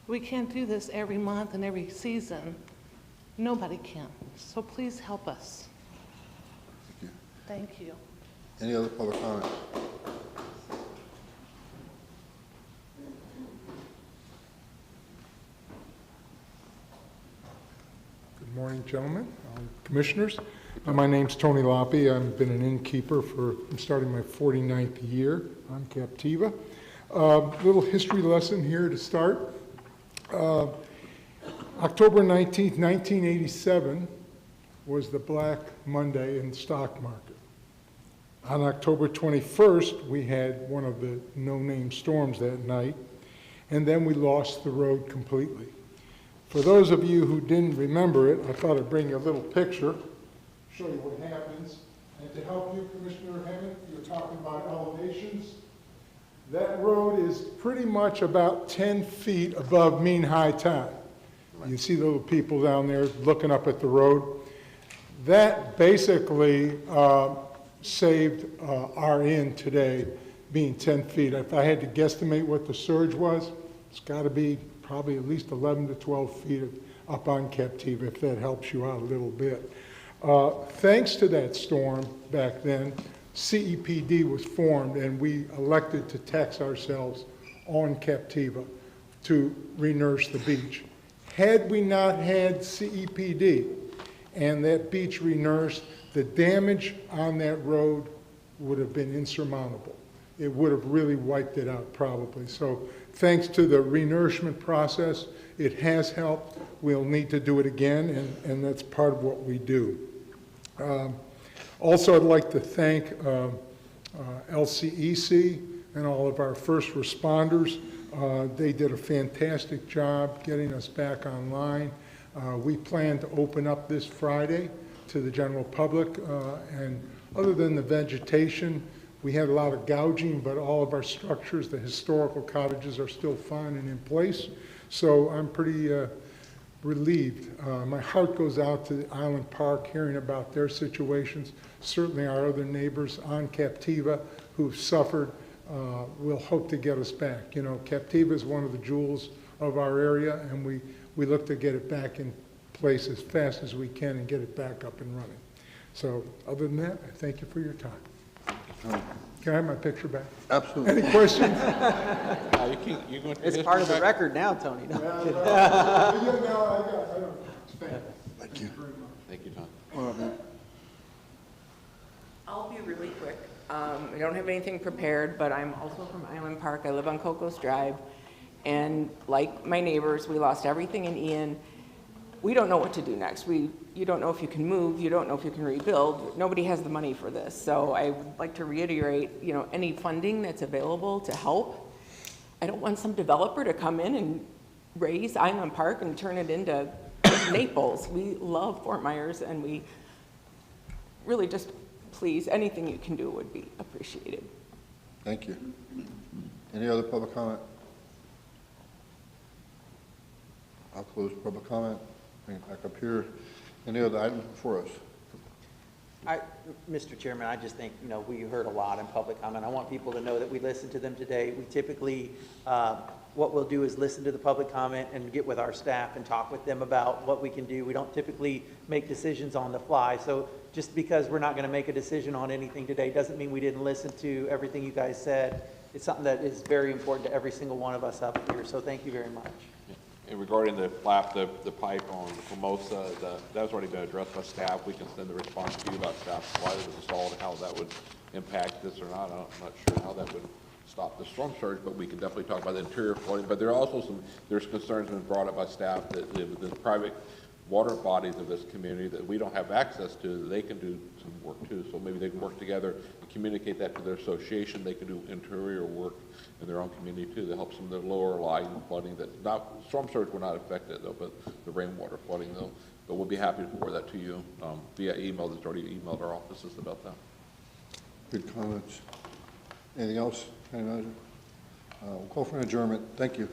Speaker 16: We can't do this every month and every season. Nobody can. So please help us. Thank you.
Speaker 1: Any other public comment?
Speaker 17: Good morning, gentlemen, commissioners. My name's Tony Loppe. I've been an innkeeper I'm starting my 49th year on Captiva. Little history lesson here to start. October 19th, 1987 was the Black Monday in the stock market. On October 21st, we had one of the no-name storms that night, and then we lost the road completely. For those of you who didn't remember it, I thought I'd bring you a little picture, show you what happens. And to help you, Commissioner Hammond, you're talking about elevations. That road is pretty much about 10 feet above mean high tide. You see the little people down there looking up at the road. That basically saved our inn today being 10 feet. If I had to guesstimate what the surge was, it's got to be probably at least 11 to 12 feet up on Captiva, if that helps you out a little bit. Thanks to that storm back then, CEPD was formed, and we elected to tax ourselves on Captiva to re-nourish the beach. Had we not had CEPD and that beach re-nourished, the damage on that road would have been insurmountable. It would have really wiped it out probably. So thanks to the re-nourishment process, it has helped. We'll need to do it again, and that's part of what we do. Also, I'd like to thank LCEC and all of our first responders. They did a fantastic job getting us back online. We plan to open up this Friday to the general public, and other than the vegetation, we had a lot of gouging, but all of our structures, the historical cottages, are still fine and in place. So I'm pretty relieved. My heart goes out to the Island Park, hearing about their situations. Certainly our other neighbors on Captiva who've suffered will hope to get us back. You know, Captiva is one of the jewels of our area, and we look to get it back in place as fast as we can and get it back up and running. So other than that, I thank you for your time. Can I have my picture back?
Speaker 1: Absolutely.
Speaker 17: Any questions?
Speaker 5: It's part of the record now, Tony. No.
Speaker 1: Thank you.
Speaker 3: Thank you, Tom.
Speaker 1: All right, man.
Speaker 20: I'll be really quick. I don't have anything prepared, but I'm also from Island Park. I live on Cocos Drive. And like my neighbors, we lost everything in Ian. We don't know what to do next. You don't know if you can move. You don't know if you can rebuild. Nobody has the money for this. So I would like to reiterate, you know, any funding that's available to help. I don't want some developer to come in and raise Island Park and turn it into Naples. We love Fort Myers, and we really just, please, anything you can do would be appreciated.
Speaker 1: Thank you. Any other public comment? I'll close public comment. Bring it back up here. Any other items before us?
Speaker 5: Mr. Chairman, I just think, you know, we heard a lot in public comment. I want people to know that we listened to them today. We typically, what we'll do is listen to the public comment and get with our staff and talk with them about what we can do. We don't typically make decisions on the fly. So just because we're not going to make a decision on anything today doesn't mean we didn't listen to everything you guys said. It's something that is very important to every single one of us up here. So thank you very much.
Speaker 3: And regarding the flap, the pipe on Formosa, that's already been addressed by staff. We can send the response to you about staff, why it was installed, how that would impact this or not. I'm not sure how that would stop the storm surge, but we can definitely talk about the interior flooding. But there are also there's concerns been brought up by staff that the private water bodies of this community that we don't have access to, they can do some work too. So maybe they can work together and communicate that to their association. They can do interior work in their own community too, to help some of the lower lying flooding that storm surge will not affect it though, but the rainwater flooding though. But we'll be happy to forward that to you via email. That's already emailed our offices about that.
Speaker 1: Good comments. Anything else, County Manager? We'll call for an adjournment. Thank you.